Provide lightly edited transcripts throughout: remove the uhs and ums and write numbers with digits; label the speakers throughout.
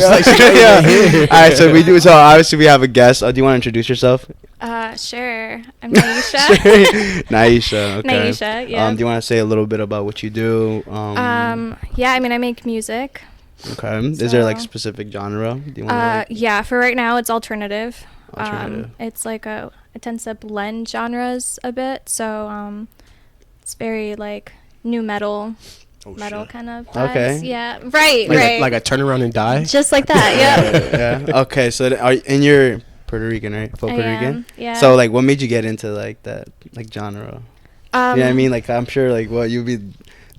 Speaker 1: Yeah. All right, so we do. So obviously we have a guest. Do you want to introduce yourself?
Speaker 2: Sure. I'm Naisha.
Speaker 1: Naisha. Okay.
Speaker 2: Naisha. Yeah.
Speaker 1: Do you want to say a little bit about what you do?
Speaker 2: Yeah. I mean, I make music.
Speaker 1: Okay. Is there like specific genre? Do you want
Speaker 2: yeah. For right now, it's alternative.
Speaker 1: Alternative.
Speaker 2: It's like it tends to blend genres a bit. So it's very like new metal. Metal kind of vibes.
Speaker 1: Okay.
Speaker 2: Yeah. Right.
Speaker 3: Like a turn around and die.
Speaker 2: Just like that. Yeah.
Speaker 1: Yeah. Okay. So you're Puerto Rican, right? Full Puerto Rican.
Speaker 2: Yeah.
Speaker 1: So like, what made you get into like that like genre? You know what I mean? Like, I'm sure like what you'd be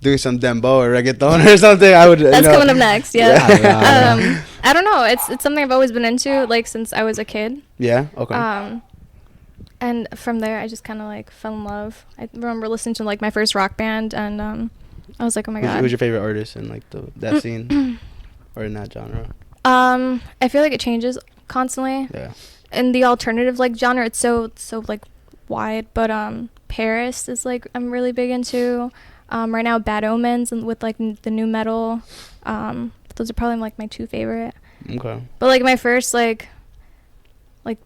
Speaker 1: doing some dembow or reggaeton or something. I would.
Speaker 2: That's coming up next. Yeah. I don't know. It's something I've always been into like since I was a kid.
Speaker 1: Yeah. Okay.
Speaker 2: And from there I just kind of like fell in love. I remember listening to like my first rock band and I was like, oh my god.
Speaker 1: Who's your favorite artist in like that scene or in that genre?
Speaker 2: I feel like it changes constantly.
Speaker 1: Yeah.
Speaker 2: In the alternative like genre, it's so like wide. But Paris is like I'm really big into. Right now, Bad Omens and with like the new metal. Those are probably like my two favorite.
Speaker 1: Okay.
Speaker 2: But like my first like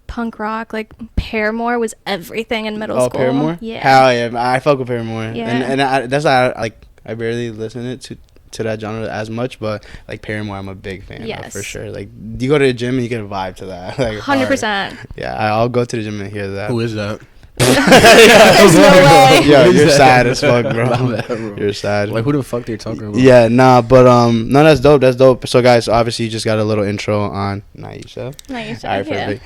Speaker 2: punk rock, like Paramore was everything in middle school.
Speaker 1: Oh, Paramore?
Speaker 2: Yeah.
Speaker 1: Hell yeah, I fuck with Paramore.
Speaker 2: Yeah.
Speaker 1: And that's why I barely listen to that genre as much, but like Paramore, I'm a big fan of for sure. Like, you go to the gym and you get a vibe to that. Like
Speaker 2: 100%.
Speaker 1: Yeah, I'll go to the gym and hear that.
Speaker 3: Who is that?
Speaker 2: There's no way.
Speaker 1: Yeah, you're sad as fuck, bro. You're sad.
Speaker 3: Like, who the fuck they're talking about?
Speaker 1: Yeah, nah, but no, that's dope. That's dope. So, guys, obviously, you just got a little intro on Naisha.
Speaker 2: Naisha.
Speaker 1: All right,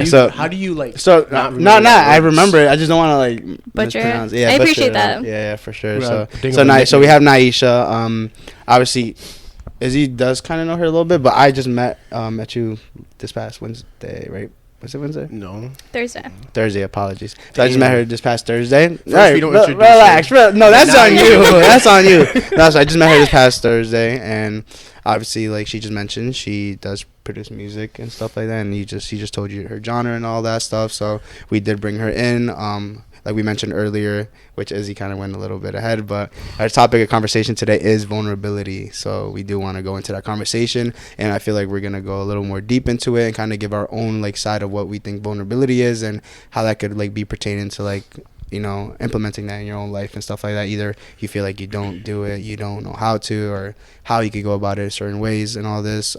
Speaker 1: perfect.
Speaker 3: How do you like?
Speaker 1: So I remember it. I just don't want to like
Speaker 2: butcher.
Speaker 1: Mispronounce. Yeah,
Speaker 2: I appreciate that.
Speaker 1: Yeah, for sure.
Speaker 3: Well,
Speaker 1: So we have Naisha. Obviously, Izzy does kind of know her a little bit, but I just met you this past Wednesday, right? Was it Wednesday?
Speaker 3: No.
Speaker 2: Thursday,
Speaker 1: apologies. So I just met her this past Thursday.
Speaker 3: First,
Speaker 1: relax. No, that's on you. That's on you. No, so I just met her this past Thursday, and obviously, like she just mentioned, she does produce music and stuff like that, and she just told you her genre and all that stuff. So we did bring her in. Like we mentioned earlier, which Izzy kind of went a little bit ahead, but our topic of conversation today is vulnerability. So we do want to go into that conversation, and I feel like we're going to go a little more deep into it and kind of give our own like side of what we think vulnerability is and how that could like be pertaining to like, you know, implementing that in your own life and stuff like that. Either you feel like you don't do it, you don't know how to, or how you could go about it in certain ways and all this.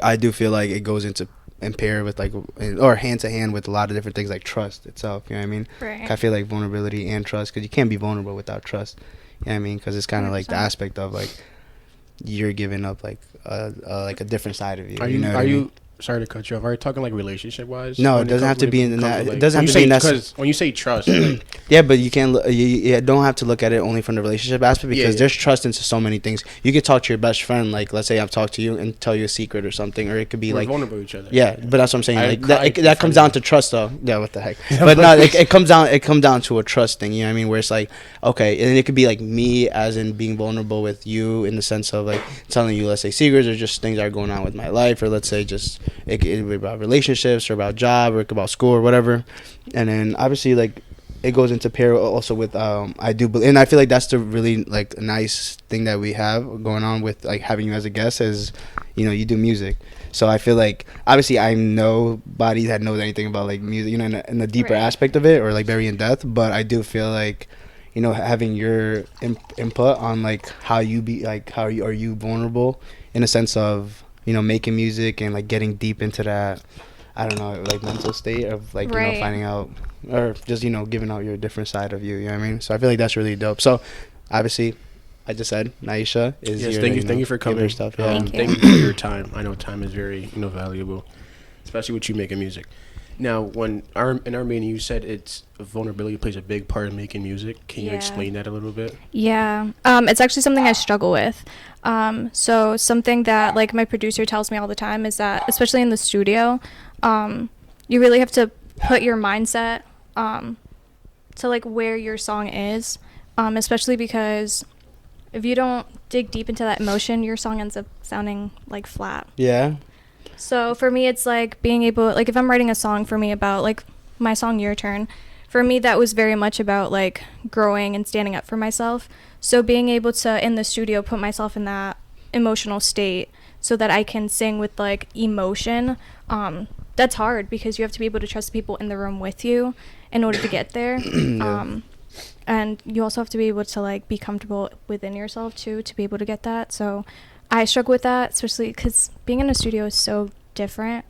Speaker 1: I do feel like it goes into and pair with like or hand to hand with a lot of different things like trust itself, you know what I mean?
Speaker 2: Right.
Speaker 1: I feel like vulnerability and trust, because you can't be vulnerable without trust, you know what I mean? Because it's kind of like the aspect of like you're giving up like a different side of you.
Speaker 3: Are you sorry to cut you off. Are you talking like relationship wise?
Speaker 1: No, it doesn't have to be in that. It doesn't have to be
Speaker 3: because when you say trust, like,
Speaker 1: yeah, but you can't. You don't have to look at it only from the relationship aspect, because there's trust into so many things. You could talk to your best friend, like let's say I've talked to you and tell you a secret or something, or it could be
Speaker 3: we're
Speaker 1: like
Speaker 3: vulnerable to each other.
Speaker 1: Yeah, but that's what I'm saying. That comes down to trust, though. Yeah, what the heck? But no, it comes down to a trust thing. You know what I mean? Where it's like, okay, and it could be like me, as in being vulnerable with you, in the sense of like telling you, let's say secrets or just things that are going on with my life, or let's say just it could be about relationships or about job or about school or whatever. And then obviously like it goes into pair also with I do believe, and I feel like that's the really like nice thing that we have going on with like having you as a guest, is you know you do music. So I feel like obviously I'm nobody that knows anything about like music, you know, in the deeper aspect of it, or like very in depth, but I do feel like, you know, having your input on like how you be like are you vulnerable in a sense of, you know, making music and like getting deep into that, I don't know, like mental state of like, you know, finding out, or just, you know, giving out your different side of you, you know what I mean? So I feel like that's really dope. So obviously I just said Naisha is
Speaker 3: yes,
Speaker 1: your,
Speaker 3: thank you for coming.
Speaker 1: Stuff.
Speaker 2: Yeah.
Speaker 3: Thank you for your time. I know time is very, you know, valuable, especially with you making music. Now, when in our meeting, you said it's vulnerability plays a big part in making music. Can you explain that a little bit?
Speaker 2: Yeah, it's actually something I struggle with. So something that like my producer tells me all the time is that, especially in the studio, you really have to put your mindset to like where your song is, especially because if you don't dig deep into that emotion, your song ends up sounding like flat.
Speaker 1: Yeah.
Speaker 2: So for me, it's like being able, like if I'm writing a song for me about like my song Your Turn, for me that was very much about like growing and standing up for myself. So being able to in the studio put myself in that emotional state so that I can sing with like emotion. That's hard because you have to be able to trust the people in the room with you in order to get there. And you also have to be able to like be comfortable within yourself too to be able to get that. So I struggle with that, especially because being in a studio is so different.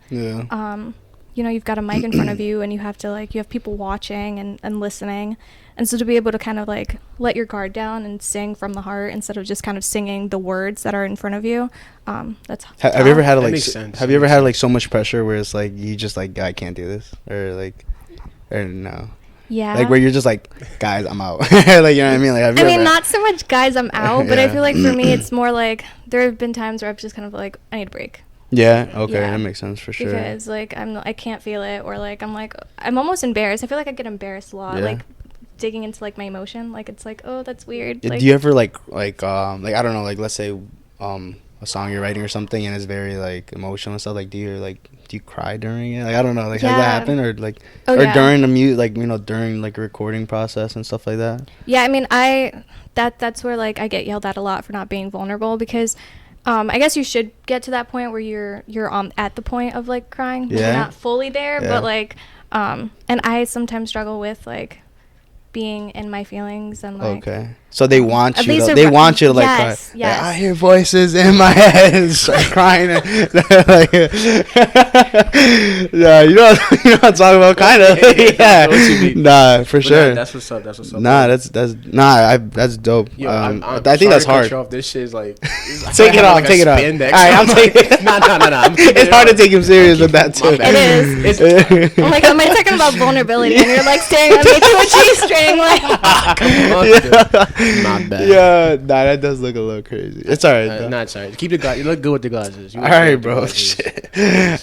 Speaker 2: You know, you've got a mic in front of you and you have to like, you have people watching and listening. And so to be able to kind of like let your guard down and sing from the heart instead of just kind of singing the words that are in front of you, that's
Speaker 1: have you ever had like
Speaker 3: have you ever
Speaker 1: had like so much pressure where it's like you just like, I can't do this, or like, or no?
Speaker 2: Yeah.
Speaker 1: Like where you're just like, guys, I'm out. Like, you know what I mean? Like,
Speaker 2: I mean, not so much guys, I'm out, but I
Speaker 1: Yeah.
Speaker 2: feel like for me, it's more like there have been times where I've just kind of like, I need a break.
Speaker 1: Yeah. Okay.
Speaker 2: Yeah.
Speaker 1: That makes sense for sure.
Speaker 2: Because like I can't feel it, or like I'm almost embarrassed. I feel like I get embarrassed a lot,
Speaker 1: Yeah.
Speaker 2: like digging into like my emotion. Like it's like, oh, that's weird. Like,
Speaker 1: Do you ever like I don't know, like let's say a song you're writing or something and it's very like emotional and stuff, like do you cry during it? Like I don't know, like has that happened, or like during the music, like, you know, during like a recording process and stuff like that?
Speaker 2: Yeah, I mean, that's where like I get yelled at a lot for not being vulnerable, because I guess you should get to that point where you're at the point of like crying.
Speaker 1: Yeah.
Speaker 2: You're not fully there,
Speaker 1: Yeah.
Speaker 2: but like and I sometimes struggle with like being in my feelings and like
Speaker 1: Okay. So they want
Speaker 2: At
Speaker 1: you
Speaker 2: least
Speaker 1: to,
Speaker 2: they're
Speaker 1: they want you to like
Speaker 2: yes,
Speaker 1: cry.
Speaker 2: yes.
Speaker 1: Like, I hear voices in my head and start crying. And, like, yeah, you know what I'm talking about, kind of.
Speaker 3: I know what you mean.
Speaker 1: Nah, for
Speaker 3: But
Speaker 1: sure.
Speaker 3: That's what's up. That's what's up.
Speaker 1: Nah, that's that's dope.
Speaker 3: Yo,
Speaker 1: I think that's hard.
Speaker 3: Off. This shit is like
Speaker 1: Take it off. Take it off. All right, I'm taking.
Speaker 3: No.
Speaker 1: It's hard to take him serious with that too.
Speaker 2: It is. Oh my god, am I talking about vulnerability and you're like staring at me through a G-string like
Speaker 3: Come on, dude. My bad.
Speaker 1: Yeah, nah, that does look a little crazy. It's alright.
Speaker 3: Not sorry. Keep the glasses. You look good with the glasses.
Speaker 1: Alright, bro. Shit.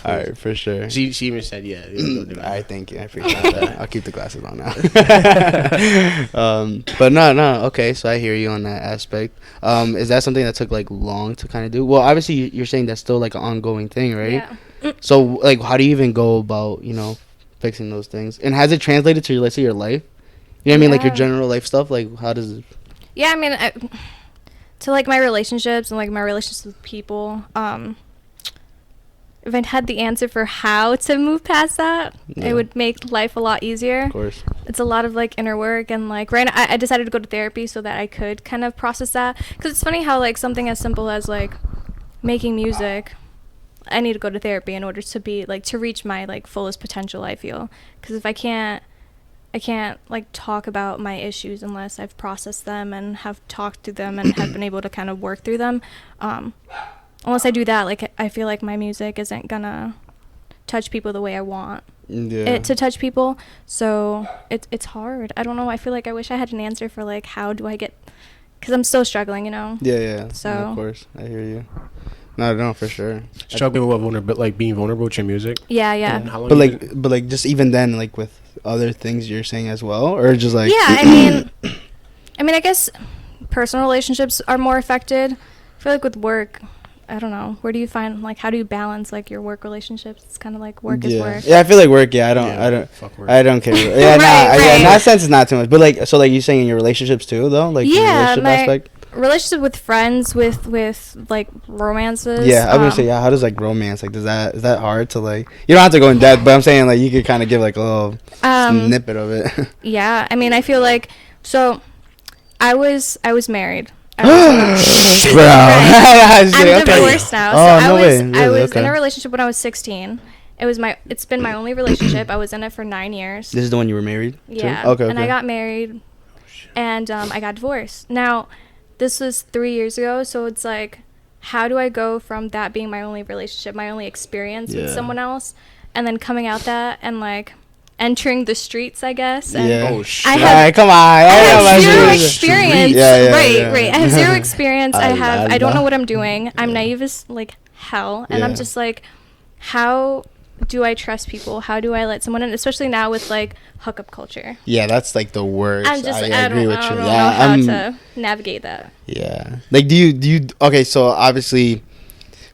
Speaker 1: Alright, for sure.
Speaker 3: She even said, yeah. You look good with the glasses.
Speaker 1: Alright, thank you. I appreciate that. I'll keep the glasses on now. But no. Okay, so I hear you on that aspect. Is that something that took like long to kind of do? Well, obviously you're saying that's still like an ongoing thing, right?
Speaker 2: Yeah.
Speaker 1: So like, how do you even go about, you know, fixing those things? And has it translated to, let's say, your life? You know what I mean? Like your general life stuff? Like, how does it?
Speaker 2: Yeah, I mean, to like my relationships and like my relationships with people, if I had the answer for how to move past that, it would make life a lot easier.
Speaker 1: Of course.
Speaker 2: It's a lot of like inner work, and like right now I decided to go to therapy so that I could kind of process that, because it's funny how like something as simple as like making music, I need to go to therapy in order to be like to reach my like fullest potential, I feel, because if I can't like talk about my issues unless I've processed them and have talked through them and have been able to kind of work through them. Unless I do that, like I feel like my music isn't gonna touch people the way I want it to touch people. So it's hard. I don't know. I feel like I wish I had an answer for like how do I get, because I'm still struggling, you know.
Speaker 1: Yeah.
Speaker 2: So
Speaker 1: no, of course, I hear you. No, for sure.
Speaker 3: Struggling with vulnerable, like being vulnerable with your music.
Speaker 2: Yeah.
Speaker 3: And how long
Speaker 1: But like just even then, like with other things you're saying as well, or just like
Speaker 2: yeah. I mean, I guess personal relationships are more affected. I feel like with work, I don't know. Where do you find, like, how do you balance like your work relationships? It's kind of like work is work.
Speaker 1: Yeah, I feel like work. Yeah,
Speaker 3: fuck work.
Speaker 1: I don't care. Yeah,
Speaker 2: Right.
Speaker 1: yeah. In that sense, it's not too much. But like, so like you saying in your relationships too, though, like your relationship
Speaker 2: my
Speaker 1: aspect.
Speaker 2: relationship with friends, with like romances.
Speaker 1: Yeah, I was gonna say, yeah. How does like romance, like, is that hard to like? You don't have to go in depth, but I'm saying like you could kind of give like a little snippet of it.
Speaker 2: Yeah, I mean, I feel like, so I was married.
Speaker 1: Bro,
Speaker 2: I'm divorced now. So
Speaker 1: no way.
Speaker 2: I
Speaker 1: Really?
Speaker 2: was
Speaker 1: Okay.
Speaker 2: in a relationship when I was 16. It's been my only relationship. I was in it for 9 years.
Speaker 1: This is the one you were married to?
Speaker 2: Yeah.
Speaker 1: Okay.
Speaker 2: And I got married, and I got divorced. Now, this was 3 years ago, so it's like, how do I go from that being my only relationship, my only experience with someone else, and then coming out that and like entering the streets, I guess. And
Speaker 3: Oh shit!
Speaker 2: I have,
Speaker 1: Alright, come on.
Speaker 2: I have zero
Speaker 1: Streets.
Speaker 2: experience.
Speaker 1: Yeah,
Speaker 2: right. I have zero experience. I don't know what I'm doing. I'm
Speaker 1: Yeah.
Speaker 2: naive as like hell, and
Speaker 1: Yeah.
Speaker 2: I'm just like, how do I trust people? How do I let someone in? Especially now with like hookup culture.
Speaker 1: Yeah, that's like the worst.
Speaker 2: I'm just,
Speaker 1: I
Speaker 2: I
Speaker 1: agree with
Speaker 2: don't
Speaker 1: you.
Speaker 2: know
Speaker 1: Yeah,
Speaker 2: how to navigate that.
Speaker 1: Yeah. Like, do you? Okay, so obviously,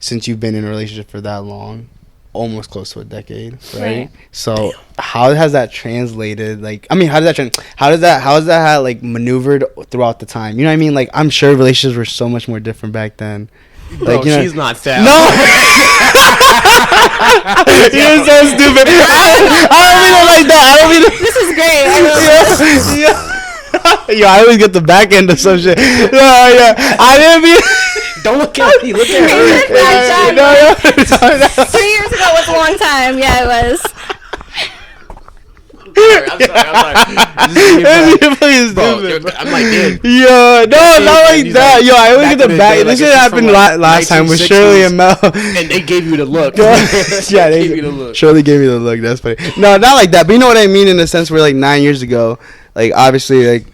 Speaker 1: since you've been in a relationship for that long, almost close to a decade, right? So how has that translated? Like, I mean, how has that like maneuvered throughout the time? You know what I mean? Like, I'm sure relationships were so much more different back then
Speaker 3: Bro, she's not fat.
Speaker 1: No. You're so stupid. I don't mean it like that. I don't mean it.
Speaker 2: This is great. I love this.
Speaker 1: Yo, I always get the back end of some shit. Yeah. I didn't mean.
Speaker 3: Don't look at me. Look at her.
Speaker 1: No.
Speaker 2: 3 years ago was a long time. Yeah, it was.
Speaker 3: I'm sorry. I'm like, dude.
Speaker 1: Yo, no, not like that. Yo, I always get the back. This shit happened last time with Shirley and Mel.
Speaker 3: And they gave you the look.
Speaker 1: Yeah, they gave you the look. Shirley gave me the look. That's funny. No, not like that. But you know what I mean in the sense where like 9 years ago, like obviously like.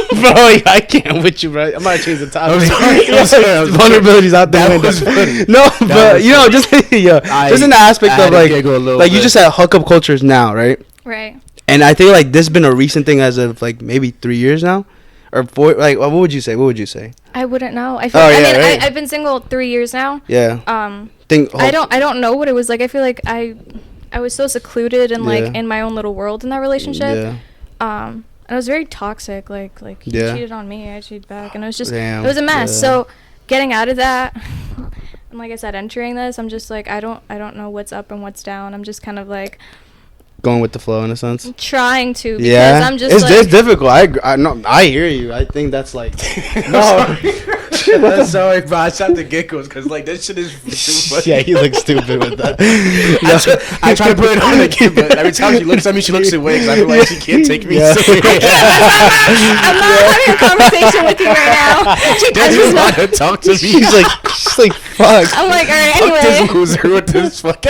Speaker 1: Bro, I can't with you, bro. I'm gonna change the topic.
Speaker 3: I'm sorry.
Speaker 1: Vulnerabilities out there. No, but you know, just just in the aspect of like you just said hookup cultures now, right?
Speaker 2: Right.
Speaker 1: And I think like this has been a recent thing as of like maybe 3 years now, or 4. Like, what would you say?
Speaker 2: I wouldn't know. I mean,
Speaker 1: right.
Speaker 2: I've been single 3 years now.
Speaker 1: Yeah.
Speaker 2: I don't know what it was like. I feel like I was so secluded and like in my own little world in that relationship. Yeah. And it was very toxic. Like he cheated on me, I cheated back, and it was just it was a mess. Yeah. So getting out of that, and like I said, entering this, I'm just like I don't know what's up and what's down. I'm just kind of like
Speaker 1: going with the flow in a sense.
Speaker 2: Trying to because I'm just
Speaker 1: it's difficult. I hear you. I think that's like no.
Speaker 3: That's sorry, bro. I shot the giggles because like that shit is funny.
Speaker 1: Yeah, he looks stupid with that.
Speaker 3: I try to put it on again, but every time she looks at me, she looks away because I feel like she can't take me serious.
Speaker 2: I'm not having a conversation with you right now.
Speaker 3: She doesn't want to talk to me.
Speaker 1: She's like, fuck.
Speaker 2: I'm like, all right, anyway.
Speaker 3: Fuck this loser with this fuck.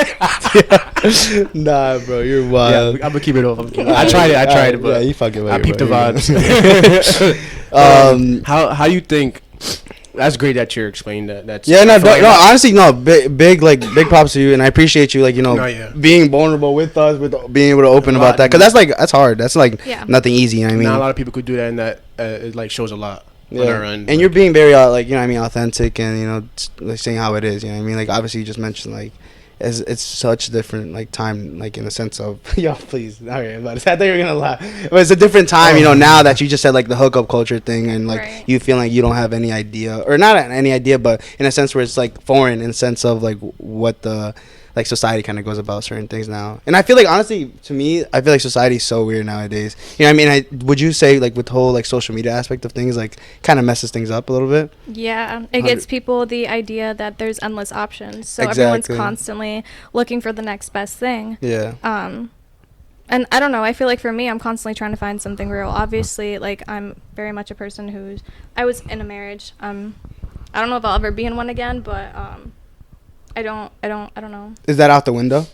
Speaker 1: Nah, bro, you're wild.
Speaker 3: Yeah, I'm gonna keep it off. I tried it, but
Speaker 1: yeah, you fucking with
Speaker 3: I peeped the vibes. How you think? That's great that you're explaining that. That's
Speaker 1: honestly, big props to you, and I appreciate you, like, you know, being vulnerable with us, with being able to open about that, because that's hard. That's like nothing easy. You know what I mean,
Speaker 3: not a lot of people could do that, and that it like shows a lot. On our end,
Speaker 1: and you're being very like, you know what I mean, authentic, and you know, like saying how it is. You know what I mean, like obviously you just mentioned like. It's such a different like time, like in the sense of yo, please, all right, but I thought you were gonna laugh, but it's a different time, you know, now that you just said like the hookup culture thing, and like you feel like you don't have any idea, or not any idea, but in a sense where it's like foreign in the sense of like what the like society kind of goes about certain things now. And I feel like honestly, to me, I feel like society is so weird nowadays. You know what I mean? Would you say like with the whole like social media aspect of things, like kind of messes things up a little bit?
Speaker 2: Yeah, it gives people the idea that there's endless options. So everyone's constantly looking for the next best thing.
Speaker 1: Yeah.
Speaker 2: And I don't know, I feel like for me, I'm constantly trying to find something real. Obviously, like I'm very much a person I was in a marriage. I don't know if I'll ever be in one again, but I don't know. Is
Speaker 1: that out the window?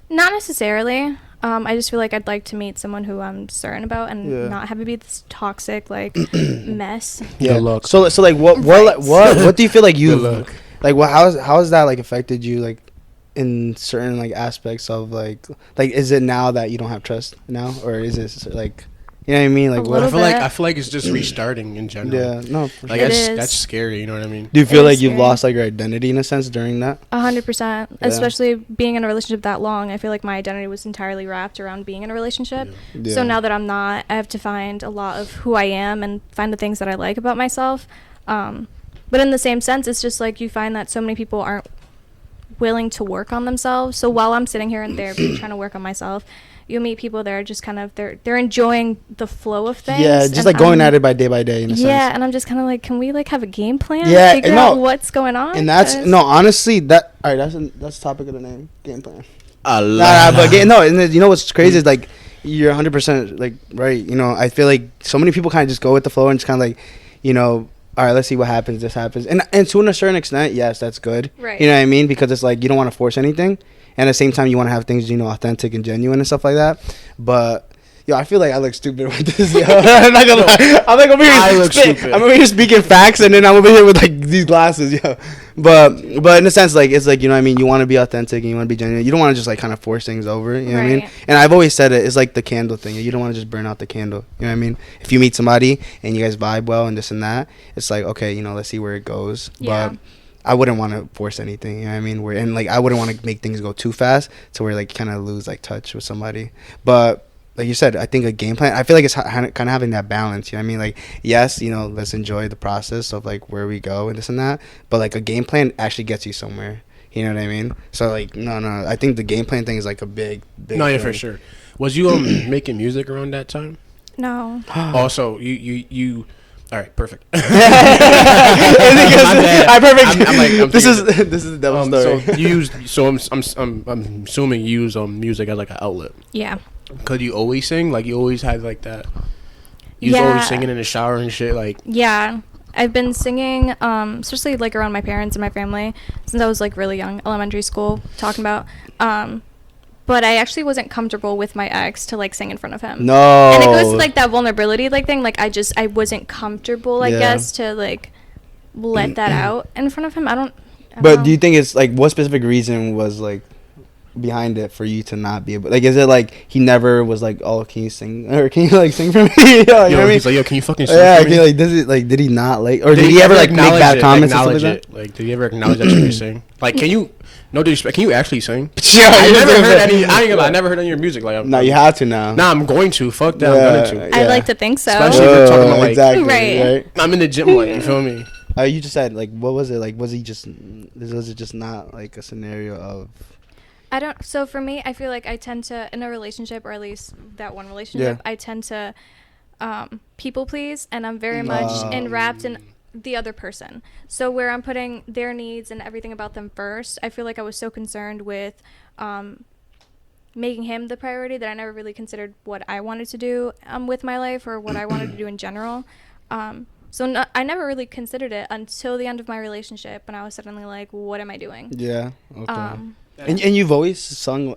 Speaker 2: Not necessarily. I just feel like I'd like to meet someone who I'm certain about and not have it be this toxic like mess.
Speaker 1: Yeah. Look. So like what do you feel like you like how has that like affected you like in certain like aspects of like is it now that you don't have trust now, or is it like, you know what I mean? Like what?
Speaker 3: I feel like it's just restarting in general.
Speaker 1: Yeah, no.
Speaker 3: Like that's scary. You know what I mean?
Speaker 1: Do you feel like you've lost like your identity in a sense during that?
Speaker 2: 100%. Especially being in a relationship that long, I feel like my identity was entirely wrapped around being in a relationship. Yeah. So now that I'm not, I have to find a lot of who I am and find the things that I like about myself. But in the same sense, it's just like you find that so many people aren't willing to work on themselves. So while I'm sitting here in therapy trying to work on myself, you'll meet people that are just kind of they're enjoying the flow of things.
Speaker 1: Yeah, just like going at it by day in a sense.
Speaker 2: Yeah, and I'm just kind of like, can we like have a game plan?
Speaker 1: Yeah,
Speaker 2: figure out what's going on.
Speaker 1: And that's honestly that. All right, that's the topic of the name, game plan.
Speaker 3: And
Speaker 1: you know what's crazy is like you're 100% like right. You know, I feel like so many people kind of just go with the flow and just kind of like, you know, all right, let's see what happens. This happens, and to a certain extent, yes, that's good. Right. You know what I mean? Because it's like you don't want to force anything. And at the same time, you want to have things, you know, authentic and genuine and stuff like that. But, yo, I feel like I look stupid with this, yo. I'm not gonna lie. I'm like over here speaking facts, and then I'm over here with, like, these glasses, yo. But in a sense, like, it's like, you know what I mean? You want to be authentic and you want to be genuine. You don't want to just, like, kind of force things over, you know what I mean? And I've always said it. It's like the candle thing. You don't want to just burn out the candle, you know what I mean? If you meet somebody and you guys vibe well and this and that, it's like, okay, you know, let's see where it goes. Yeah. But I wouldn't want to force anything, you know what I mean? I wouldn't want to make things go too fast to where like kind of lose like touch with somebody. But like you said, I think a game plan. I feel like it's kind of having that balance. You know what I mean? Like, yes, you know, let's enjoy the process of like where we go and this and that. But like a game plan actually gets you somewhere. You know what I mean? So like, no, I think the game plan thing is like a big.
Speaker 3: No, yeah,
Speaker 1: thing.
Speaker 3: for sure. Was you making music around that time?
Speaker 2: No.
Speaker 3: Also, you. All right, perfect.
Speaker 1: This is the devil story.
Speaker 3: So you used. So I'm assuming you use music as like an outlet.
Speaker 2: Yeah.
Speaker 3: Could you always sing? Like you always had like that. You was always singing in the shower and shit. Like.
Speaker 2: Yeah. I've been singing, especially like around my parents and my family since I was like really young, elementary school, talking about. But I actually wasn't comfortable with my ex to like sing in front of him.
Speaker 1: No.
Speaker 2: And it goes to like that vulnerability like thing. Like I wasn't comfortable, I guess, to like let that out in front of him. I don't
Speaker 1: But
Speaker 2: know.
Speaker 1: do you think it's like what specific reason was like behind it for you to not be able, like, is it like he never was like, oh, can you sing, or can you like sing for me? You know what I mean?
Speaker 3: He's like, yo, can you fucking sing
Speaker 1: yeah,
Speaker 3: for me?
Speaker 1: like, did he not like, or did he ever like make bad comments and stuff like that?
Speaker 3: Like, did he ever acknowledge that you can sing? Like, can you? No disrespect. Can you actually sing?
Speaker 1: Yeah,
Speaker 3: I never heard any. I ain't gonna lie. I never heard any of your music. Like,
Speaker 1: no, you have to now.
Speaker 3: Nah, I'm going to. Fuck that. I'm going to.
Speaker 2: I'd like to think so.
Speaker 3: Especially if you're talking about like,
Speaker 1: exactly,
Speaker 2: right.
Speaker 3: I'm in the gym. Like, you feel me?
Speaker 1: You just said like, what was it like? Was it just not like a scenario of?
Speaker 2: I don't. So for me, I feel like I tend to, in a relationship, or at least that one relationship, I tend to people please, and I'm very much enwrapped in the other person. So where I'm putting their needs and everything about them first, I feel like I was so concerned with making him the priority that I never really considered what I wanted to do with my life, or what I wanted to do in general. I never really considered it until the end of my relationship, and I was suddenly like, what am I doing?
Speaker 1: Yeah. Okay. And you've always sang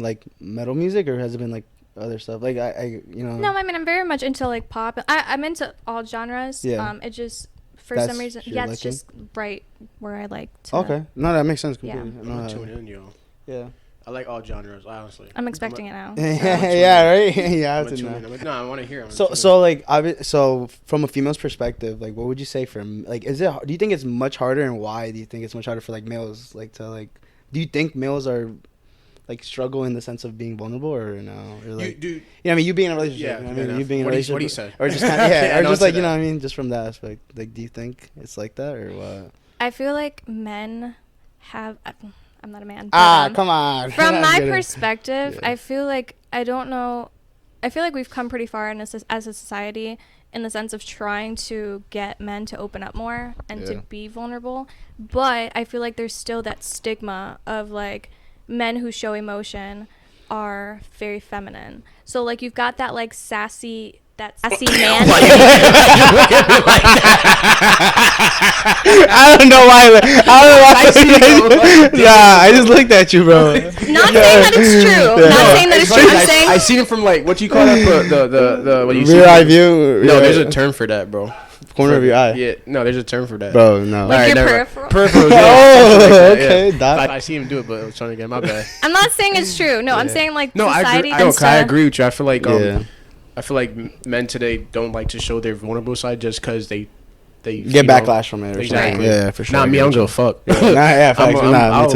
Speaker 1: like metal music, or has it been like other stuff? Like I you know.
Speaker 2: No, I mean, I'm very much into like pop. I'm into all genres.
Speaker 1: Yeah.
Speaker 2: It just some reason, it's just right where I like to.
Speaker 1: Okay. No, that makes sense completely.
Speaker 2: Yeah.
Speaker 3: I'm gonna tune in, yo.
Speaker 1: Yeah.
Speaker 3: I like all genres, honestly.
Speaker 2: I'm expecting it now.
Speaker 1: Yeah, right. Yeah, I have to know.
Speaker 3: No, I want to hear.
Speaker 1: So from a female's perspective, like, what would you say for like? Do you think it's much harder, and why do you think it's much harder for like males, like to like? Do you think males are like struggle in the sense of being vulnerable, or no? Or like, you know, I mean, you being in a relationship.
Speaker 3: Yeah,
Speaker 1: you know what I mean, you being in a relationship.
Speaker 3: What do you say?
Speaker 1: Or just kind of, yeah, or just like, you know
Speaker 3: that.
Speaker 1: what I mean, just from that aspect. Like, do you think it's like that, or what?
Speaker 2: I feel like men have. I'm not a man. But,
Speaker 1: Come on.
Speaker 2: From my perspective, I feel like I don't know. I feel like we've come pretty far as a society in the sense of trying to get men to open up more and to be vulnerable. But I feel like there's still that stigma of like men who show emotion are very feminine. So like you've got that like sassy man.
Speaker 1: I don't know why. I just looked at you, bro.
Speaker 2: Not saying that it's true. Not saying that it's true. I'm saying
Speaker 3: I seen it from like, what you call that? The what you see?
Speaker 1: Rear eye view.
Speaker 3: No, there's a term for that, bro.
Speaker 1: Corner of your eye.
Speaker 3: Yeah, no, there's a term for that.
Speaker 1: Bro, no.
Speaker 2: like your peripheral.
Speaker 3: Peripheral.
Speaker 1: Oh, okay.
Speaker 3: I see him do it, but I was trying to get my bad.
Speaker 2: I'm not saying it's true. No, I'm saying like society.
Speaker 3: I agree with you. I feel like men today don't like to show their vulnerable side just because they
Speaker 1: get backlash from it.
Speaker 3: Exactly.
Speaker 1: Yeah, for sure.
Speaker 3: Not me. I don't give a fuck.
Speaker 1: Me too.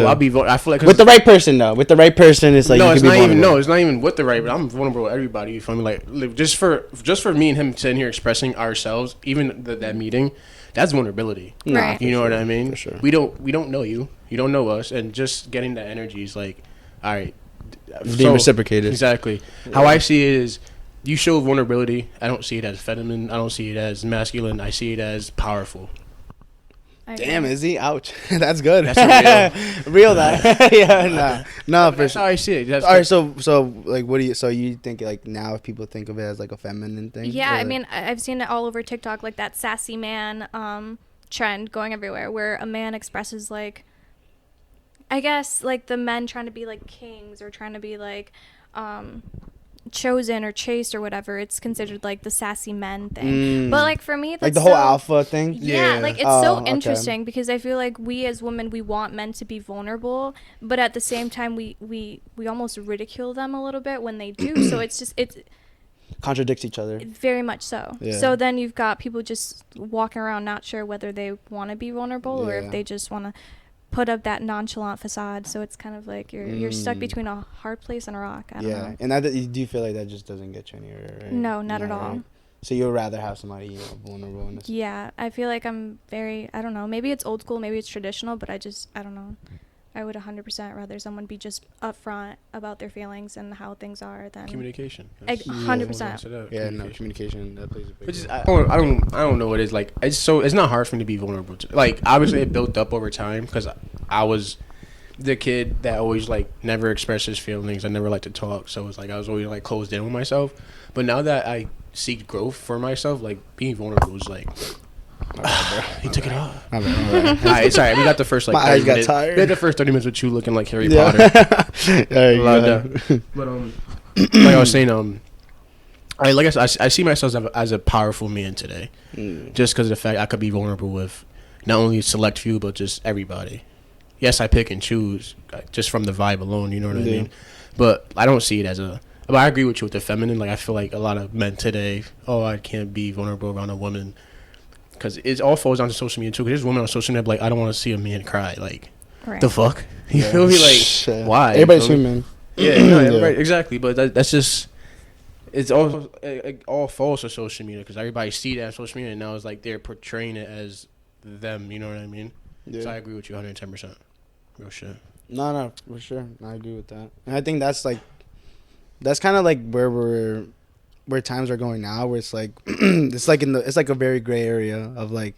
Speaker 3: I'll be. I feel like
Speaker 1: with the right person though. With the right person, it's like
Speaker 3: it's not even with the right. But I'm vulnerable with everybody. You feel me? Like just for me and him sitting here expressing ourselves, even that meeting, that's vulnerability.
Speaker 2: Right.
Speaker 3: You know what I mean?
Speaker 1: For sure.
Speaker 3: We don't know you. You don't know us, and just getting that energy is like, all right.
Speaker 1: Being reciprocated.
Speaker 3: Exactly. Yeah. How I see it is, you show vulnerability. I don't see it as feminine. I don't see it as masculine. I see it as powerful.
Speaker 1: Damn, Izzy, ouch. That's good.
Speaker 3: That's
Speaker 1: real that. Yeah, no,
Speaker 3: that's how I see it.
Speaker 1: All right, so like, what do you? So you think like now if people think of it as like a feminine thing?
Speaker 2: Yeah, I mean, I've seen it all over TikTok, like that sassy man trend going everywhere, where a man expresses like, I guess like the men trying to be like kings or trying to be like chosen or chased or whatever. It's considered like the sassy men thing. But like for me, that's
Speaker 1: like the whole alpha thing.
Speaker 2: Yeah, like it's so interesting because I feel like we as women, we want men to be vulnerable, but at the same time we almost ridicule them a little bit when they do. So it's
Speaker 1: contradicts each other.
Speaker 2: Very much so. Yeah. So then you've got people just walking around not sure whether they want to be vulnerable or if they just want to put up that nonchalant facade, so it's kind of like you're stuck between a hard place and a rock. I don't know.
Speaker 1: And that, do you feel like that just doesn't get you anywhere, right?
Speaker 2: No, not at all.
Speaker 1: Right? So you'd rather have somebody, you know, vulnerable in this?
Speaker 2: Yeah, I feel like I'm very, I don't know, maybe it's old school, maybe it's traditional, but I don't know. I would 100% rather someone be just upfront about their feelings and how things are than
Speaker 3: communication.
Speaker 2: 100%.
Speaker 1: Yeah, no, communication, that plays a big
Speaker 3: Which is,
Speaker 1: role.
Speaker 3: I don't know what it is like. It's not hard for me to be vulnerable. Like, obviously it built up over time because I was the kid that always like never expressed his feelings. I never liked to talk, so it's like I was always like closed in with myself. But now that I seek growth for myself, like being vulnerable is like. He took it off. Alright, sorry. We got the first like.
Speaker 1: My eyes got tired.
Speaker 3: We had the first 30 minutes with you looking like Harry Potter.
Speaker 1: There you go.
Speaker 3: But like I was saying, I see myself as a powerful man today, just because of the fact I could be vulnerable with not only select few but just everybody. Yes, I pick and choose just from the vibe alone. You know what I mean? But I don't see it as a. But I agree with you with the feminine. Like I feel like a lot of men today, I can't be vulnerable around a woman. Because it all falls down to social media too. Because there's women on social media like, I don't want to see a man cry. Like, the fuck? You feel me? Like, why?
Speaker 1: Everybody's human.
Speaker 3: Yeah, no, right, exactly. But that's just, it all falls to social media because everybody see that on social media and now it's like they're portraying it as them. You know what I mean? Yeah. So I agree with you 110%. Real shit.
Speaker 1: No, for sure. I agree with that. And I think that's kind of like where times are going now, where it's like it's like a very gray area of like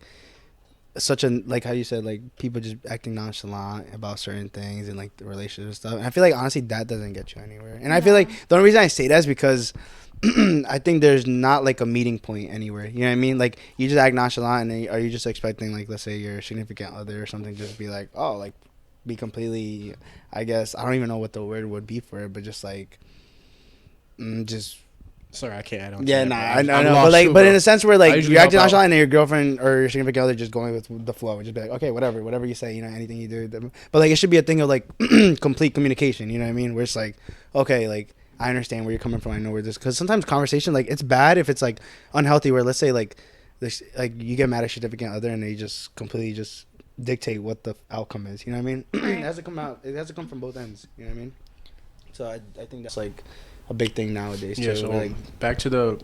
Speaker 1: such a, like how you said, like people just acting nonchalant about certain things and like the relationship and stuff. And I feel like honestly that doesn't get you anywhere. And I feel like the only reason I say that is because I think there's not like a meeting point anywhere. You know what I mean? Like you just act nonchalant, and then are you just expecting like, let's say your significant other or something, just be like, oh, like be completely, I guess I don't even know what the word would be for it, but just like just.
Speaker 3: Sorry, I can't add on.
Speaker 1: Yeah, I know. But in a sense where like you're acting nonchalant and your girlfriend or your significant other just going with the flow, just be like, okay, whatever you say, you know, anything you do. But like it should be a thing of like complete communication. You know what I mean? Where it's like, okay, like I understand where you're coming from. I know where this, because sometimes conversation, like it's bad if it's like unhealthy. Where let's say like this, like you get mad at your significant other and they just completely just dictate what the outcome is. You know what I mean? It has to come out. It has to come from both ends. You know what I mean? So I think that's like a big thing nowadays.
Speaker 3: Yeah.
Speaker 1: Too.
Speaker 3: So
Speaker 1: like,
Speaker 3: back to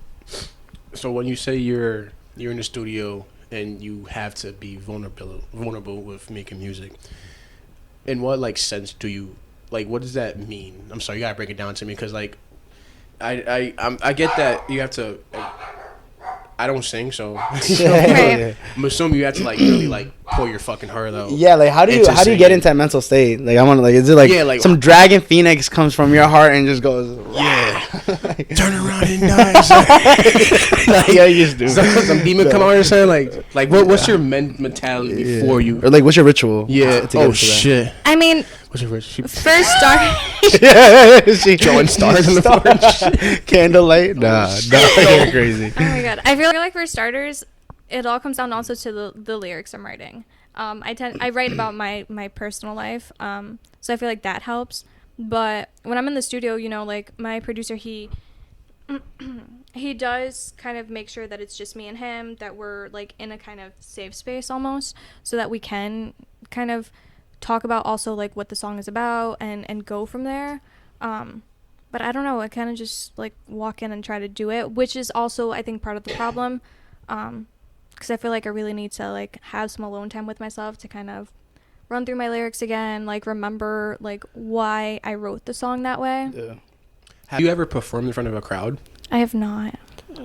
Speaker 3: so when you say you're in the studio and you have to be vulnerable with making music, in what like sense do you like? What does that mean? I'm sorry, you gotta break it down to me because like I get that you have to. I don't sing, so I'm assuming you have to like really like pour your fucking heart out.
Speaker 1: Yeah, like how do you get into that mental state? Like I want to like, is it like some dragon phoenix comes from your heart and just goes
Speaker 3: turn around and die?
Speaker 1: Like, yeah, you just do.
Speaker 3: Some demon come out or something like what's your mentality before you,
Speaker 1: or like what's your ritual?
Speaker 3: Yeah. Oh shit.
Speaker 2: I mean,
Speaker 3: what's your ritual?
Speaker 2: First start.
Speaker 3: She throwing stars in the porch.
Speaker 1: Candlelight. Nah, you're crazy.
Speaker 2: Oh my god, I feel like for starters, it all comes down also to the lyrics I'm writing. I write about my personal life, so I feel like that helps. But when I'm in the studio, you know, like my producer, he does kind of make sure that it's just me and him, that we're like in a kind of safe space almost, so that we can kind of talk about also like what the song is about and go from there. But I don't know, I kind of just like walk in and try to do it, which is also I think part of the problem, because I feel like I really need to like have some alone time with myself to kind of run through my lyrics again, like remember like why I wrote the song that way.
Speaker 1: Yeah.
Speaker 3: Have you ever performed in front of a crowd?
Speaker 2: I have not.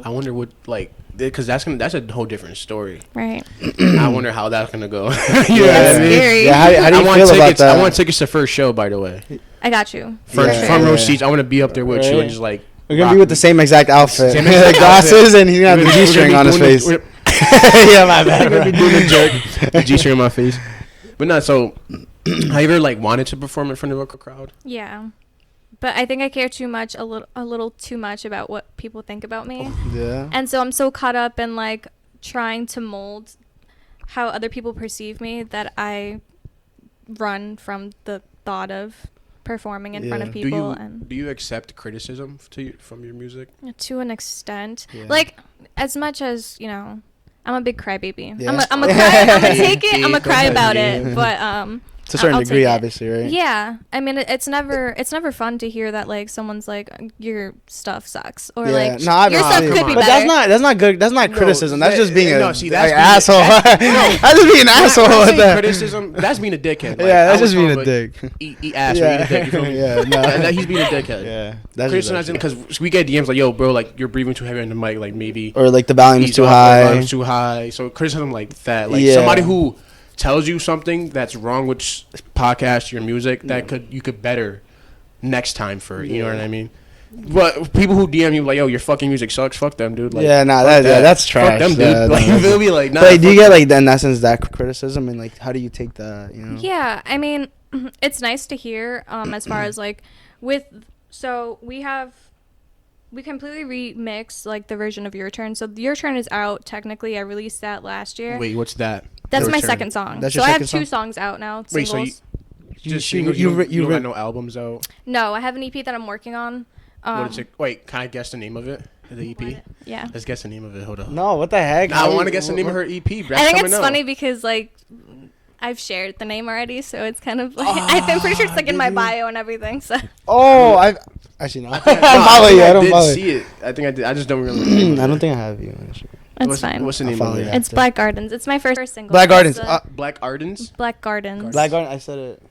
Speaker 3: I wonder what, like, because that's a whole different story.
Speaker 2: Right.
Speaker 3: I wonder how that's gonna go.
Speaker 2: That's scary.
Speaker 1: Yeah, how do you feel about that?
Speaker 3: I want tickets to first show, by the way.
Speaker 2: I got you.
Speaker 3: Front row seats. I want to be up there with you and just like.
Speaker 1: We're gonna be with the same exact outfit, glasses, and he's gonna have the G-string on his face. Yeah, my bad.
Speaker 3: I'm gonna be doing the G-string on my face. But not so. Have you ever like wanted to perform in front of a crowd?
Speaker 2: Yeah. But I think I care too much, a little too much about what people think about me.
Speaker 1: Yeah.
Speaker 2: And so I'm so caught up in like trying to mold how other people perceive me that I run from the thought of performing in front of people.
Speaker 3: Do you accept criticism from your music?
Speaker 2: To an extent.
Speaker 1: Yeah.
Speaker 2: Like as much as, you know, I'm a big crybaby.
Speaker 1: Yeah.
Speaker 2: I'm gonna take it. I'm gonna cry about it. But
Speaker 1: To a certain
Speaker 2: I'll
Speaker 1: degree,
Speaker 2: take it.
Speaker 1: obviously, right?
Speaker 2: Yeah, I mean, it's never fun to hear that like someone's like your stuff sucks or
Speaker 1: Yeah.
Speaker 2: like
Speaker 1: No,
Speaker 2: your stuff
Speaker 1: obviously.
Speaker 2: could be
Speaker 1: But
Speaker 2: better.
Speaker 1: that's not good. That's not criticism. That's just being
Speaker 3: no,
Speaker 1: a
Speaker 3: see, that's
Speaker 1: like,
Speaker 3: being
Speaker 1: asshole. That's just being an asshole
Speaker 3: When I
Speaker 1: with
Speaker 3: say
Speaker 1: that.
Speaker 3: criticism, that's being a dickhead. Like,
Speaker 1: Yeah,
Speaker 3: I
Speaker 1: that's
Speaker 3: was
Speaker 1: just being a
Speaker 3: talking
Speaker 1: dick.
Speaker 3: about Eat ass
Speaker 1: Yeah.
Speaker 3: or eat a dick. You feel me?
Speaker 1: Yeah, no.
Speaker 3: He's being a dickhead.
Speaker 1: Yeah, that's
Speaker 3: Criticizing because we get DMs like, "Yo, bro, like you're breathing too heavy on the mic. Like maybe
Speaker 1: or like the volume's
Speaker 3: ease
Speaker 1: too
Speaker 3: off,
Speaker 1: high.
Speaker 3: the volume's too high." So criticism like that, like
Speaker 1: Yeah.
Speaker 3: somebody who tells you something that's wrong with podcast, your music, that you could better next time for. You know what I mean? But people who DM you like, "Yo, your fucking music sucks," fuck them, dude. Like,
Speaker 1: Yeah, nah, that's trash.
Speaker 3: Fuck them, dude.
Speaker 1: Yeah,
Speaker 3: like,
Speaker 1: no,
Speaker 3: they'll be like, nah.
Speaker 1: But do you
Speaker 3: fuck
Speaker 1: get
Speaker 3: them.
Speaker 1: like in essence that criticism and like how do you take that? You know?
Speaker 2: Yeah, I mean, it's nice to hear. As far as like we completely remixed like the version of Your Turn. So Your Turn is out technically. I released that last year.
Speaker 3: Wait, what's that?
Speaker 2: That's
Speaker 3: Your
Speaker 2: my
Speaker 3: Turn.
Speaker 2: second song.
Speaker 1: That's
Speaker 2: So
Speaker 1: your
Speaker 2: I have
Speaker 1: second
Speaker 2: two
Speaker 1: song?
Speaker 2: songs out now.
Speaker 3: Wait,
Speaker 2: Singles.
Speaker 3: so just
Speaker 1: you-
Speaker 3: you
Speaker 1: you
Speaker 3: got
Speaker 1: re-
Speaker 3: no albums out?
Speaker 2: No, I have an EP that I'm working on.
Speaker 3: What is it? Wait, can I guess the name of it? The EP?
Speaker 2: Yeah.
Speaker 3: Let's guess the name of it. Hold on.
Speaker 1: No, what the heck?
Speaker 3: I want to guess the name of her EP.
Speaker 2: I think it's funny because like I've shared the name already, so it's kind of like I'm pretty sure it's like in my bio and everything. So
Speaker 1: Oh, I actually no. I don't
Speaker 3: No,
Speaker 1: follow you. I don't
Speaker 3: did
Speaker 1: follow you.
Speaker 3: see it. I think I did. I just don't remember.
Speaker 1: I don't think I have you. Actually.
Speaker 2: it's fine.
Speaker 3: What's the name
Speaker 1: I'll
Speaker 3: of
Speaker 1: follow
Speaker 3: it?
Speaker 1: you.
Speaker 2: It's Black Gardens. It's my first single.
Speaker 1: Black Gardens.
Speaker 2: It's,
Speaker 3: Black Ardens.
Speaker 2: Black Gardens.
Speaker 1: Black Garden. I said it.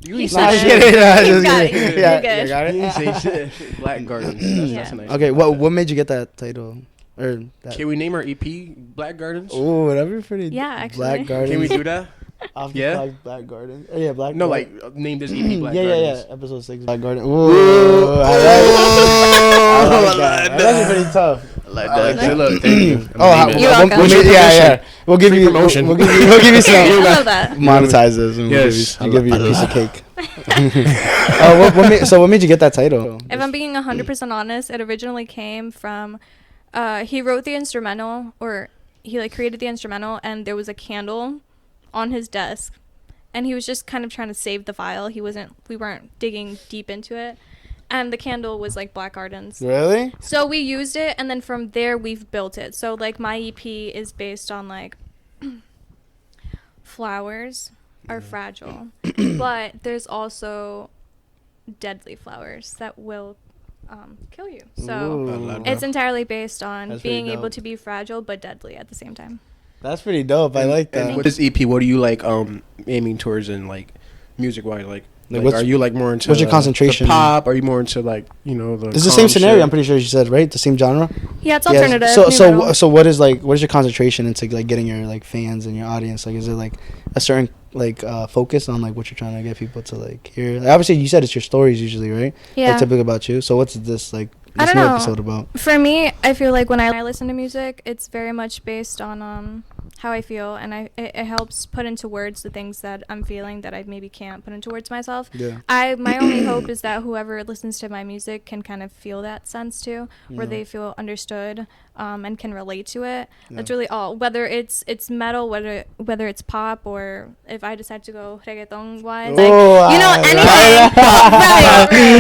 Speaker 3: You
Speaker 2: He
Speaker 3: ain't
Speaker 2: said
Speaker 3: say
Speaker 2: it.
Speaker 3: shit.
Speaker 1: Yeah,
Speaker 2: You
Speaker 1: just
Speaker 2: got
Speaker 1: kidding.
Speaker 2: it. You're
Speaker 1: Yeah,
Speaker 2: good.
Speaker 1: you got
Speaker 3: You
Speaker 1: it.
Speaker 3: didn't say shit. Black Gardens. That's a nice.
Speaker 1: Okay, what made you get that title? Or that?
Speaker 3: Can we name our EP Black Gardens?
Speaker 1: Oh, that'd be pretty.
Speaker 2: Yeah, actually.
Speaker 1: Black Gardens.
Speaker 3: Can we do that?
Speaker 1: Off the
Speaker 3: Yeah?
Speaker 1: clock, Black Garden. Oh, yeah, Black.
Speaker 3: No,
Speaker 1: Black-
Speaker 3: like name this EP Black
Speaker 1: yeah,
Speaker 3: Gardens.
Speaker 1: yeah. Episode 6, Black Garden. Ooh, I like that. That's actually pretty tough.
Speaker 3: Like that. Say, look, thank you.
Speaker 1: Oh,
Speaker 2: You're welcome.
Speaker 1: yeah. We'll give
Speaker 3: Free
Speaker 1: you
Speaker 3: promotion.
Speaker 1: We'll give you some.
Speaker 2: I love that.
Speaker 1: Monetize this. And
Speaker 3: Yes,
Speaker 1: we'll give you
Speaker 3: I
Speaker 1: a piece of
Speaker 3: love-
Speaker 1: cake. What made you get that title?
Speaker 2: If I'm being 100% honest, it originally came from he wrote the instrumental, or he like created the instrumental, and there was a candle on his desk, and he was just kind of trying to save the file. We weren't digging deep into it, and the candle was like Black Gardens.
Speaker 1: Really?
Speaker 2: So we used it, and then from there we've built it. So like my EP is based on like flowers are fragile, but there's also deadly flowers that will kill you. So
Speaker 1: Ooh.
Speaker 2: it's entirely based on
Speaker 1: That's pretty
Speaker 2: being able
Speaker 1: dope.
Speaker 2: to be fragile but deadly at the same time.
Speaker 1: That's pretty dope. I like that.
Speaker 3: And with this EP, what are you like aiming towards in like music wise? Like
Speaker 1: what's-
Speaker 3: are you like more into
Speaker 1: what's your concentration?
Speaker 3: the pop? Are you more into like the
Speaker 1: It's the
Speaker 3: calm
Speaker 1: same scenario.
Speaker 3: shit?
Speaker 1: I'm pretty sure you said, right? The same genre.
Speaker 2: Yeah, it's
Speaker 1: Yes.
Speaker 2: alternative.
Speaker 1: So
Speaker 2: new metal.
Speaker 1: so what is your concentration into like getting your like fans and your audience? Like, is it like a certain like focus on like what you're trying to get people to like hear? Like, obviously, you said it's your stories usually, right?
Speaker 2: Yeah.
Speaker 1: Like typical about you. So what's this like?
Speaker 2: I
Speaker 1: This
Speaker 2: don't
Speaker 1: new
Speaker 2: know.
Speaker 1: episode about?
Speaker 2: For me, I feel like when I listen to music, it's very much based on how I feel, and it helps put into words the things that I'm feeling that I maybe can't put into words myself.
Speaker 1: Yeah.
Speaker 2: My only hope is that whoever listens to my music can kind of feel that sense too, where they feel understood and can relate to it.
Speaker 1: Yeah.
Speaker 2: That's really all. Whether it's metal, whether it's pop, or if I decide to go reggaeton wise, anything.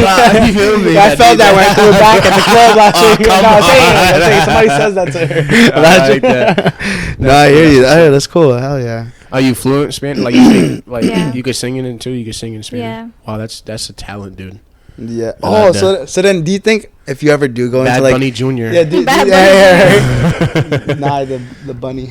Speaker 2: Right.
Speaker 3: You feel me?
Speaker 1: I felt that when I threw it back at the club last week.
Speaker 3: come
Speaker 1: No, I'm
Speaker 3: on.
Speaker 1: saying somebody says that to her.
Speaker 3: I like that.
Speaker 1: No, I hear you. Hey, that's cool. Hell yeah.
Speaker 3: Are you fluent in Spanish? Like you sing, like
Speaker 2: Yeah.
Speaker 3: you could sing in it too. You could sing in Spanish.
Speaker 2: Yeah.
Speaker 3: Wow, that's a talent, dude.
Speaker 1: Yeah.
Speaker 3: I like
Speaker 1: Oh,
Speaker 3: that.
Speaker 1: so then, do you think if you ever do go
Speaker 3: Bad
Speaker 1: into like
Speaker 3: Bunny Jr.
Speaker 1: yeah,
Speaker 2: Bad
Speaker 1: yeah, nah, the bunny.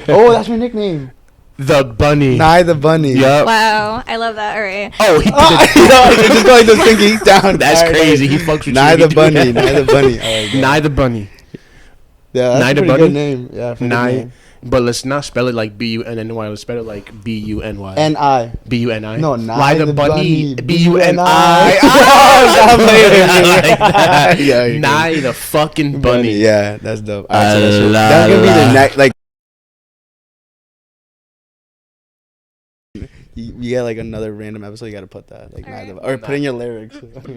Speaker 1: Oh, that's my nickname.
Speaker 3: The Bunny.
Speaker 1: Nye the bunny.
Speaker 3: Yup.
Speaker 2: Wow, I love that. All right.
Speaker 3: Oh, he did
Speaker 1: I just go like this thinking down.
Speaker 3: That's
Speaker 1: Alright,
Speaker 3: crazy. He fucks with
Speaker 1: Nye
Speaker 3: you.
Speaker 1: the bunny. Nye the bunny. I like that.
Speaker 3: Nye the Bunny.
Speaker 1: Yeah, that's
Speaker 3: Nye
Speaker 1: a
Speaker 3: the
Speaker 1: pretty
Speaker 3: bunny?
Speaker 1: good name. Yeah, for a good
Speaker 3: Nye.
Speaker 1: name.
Speaker 3: But let's not spell it like B-U-N-N-Y. Let's spell it like B-U-N-Y.
Speaker 1: N-I.
Speaker 3: B-U-N-I.
Speaker 1: No,
Speaker 3: Nye
Speaker 1: Nye
Speaker 3: the
Speaker 1: the
Speaker 3: Bunny.
Speaker 1: bunny.
Speaker 3: B-U-N-I.
Speaker 1: Oh, stop playing with me.
Speaker 3: I like that.
Speaker 1: Yeah, you're
Speaker 3: Nye the fucking
Speaker 1: good.
Speaker 3: bunny.
Speaker 1: Yeah, that's dope.
Speaker 3: Ah,
Speaker 1: Alright, so
Speaker 3: la,
Speaker 1: that's gonna be
Speaker 3: la.
Speaker 1: the next, like, you get like another random episode. You gotta put that, like,
Speaker 2: Alright.
Speaker 1: or put in your lyrics.
Speaker 3: Like,
Speaker 1: put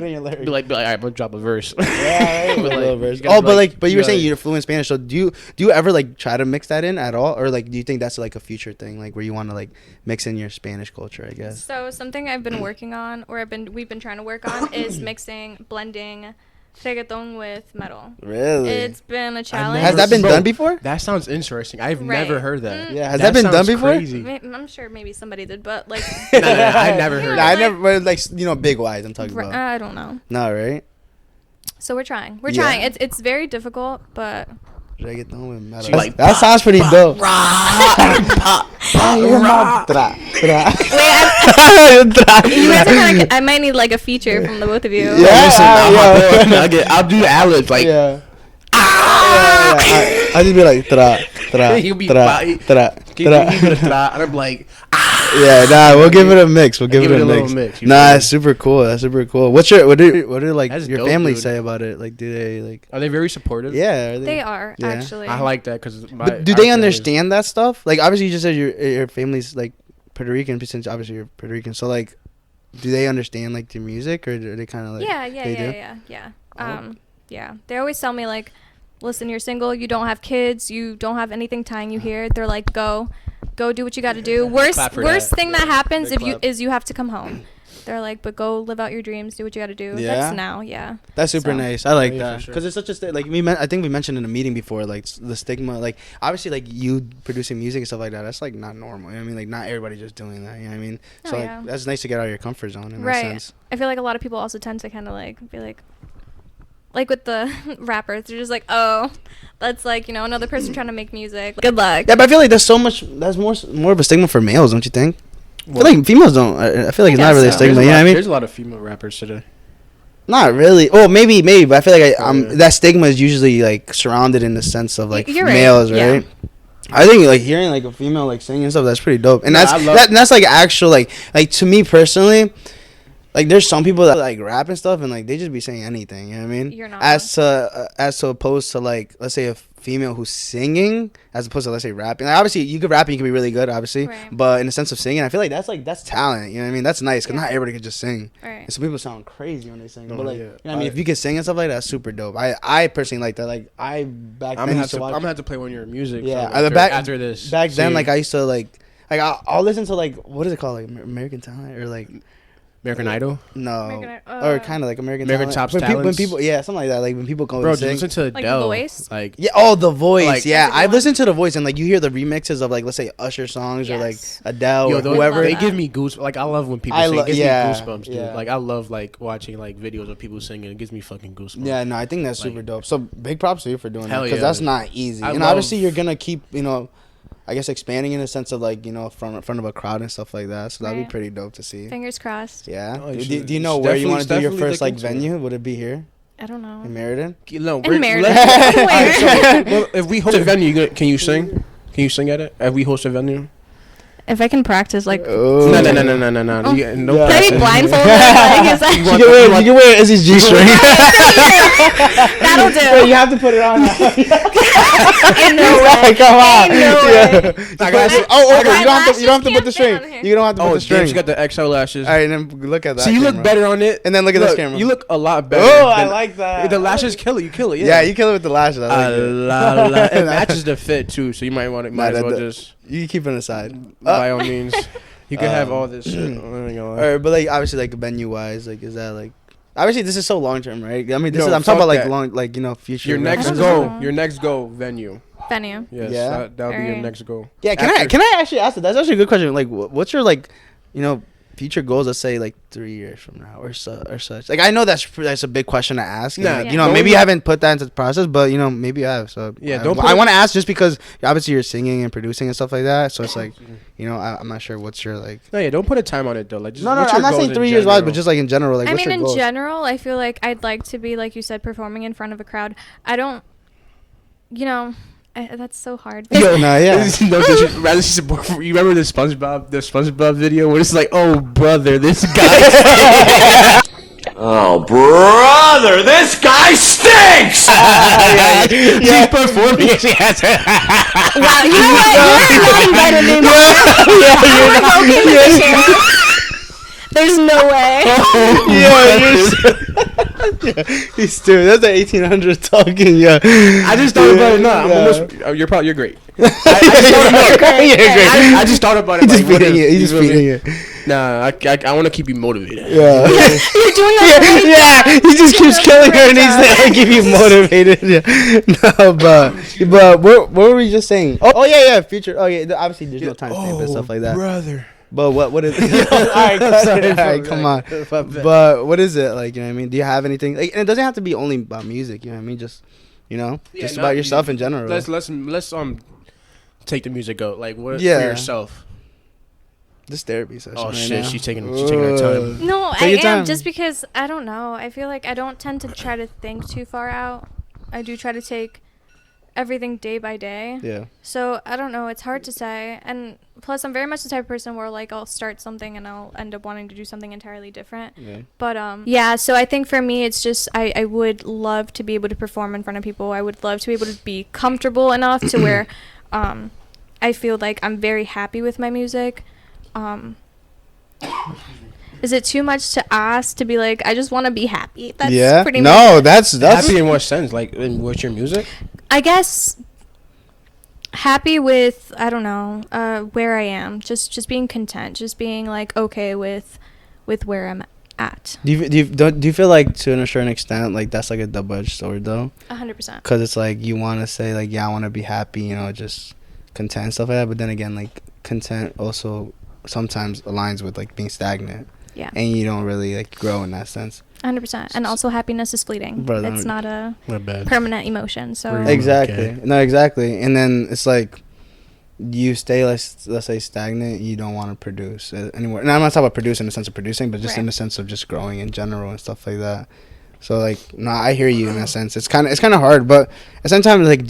Speaker 1: in your lyrics.
Speaker 3: be like, all right, I'm gonna drop a verse.
Speaker 1: Yeah, right,
Speaker 3: But,
Speaker 1: like,
Speaker 3: like,
Speaker 1: little verse.
Speaker 3: you gotta
Speaker 1: Oh,
Speaker 3: be
Speaker 1: but
Speaker 3: like-
Speaker 1: but you were
Speaker 3: you
Speaker 1: saying
Speaker 3: gotta-
Speaker 1: you're fluent in Spanish. So do you ever like try to mix that in at all, or like do you think that's like a future thing, like where you want to like mix in your Spanish culture? I guess.
Speaker 2: So something I've been working on, or we've been trying to work on, is blending reggaeton with metal.
Speaker 1: Really?
Speaker 2: It's been a challenge.
Speaker 1: Has that been done before?
Speaker 3: That sounds interesting. I've
Speaker 2: Right.
Speaker 3: never heard that.
Speaker 1: Yeah, has that been done
Speaker 3: sounds
Speaker 1: before?
Speaker 3: Crazy.
Speaker 2: I'm sure maybe somebody did, but like,
Speaker 3: No, I never heard
Speaker 1: Nah, I
Speaker 3: that.
Speaker 1: never, but like, you know, big wise, I'm talking about.
Speaker 2: I don't know.
Speaker 1: No, right?
Speaker 2: So we're trying. We're
Speaker 1: Yeah.
Speaker 2: trying. It's very difficult, but
Speaker 1: Reggaeton with metal.
Speaker 3: She like,
Speaker 1: That sounds pretty dope.
Speaker 2: you guys are kind of. I might need like a feature from the both of you.
Speaker 1: Yeah.
Speaker 3: Listen,
Speaker 1: yeah.
Speaker 3: I'll do ad-libs like.
Speaker 1: Yeah. I just be like,
Speaker 3: He'll be and I'm like,
Speaker 1: yeah, nah, we'll give it a mix. We'll give it a
Speaker 3: little
Speaker 1: mix.
Speaker 3: mix.
Speaker 1: Nah, it's super cool. That's super cool. What do like
Speaker 3: That's
Speaker 1: your
Speaker 3: dope,
Speaker 1: family
Speaker 3: dude.
Speaker 1: say about it? Like, do they like?
Speaker 3: are they very supportive?
Speaker 1: Yeah, are
Speaker 2: They are
Speaker 1: Yeah.
Speaker 2: actually.
Speaker 3: I like that because.
Speaker 1: But do they understand that stuff? Like, obviously, you just said your family's like Puerto Rican, since obviously you're Puerto Rican. So, like, do they understand like the music, or do they kind of like?
Speaker 2: Yeah. Yeah. They always tell me like, listen, you're single, you don't have kids, you don't have anything tying you here. They're like, go do what you got to do. Worst thing that happens is you have to come home. They're like, but go live out your dreams, do what you got to do.
Speaker 1: Yeah.
Speaker 2: That's now, yeah.
Speaker 1: That's super
Speaker 2: So-
Speaker 1: nice. I like
Speaker 3: Yeah,
Speaker 1: that
Speaker 3: for sure.
Speaker 1: because it's such a like I think we mentioned in a meeting before, like the stigma, like obviously like you producing music and stuff like that. That's like not normal. You know what I mean, like not everybody just doing that. You know what I mean?
Speaker 2: Oh,
Speaker 1: So like
Speaker 2: yeah.
Speaker 1: that's nice to get out of your comfort zone in that
Speaker 2: Right.
Speaker 1: sense.
Speaker 2: I feel like a lot of people also tend to kind of like be like with the rappers, they're just like, oh, that's like, you know, another person trying to make music. Good luck.
Speaker 1: Yeah, but I feel like that's more of a stigma for males, don't you think? I feel like females don't. I feel like it's not
Speaker 2: guess
Speaker 1: really a
Speaker 2: so.
Speaker 1: stigma. You know what I mean?
Speaker 3: There's a lot of female rappers today.
Speaker 1: Not really. Oh, maybe, but I feel like
Speaker 3: Yeah.
Speaker 1: that stigma is usually like surrounded in the sense of like
Speaker 2: You're right.
Speaker 1: males,
Speaker 2: Yeah.
Speaker 1: right? I think like hearing like a female like singing and stuff, that's pretty dope. And
Speaker 3: No,
Speaker 1: that's
Speaker 3: I love-
Speaker 1: that's like actual like to me personally, like there's some people that like rap and stuff and like they just be saying anything. You know what I mean?
Speaker 2: You're not.
Speaker 1: As to opposed to like let's say a female who's singing as opposed to let's say rapping. Like, obviously you could rap and you can be really good, obviously.
Speaker 2: Right.
Speaker 1: But in the sense of singing, I feel like that's talent. You know what I mean? That's nice because
Speaker 2: Yeah.
Speaker 1: not everybody can just sing.
Speaker 2: Right.
Speaker 1: And some people sound crazy when they sing. But like,
Speaker 3: yeah.
Speaker 1: you know what I mean? If you can sing and stuff like that, that's super dope. I personally like that. Like I back
Speaker 3: I'm
Speaker 1: then
Speaker 3: gonna
Speaker 1: used to watch.
Speaker 3: have to play one of your music.
Speaker 1: Yeah,
Speaker 3: so after this.
Speaker 1: Back then,
Speaker 3: See,
Speaker 1: like I used to like I'll listen to like what is it called, like American Talent or like
Speaker 3: American Idol.
Speaker 1: no
Speaker 2: American
Speaker 1: or kind of like American
Speaker 3: American
Speaker 1: Talent.
Speaker 3: Chops
Speaker 1: when
Speaker 3: Talents?
Speaker 1: people yeah, something like that. Like when people go
Speaker 3: Bro,
Speaker 1: and
Speaker 3: just
Speaker 1: sing.
Speaker 3: listen to
Speaker 2: Like The
Speaker 3: Adele.
Speaker 2: Voice?
Speaker 3: Like
Speaker 1: Yeah, oh, The Voice.
Speaker 3: Like-
Speaker 1: Yeah,
Speaker 2: That's a good
Speaker 1: I've
Speaker 2: one.
Speaker 1: listened to The Voice and like you hear the remixes of like let's say Usher songs or like
Speaker 2: Yes.
Speaker 1: Adele or
Speaker 3: those-
Speaker 1: whoever.
Speaker 3: they
Speaker 2: that.
Speaker 3: give me goose. Like I love when people
Speaker 1: I
Speaker 3: sing.
Speaker 1: lo-
Speaker 3: It gives
Speaker 1: yeah,
Speaker 3: me goosebumps, dude.
Speaker 1: yeah.
Speaker 3: Like I love like watching like videos of people singing. It gives me fucking goosebumps.
Speaker 1: Yeah, no, I think that's
Speaker 3: Like-
Speaker 1: super dope. So big props to you for doing that
Speaker 3: Hell
Speaker 1: because
Speaker 3: yeah,
Speaker 1: that's
Speaker 3: dude.
Speaker 1: not easy.
Speaker 3: I
Speaker 1: And
Speaker 3: love-
Speaker 1: obviously you're gonna keep I guess expanding in a sense of like in front of a crowd and stuff like that. So that'd be
Speaker 2: Right.
Speaker 1: pretty dope to see.
Speaker 2: Fingers crossed.
Speaker 1: Yeah.
Speaker 3: Oh, you
Speaker 1: do
Speaker 3: should-
Speaker 1: you know
Speaker 3: you
Speaker 1: where
Speaker 3: should
Speaker 1: you want to do your
Speaker 3: definitely
Speaker 1: first
Speaker 3: look
Speaker 1: like
Speaker 3: into it.
Speaker 1: venue? Would it be here
Speaker 2: I don't know.
Speaker 1: in Meriden?
Speaker 3: No,
Speaker 2: In Meriden.
Speaker 3: let's-
Speaker 2: Where?
Speaker 3: Alright, so, well, if we host a venue, can you sing? Can you sing at it? If we host a venue?
Speaker 2: If I can practice, like,
Speaker 1: Oh.
Speaker 3: No.
Speaker 2: Oh.
Speaker 3: No
Speaker 2: Can
Speaker 3: practice.
Speaker 2: I be blindfolded? Like, is that,
Speaker 1: You can wear Izzy's G string.
Speaker 2: that'll
Speaker 1: Wait, you
Speaker 2: do.
Speaker 1: have to put it on.
Speaker 2: In no way.
Speaker 1: Come on.
Speaker 2: Ain't no way.
Speaker 3: I got you.
Speaker 1: Oh, okay.
Speaker 2: My
Speaker 1: You don't have to
Speaker 2: lashes
Speaker 1: put the
Speaker 2: can't fit
Speaker 1: string.
Speaker 2: on here.
Speaker 1: You don't have to put
Speaker 3: Oh,
Speaker 1: the string.
Speaker 3: damn, she got the XL lashes.
Speaker 1: All right, then look at that.
Speaker 3: So you look
Speaker 1: camera.
Speaker 3: better on it.
Speaker 1: And then look at this camera.
Speaker 3: You look a lot better.
Speaker 1: Oh, I
Speaker 3: than-
Speaker 1: like that.
Speaker 3: The lashes kill it. You kill it.
Speaker 1: Yeah, you kill it with the lashes. I like it.
Speaker 3: It matches the fit too, so you might want to might as well just
Speaker 1: You can keep it aside.
Speaker 3: by all means. You can have all this shit. I ain't gonna lie.
Speaker 1: Or, but like obviously like venue wise, like is that like obviously this is so long term, right? I mean, this
Speaker 3: No,
Speaker 1: is I'm talking about
Speaker 3: fuck
Speaker 1: like
Speaker 3: that.
Speaker 1: long like future.
Speaker 3: Your next
Speaker 2: I don't
Speaker 3: go,
Speaker 2: know.
Speaker 3: your next go venue.
Speaker 2: Venue.
Speaker 3: Yes,
Speaker 1: Yeah.
Speaker 3: that'll be your
Speaker 2: Alright.
Speaker 3: next go.
Speaker 1: Yeah,
Speaker 3: After-
Speaker 1: can I actually ask that? That's actually a good question. Like, what's your like, future goals? Let's say like 3 years from now or such. Like, I know that's a big question to ask.
Speaker 3: Nah,
Speaker 1: and,
Speaker 2: Yeah.
Speaker 1: maybe you haven't put that into the process, but maybe you have. So
Speaker 3: Yeah,
Speaker 1: I,
Speaker 3: don't put
Speaker 1: I
Speaker 3: it-
Speaker 1: want to ask just because obviously you're singing and producing and stuff like that. So it's like, I'm not sure what's your like.
Speaker 3: No, yeah, don't put a time on it though. Like, just,
Speaker 1: No,
Speaker 3: what's
Speaker 1: I'm
Speaker 3: your
Speaker 1: not
Speaker 3: goals
Speaker 1: saying
Speaker 3: in
Speaker 1: 3 years wise,
Speaker 3: general?
Speaker 1: but just like in general. Like,
Speaker 2: I
Speaker 1: what's
Speaker 2: mean,
Speaker 1: your
Speaker 2: in
Speaker 1: goals?
Speaker 2: general, I feel like I'd like to be, like you said, performing in front of a crowd. I don't, that's so hard.
Speaker 1: Yo, nah, yeah.
Speaker 3: No, rather see support for, you remember the SpongeBob video where it's like, oh brother, this guy.
Speaker 4: Oh, brother, this guy stinks!
Speaker 3: She's performing. She has
Speaker 2: Wow, you know what? You're not invited anymore. There's no way.
Speaker 1: He's stupid. That's the 1800 talking. Yeah.
Speaker 3: I just thought about it. No,
Speaker 1: Yeah.
Speaker 3: you're great. I just thought about it.
Speaker 1: He's just feeding it. He's just feeding it.
Speaker 3: Nah, I want to keep you motivated.
Speaker 1: Yeah.
Speaker 2: You're doing that.
Speaker 1: Yeah, he just keeps killing her and he's like, keep you motivated. Yeah. No, but what were we just saying? Oh yeah, future. Oh yeah, obviously there's no time stamp and stuff like that.
Speaker 3: Brother.
Speaker 1: But what is? All right, come on. But what is it like? You know what I mean? Do you have anything? Like, and it doesn't have to be only about music. You know what I mean? Just just about yourself in general.
Speaker 3: Let's take the music out. Like what for yourself?
Speaker 1: This therapy session.
Speaker 3: Oh
Speaker 1: right
Speaker 3: shit,
Speaker 1: now.
Speaker 3: she's taking her time.
Speaker 2: No,
Speaker 1: Take
Speaker 2: I
Speaker 1: your
Speaker 2: am
Speaker 1: time.
Speaker 2: just because I don't know. I feel like I don't tend to try to think too far out. I do try to take everything day by day.
Speaker 1: Yeah.
Speaker 2: So I don't know. It's hard to say. And plus, I'm very much the type of person where like I'll start something and I'll end up wanting to do something entirely different.
Speaker 1: Yeah.
Speaker 2: But yeah. So I think for me, it's just I would love to be able to perform in front of people. I would love to be able to be comfortable enough to where I feel like I'm very happy with my music. Is it too much to ask to be like, I just want to be happy? That's pretty much it.
Speaker 1: that's
Speaker 3: Happy in what sense? Like in what's your music?
Speaker 2: I guess happy with, I don't know, where I am. Just being content. Just being like okay with where I'm at.
Speaker 1: Do you feel like to a certain extent like that's like a double-edged sword though?
Speaker 2: 100%.
Speaker 1: Because it's like you want to say like I want to be happy, just content and stuff like that. But then again, like content also sometimes aligns with like being stagnant.
Speaker 2: Yeah.
Speaker 1: And you don't really like grow in that sense.
Speaker 2: 100%. And also happiness is fleeting.
Speaker 1: Brother,
Speaker 2: It's not a
Speaker 3: bad.
Speaker 2: permanent emotion. So
Speaker 1: Exactly.
Speaker 3: Okay.
Speaker 1: No, exactly. And then it's like you stay, let's say, stagnant. You don't want to produce anymore. And I'm not talking about producing in the sense of producing, but just in the sense of just growing in general and stuff like that. So like, no, I hear you in that sense. It's kind of hard, but at the same time, like,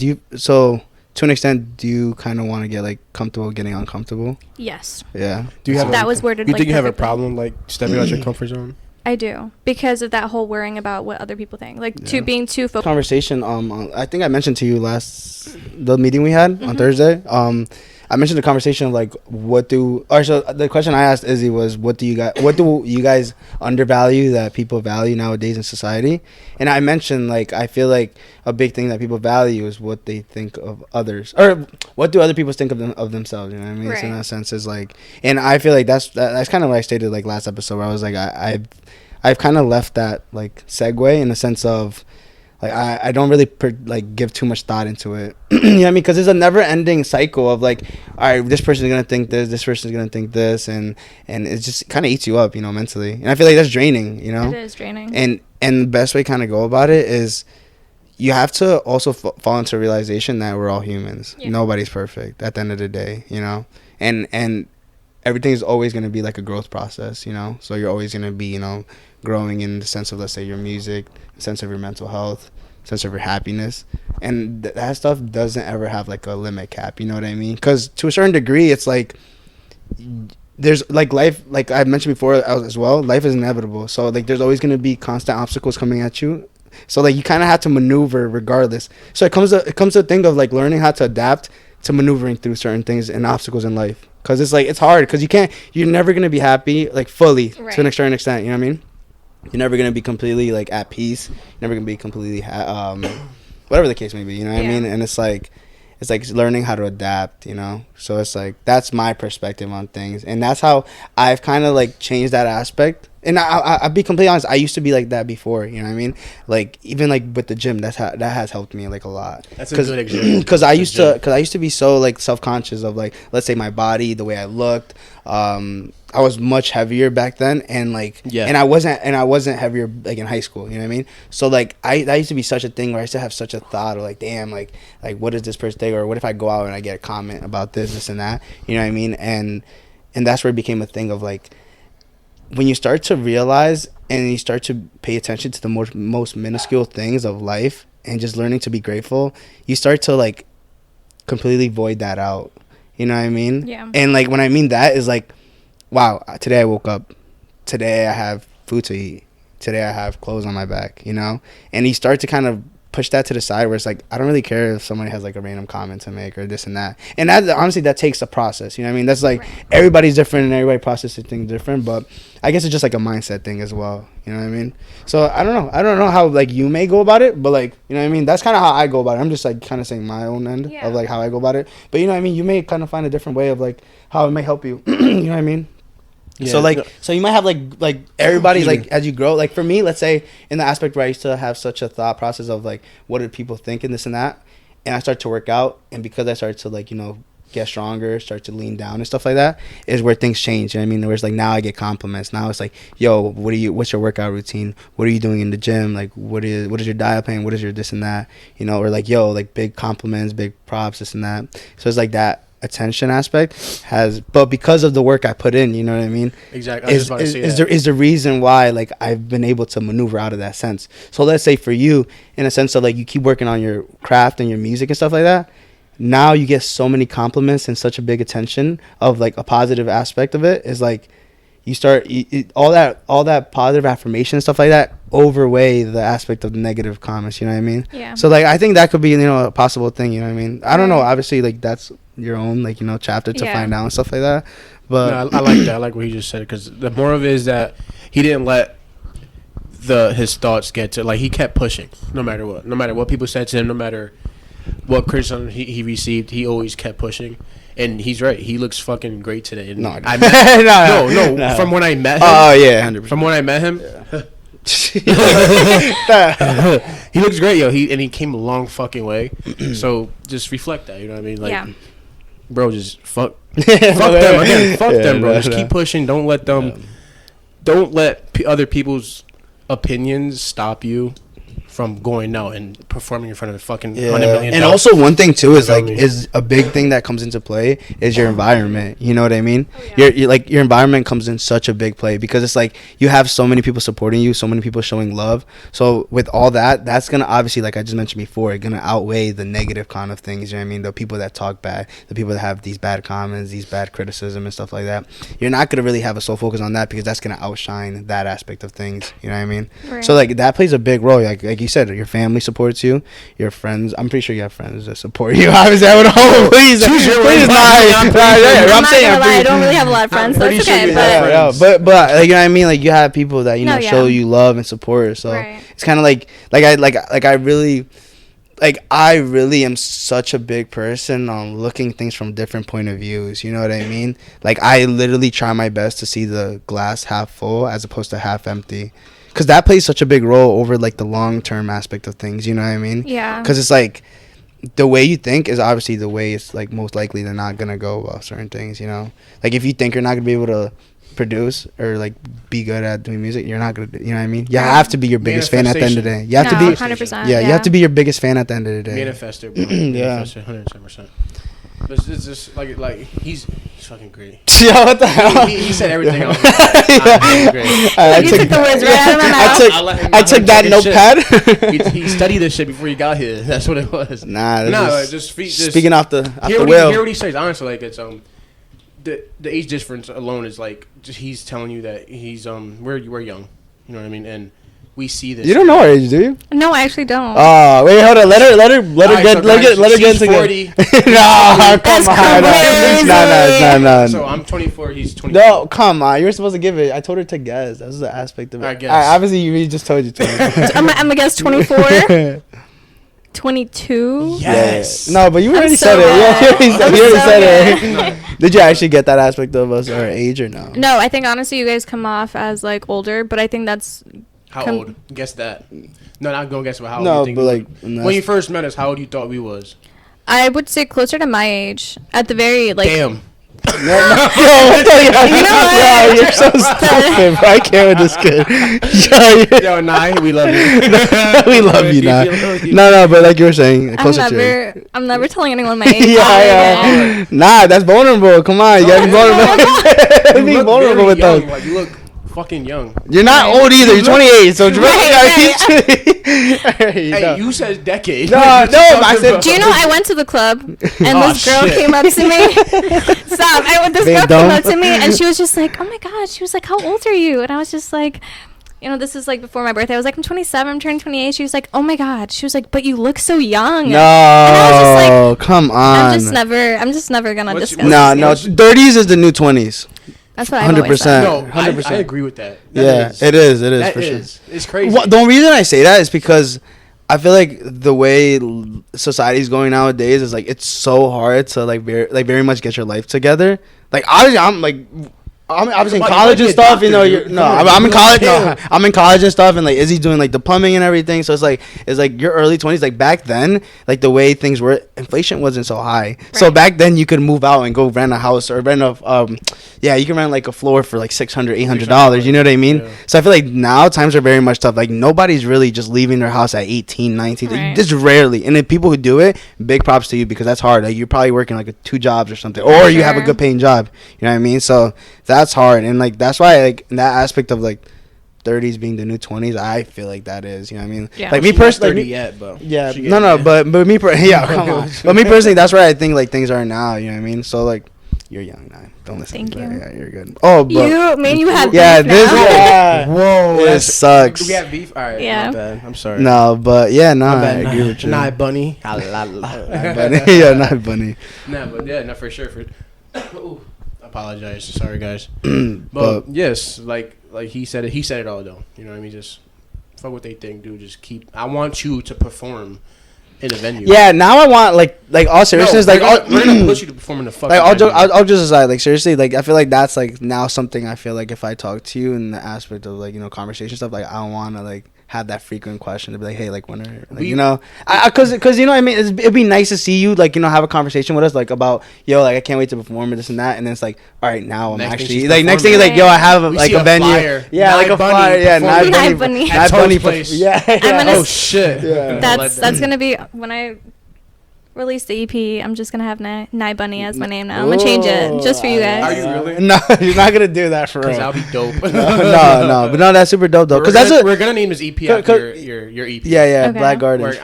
Speaker 1: to an extent, do you kind of want to get like comfortable getting uncomfortable?
Speaker 2: Yes.
Speaker 1: Yeah.
Speaker 3: Do you have
Speaker 2: that was worded
Speaker 3: You
Speaker 2: like
Speaker 3: think you have a
Speaker 2: perfectly.
Speaker 3: problem like stepping out your comfort zone?
Speaker 2: I do, because of that whole worrying about what other people think, like being too focused.
Speaker 1: Conversation. I think I mentioned to you the meeting we had on Thursday. I mentioned the conversation of like so the question I asked Izzy was what do you guys undervalue that people value nowadays in society? And I mentioned like I feel like a big thing that people value is what they think of others, or what do other people think of themselves, you know what I mean?
Speaker 2: Right.
Speaker 1: So in that sense is like, and I feel like that's kind of what I stated like last episode where I was like I've kind of left that like segue in the sense of like I don't really give too much thought into it. You know what I mean? Because there's a never-ending cycle of like, all right, this person's gonna think this person's gonna think this, and it just kind of eats you up, mentally. And I feel like that's draining,
Speaker 2: It is draining.
Speaker 1: And the best way kind of go about it is you have to also fall into a realization that we're all humans. Yeah. Nobody's perfect at the end of the day, and everything's always gonna be like a growth process, So you're always gonna be, growing in the sense of, let's say, your music, the sense of your mental health, sense of your happiness, and that stuff doesn't ever have like a limit cap, you know what I mean? Because to a certain degree it's like there's like life, like I mentioned before as well, life is inevitable, so like there's always going to be constant obstacles coming at you, so like you kind of have to maneuver regardless. So it comes to a thing of like learning how to adapt to maneuvering through certain things and obstacles in life, because it's like it's hard because you're never going to be happy like fully to an certain extent, you know what I mean? You're never going to be completely like at peace. You're never going to be completely whatever the case may be, you know what I mean? And it's like learning how to adapt, So it's like that's my perspective on things, and that's how I've kind of like changed that aspect. And I'll be completely honest, I used to be like that before, you know what I mean? Like even like with the gym, that has helped me like a lot. That's a good example. Because I used to be so like self-conscious of like, let's say, my body, the way I looked. I was much heavier back then, and like and I wasn't heavier like in high school, you know what I mean? So like that used to be such a thing where I used to have such a thought of like, damn, like what does this person think, or what if I go out and I get a comment about this and that, you know what I mean? And that's where it became a thing of like, when you start to realize and you start to pay attention to the most minuscule things of life and just learning to be grateful, you start to like completely void that out, you know what I mean?
Speaker 2: Yeah.
Speaker 1: And like when I mean that is like, wow, today I woke up, today I have food to eat, today I have clothes on my back, And you start to kind of push that to the side where it's like I don't really care if somebody has like a random comment to make or this and that. And that honestly that takes a process. You know what I mean? That's like everybody's different and everybody processes things different. But I guess it's just like a mindset thing as well. You know what I mean? So I don't know how like you may go about it, but like you know what I mean. That's kind of how I go about it. I'm just like kind of saying my own end of like how I go about it. But you know what I mean. You may kind of find a different way of like how it may help you. You know what I mean? Yeah, so you might have like everybody like as you grow, like for me, let's say in the aspect where I used to have such a thought process of like what did people think and this and that, and I start to work out, and because I started to like, you know, get stronger, start to lean down and stuff like that, is where things change. You know what I mean? Where it's like now I get compliments. Now it's like, yo, what's your workout routine? What are you doing in the gym? Like what is your diet plan? What is your this and that? You know, or like, yo, like big compliments, big props, this and that. So it's like that attention aspect but because of the work I put in, you know what I mean?
Speaker 3: Exactly.
Speaker 1: Is the reason why like I've been able to maneuver out of that sense. So let's say for you, in a sense of like you keep working on your craft and your music and stuff like that, now you get so many compliments and such a big attention of like a positive aspect of it is like you start all that positive affirmation and stuff like that overweigh the aspect of the negative comments, you know what I mean?
Speaker 2: Yeah.
Speaker 1: So like I think that could be, you know, a possible thing, you know what I mean? I don't know, obviously like that's your own like, you know, chapter to find out and stuff like that, but
Speaker 3: no, I like that. I like what he just said, because the more of it is that he didn't let his thoughts get to, like, he kept pushing no matter what people said to him, no matter what criticism he received, he always kept pushing. And he's right. He looks fucking great today. And
Speaker 1: no,
Speaker 3: no. From when I met him.
Speaker 1: Oh yeah, 100%.
Speaker 3: From when I met him. He looks great, yo. He came a long fucking way. So just reflect that. You know what I mean? Like, bro, just fuck them again. Fuck them, bro. Just keep pushing. Don't let them. Don't let other people's opinions stop you from going out and performing in front of a fucking 100 million.
Speaker 1: And also one thing too is like is a big thing that comes into play is your environment. You know what I mean? You're like your environment comes in such a big play, because it's like you have so many people supporting you, so many people showing love. So with all that, that's gonna obviously, like I just mentioned before, it's gonna outweigh the negative kind of things. You know what I mean? The people that talk bad, the people that have these bad comments, these bad criticism and stuff like that. You're not gonna really have a sole focus on that, because that's gonna outshine that aspect of things. You know what I mean? Right. So like that plays a big role. Like you said, your family supports you, your friends. I'm pretty sure you have friends that support you. Obviously, I would hope. Please, I'm saying
Speaker 2: I don't really have a lot of friends, so it's okay.
Speaker 1: But like, you know what I mean? Like you have people that show you love and support. So it's kind of I really am such a big person on looking things from different point of views. You know what I mean? Like I literally try my best to see the glass half full as opposed to half empty. Because that plays such a big role over like the long-term aspect of things, you know what I mean?
Speaker 2: Yeah.
Speaker 1: Because it's like the way you think is obviously the way it's like most likely they're not gonna go about certain things, you know? Like if you think you're not gonna be able to produce or like be good at doing music, you're not gonna, you know what I mean? You have to be your biggest fan at the end of the day. You have to be
Speaker 2: 100%.
Speaker 1: Yeah, you have to be your biggest fan at the end of the day.
Speaker 3: Manifest it, bro. Manifest it 110%. But it's just like he's fucking great.
Speaker 1: Yeah, what the hell?
Speaker 3: He said everything else.
Speaker 2: I took the words right out of my mouth.
Speaker 1: I took that notepad.
Speaker 3: He studied this shit before he got here. That's what it was.
Speaker 1: Just speaking off the wheel.
Speaker 3: Hear what he says. Honestly, like it's the age difference alone is like just he's telling you that he's we're young. You know what I mean? And we see this.
Speaker 1: You don't know our age, do you?
Speaker 2: No, I actually don't.
Speaker 1: Oh, wait, hold on. Let her get into
Speaker 3: 40.
Speaker 1: No, come on. No.
Speaker 3: So I'm 24. He's 20.
Speaker 1: No, come on. You were supposed to give it. I told her to guess. That was the aspect of it.
Speaker 3: I guess.
Speaker 1: Obviously, you just told you to.
Speaker 2: I'm gonna guess 24. 22.
Speaker 3: Yes.
Speaker 1: Yeah. No, but you already said it. Yeah, you already said it. Did you actually get that aspect of us, our age, or no?
Speaker 2: No, I think honestly you guys come off as like older, but I think that's
Speaker 3: how old? Guess that. No, not gonna guess about how old.
Speaker 1: No,
Speaker 3: you think
Speaker 1: but like
Speaker 3: when you first met us, how old you thought we was?
Speaker 2: I would say closer to my age. At the very like.
Speaker 3: Damn.
Speaker 1: You know what? You're so stupid, bro. I can't with this kid.
Speaker 3: Yo, Nye, we love you.
Speaker 1: We love you, Nye. No, but like you were saying, closer to
Speaker 2: I'm never telling anyone my age.
Speaker 1: Yeah. Nah, that's vulnerable. Come on, you gotta be vulnerable. Be vulnerable with us.
Speaker 3: Like, you look fucking young.
Speaker 1: You're not old either. You're 28, so
Speaker 3: Hey, you said decade.
Speaker 1: No, I said.
Speaker 2: Do you know I went to the club and this girl came up to me? Stop! This girl came up to me and she was just like, "Oh my god!" She was like, "How old are you?" And I was just like, this is like before my birthday. I was like, I'm 27, I'm turning 28. She was like, oh my God. She was like, but you look so young.
Speaker 1: No,
Speaker 2: and I was just like,
Speaker 1: come on.
Speaker 2: I'm just never gonna discuss.
Speaker 1: No, 30s is the new 20s.
Speaker 2: That's what I've always said.
Speaker 3: No,
Speaker 1: 100%.
Speaker 3: I agree with that.
Speaker 1: It is
Speaker 3: That
Speaker 1: for
Speaker 3: is.
Speaker 1: sure.
Speaker 3: It's crazy.
Speaker 1: The only reason I say that is because I feel like the way society's going nowadays is like it's so hard to like very much get your life together. Like obviously I'm obviously in college and stuff, I'm in college. No, I'm in college and stuff, and like Izzy's doing like the plumbing and everything. So it's like your early 20s. Like back then, like the way things were, inflation wasn't so high. Right. So back then you could move out and go rent a house or rent you can rent like a floor for like $600, $800. You know what I mean? Yeah. So I feel like now times are very much tough. Like nobody's really just leaving their house at 18, 19. Right. Just rarely. And then people who do it, big props to you because that's hard. Like you're probably working like 2 jobs or something, or you have a good paying job. You know what I mean? So that's hard, and like that's why like in that aspect of like 30s being the new 20s, I feel like that is, you know what I mean?
Speaker 2: Yeah.
Speaker 1: Like me personally, but me come on. But me personally, that's where I think like things are now, you know what I mean? So like you're young now. Don't listen.
Speaker 2: Thank you.
Speaker 1: Yeah, you're good. Oh, but
Speaker 2: you have
Speaker 1: beef
Speaker 2: this
Speaker 1: now? Yeah.
Speaker 3: Whoa,
Speaker 1: it sucks.
Speaker 3: Do we have beef? All right.
Speaker 2: Yeah.
Speaker 3: My bad. I'm sorry.
Speaker 1: No, but yeah, I agree with you.
Speaker 3: Nah, bunny.
Speaker 1: Yeah, not bunny.
Speaker 3: Nah, but yeah, not for sure. Ooh, I apologize. Sorry, guys. But yes, like he said it all though. You know what I mean? Just fuck what they think, dude. Just keep. I want you to perform in a venue. Yeah, now I want like all seriousness, we're gonna push you to perform in the fucking venue. I'll just aside, like seriously, like I feel like that's like now something I feel like if I talk to you in the aspect of like conversation stuff, like I want to like have that frequent question to be like, hey, like when are because you know what I mean, it'd be nice to see you like have a conversation with us like about like I can't wait to perform and this and that, and then it's like all right, now I'm actually like next thing is like I have like a venue, like a flyer, Naisha Bunny place, oh shit,
Speaker 2: that's gonna be when I release the EP. I'm just gonna have Naisha Bunny as my name now. I'm gonna change it just for you guys.
Speaker 3: Are you really?
Speaker 1: No, you're not gonna do that for real.
Speaker 3: Because that'll be dope.
Speaker 1: no, but no, that's super dope though. Because
Speaker 3: we're gonna name this EP after your EP.
Speaker 1: Yeah, okay. Black Gardens.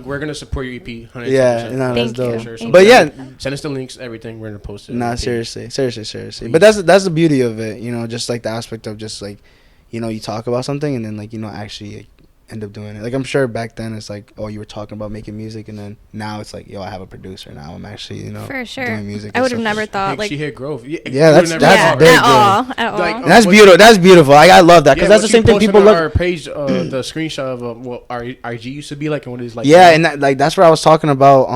Speaker 3: We're gonna support your EP. 100%.
Speaker 1: Yeah, no, that's dope.
Speaker 3: Sure.
Speaker 1: But yeah,
Speaker 3: send us the links, everything. We're gonna post it.
Speaker 1: Nah, seriously. Please. But that's the beauty of it. Just like the aspect of just like, you talk about something and then like actually end up doing it. Like I'm sure back then it's like, oh, you were talking about making music, and then now it's like, yo, I have a producer now. I'm actually
Speaker 2: for sure
Speaker 1: doing music.
Speaker 2: I would have never thought
Speaker 3: like she hit growth.
Speaker 1: Yeah, that's big.
Speaker 2: At all.
Speaker 1: Like, that's beautiful. That's beautiful. I love that because that's the same thing people look.
Speaker 3: Our page, the screenshot of what our IG used to be like and what it is like.
Speaker 1: Yeah, and that's where I was talking about.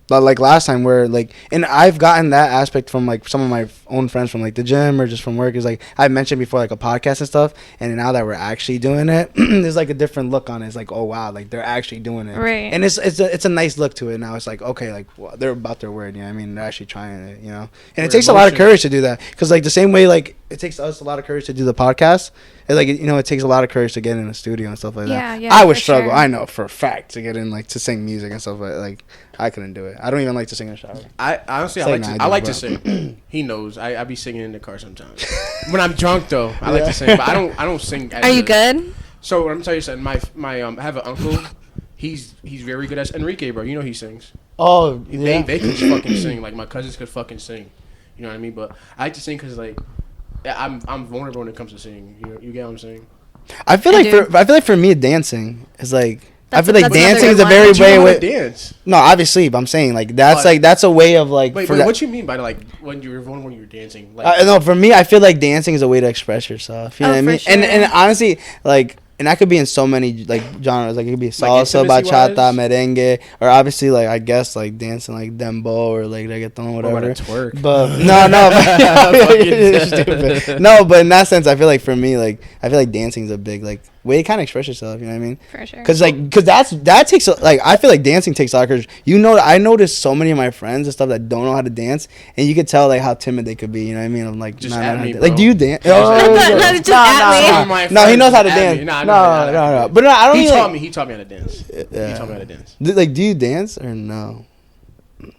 Speaker 1: Like last time where like, and I've gotten that aspect from like some of my own friends from like the gym or just from work, is like I mentioned before like a podcast and stuff, and now that we're actually doing it, there's like a different look on it. It's like, oh wow, like they're actually doing it,
Speaker 2: right?
Speaker 1: And it's a nice look to it now. It's like, okay, like they're about their word, I mean, they're actually trying it, and it takes a lot of courage to do that, because like the same way like it takes us a lot of courage to do the podcast, it's like it takes a lot of courage to get in the studio and stuff like that. Yeah, I would struggle. Sure. I know for a fact to get in like to sing music and stuff like I couldn't do it. I don't even like to sing in the shower.
Speaker 3: I honestly I like to sing. He knows. I be singing in the car sometimes. When I'm drunk though, I like to sing, but I don't sing.
Speaker 2: Are you good?
Speaker 3: So I'm tell you something. My I have an uncle. He's very good at Enrique, bro. You know he sings.
Speaker 1: Oh, yeah.
Speaker 3: They can fucking sing. Like my cousins could fucking sing. You know what I mean? But I like to sing because like I'm vulnerable when it comes to singing. You get what I'm saying? I feel
Speaker 1: like for me dancing is like. I feel like dancing is a very way.
Speaker 3: Dance.
Speaker 1: No, obviously, but I'm saying like that's a way of like.
Speaker 3: Wait, what you mean by like when you were vulnerable when you were dancing? Like,
Speaker 1: no, for me, I feel like dancing is a way to express yourself. You know what I mean? Sure. And honestly, like. And that could be in so many like genres. Like it could be salsa, bachata, merengue, or obviously like I guess like dancing like dembow or like reggaeton, whatever.
Speaker 3: Or twerk.
Speaker 1: But no, but in that sense, I feel like for me, like I feel like dancing is a big like way to kind of express yourself. You know what I mean?
Speaker 2: For sure.
Speaker 1: Because that takes like I feel like dancing takes a lot of courage. I noticed so many of my friends and stuff that don't know how to dance, and you could tell like how timid they could be. You know what I mean? I'm like,
Speaker 3: just at me, bro.
Speaker 1: Like, do you dance?
Speaker 2: No,
Speaker 1: he knows how to dance. No. But no, I don't.
Speaker 3: He taught me how to dance. Yeah. He taught me how to dance.
Speaker 1: Like, do you dance or no?
Speaker 2: I'm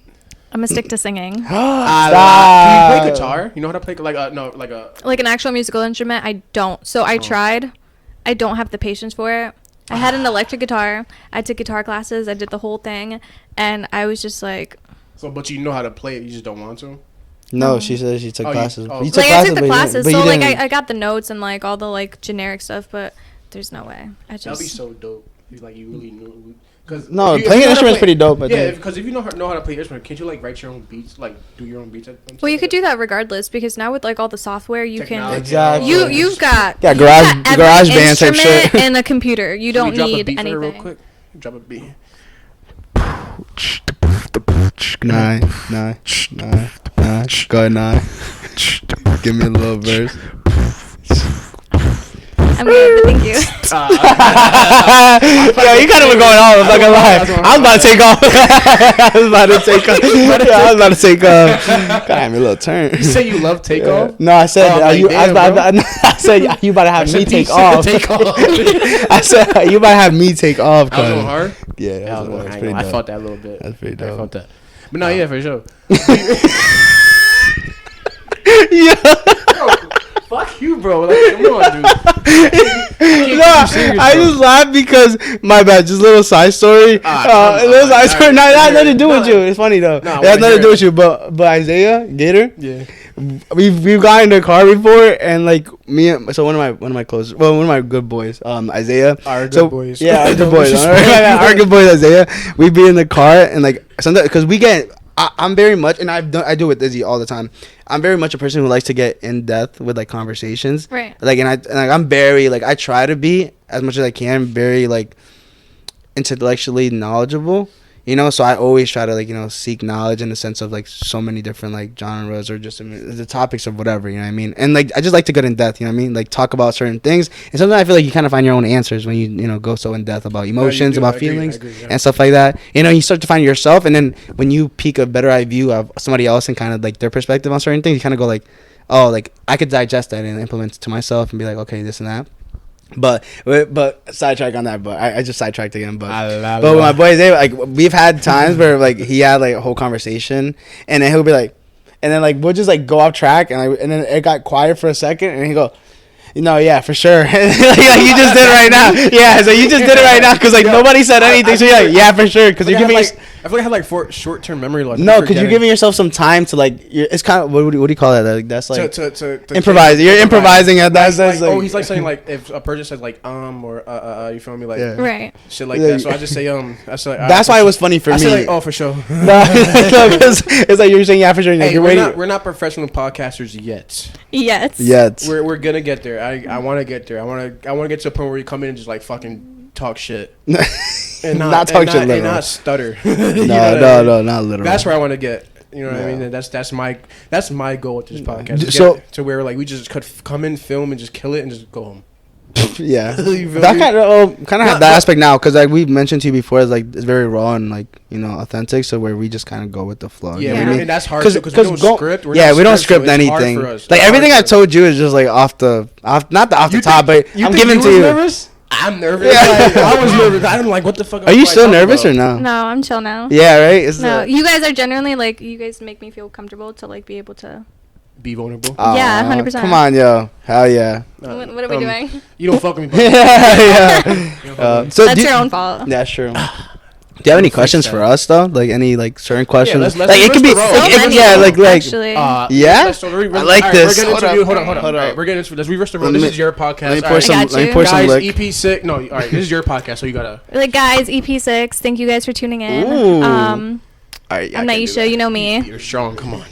Speaker 2: gonna stick to singing.
Speaker 3: Stop. Do you play guitar? You know how to play
Speaker 2: like an actual musical instrument? I don't. So I tried. I don't have the patience for it. I had an electric guitar. I took guitar classes. I did the whole thing, and I was just like.
Speaker 3: So, but you know how to play it. You just don't want to.
Speaker 1: No, she said she took classes.
Speaker 3: Oh.
Speaker 1: You took
Speaker 2: Like
Speaker 1: classes,
Speaker 2: I took the
Speaker 1: but you
Speaker 2: classes,
Speaker 1: didn't- but
Speaker 2: so
Speaker 1: you
Speaker 2: like
Speaker 1: didn't-
Speaker 2: I got the notes and like all the like generic stuff, but there's no way. I
Speaker 3: That'd be
Speaker 2: just
Speaker 3: so dope. He's like, you really knew. Cause
Speaker 1: No,
Speaker 3: if you
Speaker 1: playing
Speaker 3: know
Speaker 1: an
Speaker 3: how to
Speaker 1: instrument's pretty dope. I
Speaker 3: Yeah,
Speaker 1: think.
Speaker 3: because if you know how to play instrument, can't you like write your own beats, like do your own beats?
Speaker 2: well, you could do that regardless because now with like all the software, you
Speaker 3: Technology.
Speaker 2: can.
Speaker 1: Exactly.
Speaker 2: You've got
Speaker 1: Yeah,
Speaker 2: every
Speaker 1: garage band type
Speaker 2: instrument
Speaker 1: shit.
Speaker 2: and a computer. You
Speaker 3: Can
Speaker 2: don't
Speaker 3: we drop a
Speaker 2: need
Speaker 3: beat for her
Speaker 2: anything.
Speaker 3: real quick? Drop a beat.
Speaker 1: Nah. Go ahead, nah. Give me a little verse.
Speaker 2: I'm good, but thank you.
Speaker 1: Yeah, you kind of were going off. I'm not gonna lie. I was about to take off. I was about to take off. God, me a little turn.
Speaker 3: You say you love takeoff?
Speaker 1: No, I said
Speaker 3: Oh,
Speaker 1: you.
Speaker 3: damn,
Speaker 1: I said you about to have me take off. I said you about to have me take off.
Speaker 3: I was going hard.
Speaker 1: Yeah,
Speaker 3: Yeah,
Speaker 1: that's pretty
Speaker 3: I
Speaker 1: dope.
Speaker 3: felt that a little bit.
Speaker 1: That's pretty
Speaker 3: I
Speaker 1: dope.
Speaker 3: felt that. But no, yeah, for sure.
Speaker 1: Yeah.
Speaker 3: Fuck you, bro. Like, come on, dude.
Speaker 1: No, I just laughed because my bad. Just a little side story. Little side story. No, it has nothing to do with you. It's funny though. It has nothing to do with you. But Isaiah Gator.
Speaker 3: Yeah.
Speaker 1: We've gotten in the car before, and like so one of my good boys, Isaiah.
Speaker 3: Our good boys.
Speaker 1: Yeah, our good boys. Our good boys, Isaiah. We be in the car and like sometimes because we get. I'm very much, and I do it with Izzy all the time. I'm very much a person who likes to get in depth with like conversations.
Speaker 2: Right.
Speaker 1: Like, and I'm very like I try to be as much as I can very like intellectually knowledgeable. You know, so I always try to like, you know, seek knowledge in the sense of like so many different like genres or just the topics of whatever, you know what I mean? And like I just like to get in depth, you know what I mean? Like talk about certain things. And sometimes I feel like you kind of find your own answers when you know, go so in depth about emotions, about feelings and stuff like that. You know, you start to find yourself, and then when you peek a better eye view of somebody else and kind of like their perspective on certain things, you kind of go like, oh, like I could digest that and implement it to myself and be like, okay, this and that. But sidetrack on that. But I just sidetracked again. But with my boys, like we've had times where like he had like a whole conversation, and then he'll be like, and then like we'll just like go off track, and then it got quiet for a second, and he go, no, yeah, for sure. Like you just did it right now. Yeah, so you just did it right now because like nobody said anything. So you're like, yeah, for sure. Because you're giving
Speaker 3: I feel like I have like short-term memory loss.
Speaker 1: no, because you're giving yourself some time to like. It's kind of what do you call that? Like that's like
Speaker 3: to
Speaker 1: improvise. You're improvising at that.
Speaker 3: Like, oh, he's like saying like if a person says like or you feel me like
Speaker 1: Yeah.
Speaker 2: Right.
Speaker 3: shit like that. So I just say I say like,
Speaker 1: That's why it was funny for
Speaker 3: I
Speaker 1: me.
Speaker 3: say like, oh, for sure.
Speaker 1: No, because it's like you're saying yeah for sure. Like,
Speaker 3: Hey,
Speaker 1: you're waiting.
Speaker 3: we're not professional podcasters yet.
Speaker 2: Yes.
Speaker 1: Yet.
Speaker 3: We're gonna get there. I want to get there. I want to get to a point where you come in and just like fucking talk shit and
Speaker 1: not talk shit
Speaker 3: and
Speaker 1: literal.
Speaker 3: not stutter.
Speaker 1: No, not literal.
Speaker 3: That's where I want to get. You know what I
Speaker 1: Yeah.
Speaker 3: mean? And that's my goal with this podcast. To
Speaker 1: So-
Speaker 3: get to where like we just could come in, film, and just kill it and just go home.
Speaker 1: Yeah,
Speaker 3: You feel
Speaker 1: that
Speaker 3: me?
Speaker 1: kind of have that aspect now because like we mentioned to you before, it's like it's very raw and like you know authentic. So where we just kind of go with the flow.
Speaker 3: Yeah,
Speaker 1: you know what I mean?
Speaker 3: and that's hard because we don't script.
Speaker 1: We don't script anything. Like everything I told you is just like off the top, but I'm giving to you.
Speaker 3: Nervous? I'm nervous.
Speaker 1: Yeah.
Speaker 3: Like, I was nervous. I'm like, what the fuck?
Speaker 1: Are you still nervous or no?
Speaker 2: No, I'm chill now.
Speaker 1: Yeah, right. It's
Speaker 2: No, you guys are genuinely like you guys make me feel comfortable to like be able to.
Speaker 3: Be vulnerable.
Speaker 2: Yeah, 100%.
Speaker 1: Come on, yo, hell yeah.
Speaker 2: What are we doing?
Speaker 3: You don't fuck with me.
Speaker 1: yeah. So
Speaker 2: That's your own fault.
Speaker 1: Yeah, true. Do you have any questions for us though? Like any like certain questions?
Speaker 3: let's
Speaker 1: like it could be,
Speaker 3: reverse the role.
Speaker 2: So many,
Speaker 1: yeah, like
Speaker 2: actually.
Speaker 1: yeah.
Speaker 3: I
Speaker 1: like this.
Speaker 3: We're getting into
Speaker 1: Hold
Speaker 3: hold on.
Speaker 1: up.
Speaker 3: Alright, we're getting into let's reverse the role.
Speaker 1: Let
Speaker 3: This
Speaker 1: me-
Speaker 3: is your podcast.
Speaker 1: Let me pour
Speaker 3: Alright,
Speaker 1: some.
Speaker 2: got
Speaker 1: Let me
Speaker 2: you.
Speaker 1: pour some
Speaker 3: guys,
Speaker 1: lick.
Speaker 3: EP6. No, all right. This is your podcast, so you gotta.
Speaker 2: Like guys, EP6. Thank you guys for tuning in.
Speaker 1: Ooh.
Speaker 2: I'm
Speaker 1: All right, yeah, I can do
Speaker 2: Naisha.
Speaker 1: that.
Speaker 2: You know me.
Speaker 3: You're strong. Come on.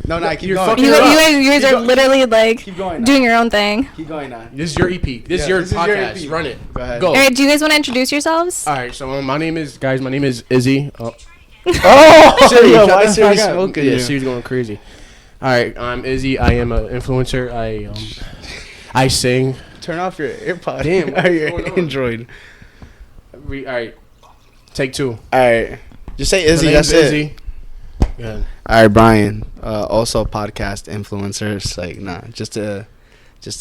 Speaker 1: No, keep
Speaker 3: You're
Speaker 1: going.
Speaker 3: fucking-
Speaker 2: You
Speaker 3: You're
Speaker 2: guys are literally like
Speaker 1: Keep going now.
Speaker 2: doing your own thing.
Speaker 1: Keep going now.
Speaker 3: This is your EP. This is your podcast. Run it.
Speaker 1: Go ahead.
Speaker 3: Go.
Speaker 2: All right, do you guys want to introduce yourselves?
Speaker 3: All right. So my name is Izzy. Oh,
Speaker 1: Oh,
Speaker 3: Siri,
Speaker 1: yo,
Speaker 3: shut
Speaker 1: why
Speaker 3: the
Speaker 1: Siri
Speaker 3: fuck up.
Speaker 1: smoking
Speaker 3: Yeah,
Speaker 1: you?
Speaker 3: Siri's going crazy. All right. I'm Izzy. I am an influencer. I sing.
Speaker 1: Turn off your AirPod.
Speaker 3: Damn,
Speaker 1: Or your
Speaker 3: what's going on?
Speaker 1: Android.
Speaker 3: All right. Take two.
Speaker 1: All right. Just say
Speaker 3: My
Speaker 1: Izzy.
Speaker 3: name's
Speaker 1: That's it.
Speaker 3: Izzy. Yeah.
Speaker 1: All right, Brian. Also podcast influencer. It's like just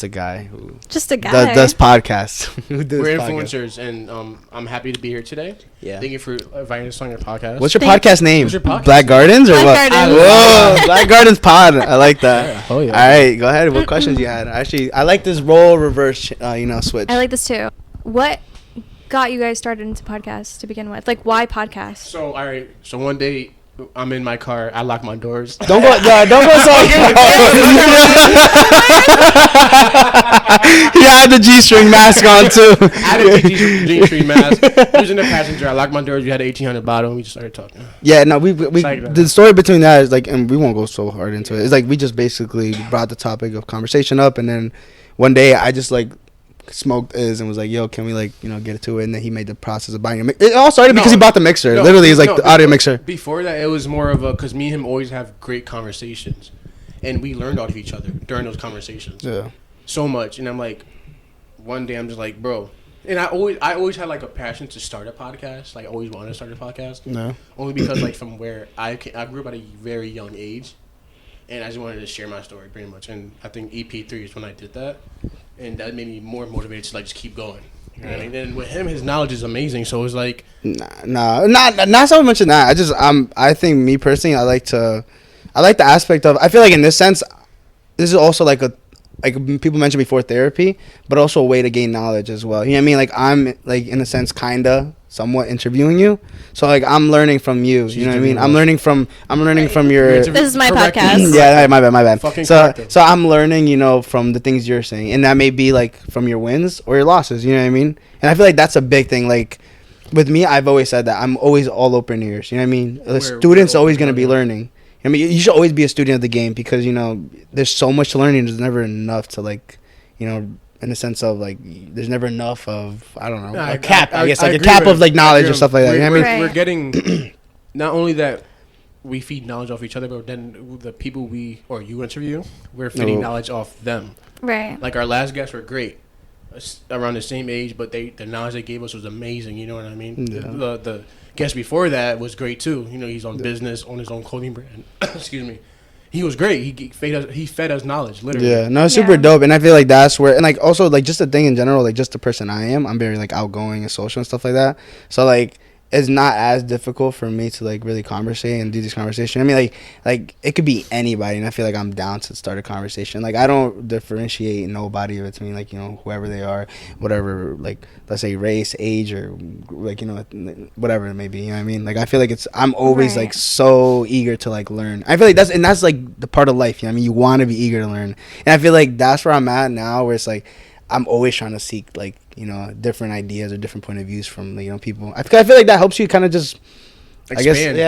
Speaker 1: a guy who
Speaker 2: Just a guy.
Speaker 1: does podcasts. Who does
Speaker 3: We're
Speaker 1: podcasts.
Speaker 3: influencers, and I'm happy to be here today.
Speaker 1: Yeah.
Speaker 3: Thank you for inviting us on your podcast.
Speaker 1: What's your
Speaker 2: Thank-
Speaker 1: podcast name?
Speaker 3: What's your podcast
Speaker 1: Black Gardens or
Speaker 2: Black
Speaker 1: what?
Speaker 2: Gardens.
Speaker 1: Whoa, Black Gardens Pod. I like that.
Speaker 3: Yeah. Oh yeah.
Speaker 1: All right, go ahead. What questions you had? Actually, I like this role reverse. Switch.
Speaker 2: I like this too. What got you guys started into podcasts to begin with? Like, why podcasts?
Speaker 3: So all right. So one day I'm in my car. I lock my doors.
Speaker 1: Don't go so. He had the G-string mask on too.
Speaker 3: I had a G-string mask. He was in the passenger. I locked my doors. We had an 1800 bottle. And we just started talking.
Speaker 1: Yeah, no, we the story between that is like, and we won't go so hard into it. It's like we just basically brought the topic of conversation up, and then one day I just like smoked and was like, yo, can we like, get it to it? And then he made the process of buying it all started because he bought the mixer. Literally, it's like the audio mixer.
Speaker 3: Before that, it was more of a, because me and him always have great conversations, and we learned off of each other during those conversations.
Speaker 1: Yeah,
Speaker 3: so much. And I'm like, one day I'm just like, bro, and I always had like a passion to start a podcast. Like I always wanted to start a podcast.
Speaker 1: No,
Speaker 3: only because like from where I grew up at a very young age, and I just wanted to share my story pretty much. And I think EP.6 is when I did that. And that made me more motivated to like just keep going. You know what I mean? And with him, his knowledge is amazing. So it's like,
Speaker 1: not so much in that. I think me personally, I like the aspect of. I feel like in this sense, this is also like people mentioned before, therapy, but also a way to gain knowledge as well. You know what I mean? Like I'm like in a sense, kinda, somewhat interviewing you. So like I'm learning from you. You know what I mean? I'm learning from your.
Speaker 2: This is my podcast.
Speaker 1: Yeah, my bad.
Speaker 3: Fucking
Speaker 1: so I'm learning, from the things you're saying, and that may be like from your wins or your losses. You know what I mean? And I feel like that's a big thing. Like with me, I've always said that I'm always all open ears. You know what I mean? The student's always gonna be learning. I mean, you should always be a student of the game because there's so much to learning. There's never enough to like, in the sense of like, there's never enough of a cap. I guess like a cap of like knowledge or stuff like that. You know what I mean?
Speaker 3: We're getting not only that we feed knowledge off each other, but then the people you interview, we're feeding knowledge off them.
Speaker 2: Right.
Speaker 3: Like our last guests were great, around the same age, but the knowledge they gave us was amazing. You know what I mean?
Speaker 1: Yeah.
Speaker 3: The guest before that was great too. He's on business, on his own clothing brand. Excuse me. He was great. He fed us knowledge, literally.
Speaker 1: Yeah, no, it's super dope, and I feel like that's where, and like also like just the thing in general, like just the person I am. I'm very like outgoing and social and stuff like that. So like it's not as difficult for me to like really conversate and do this conversation. I mean like it could be anybody, and I feel like I'm down to start a conversation. Like I don't differentiate nobody between like whoever they are, whatever, like let's say race, age, or like whatever it may be. You know what I mean? Like I feel like I'm always like so eager to like learn. I feel like that's like the part of life. You know what I mean? You want to be eager to learn, and I feel like that's where I'm at now, where it's like I'm always trying to seek like different ideas or different point of views from people. I feel like that helps you kind of just expand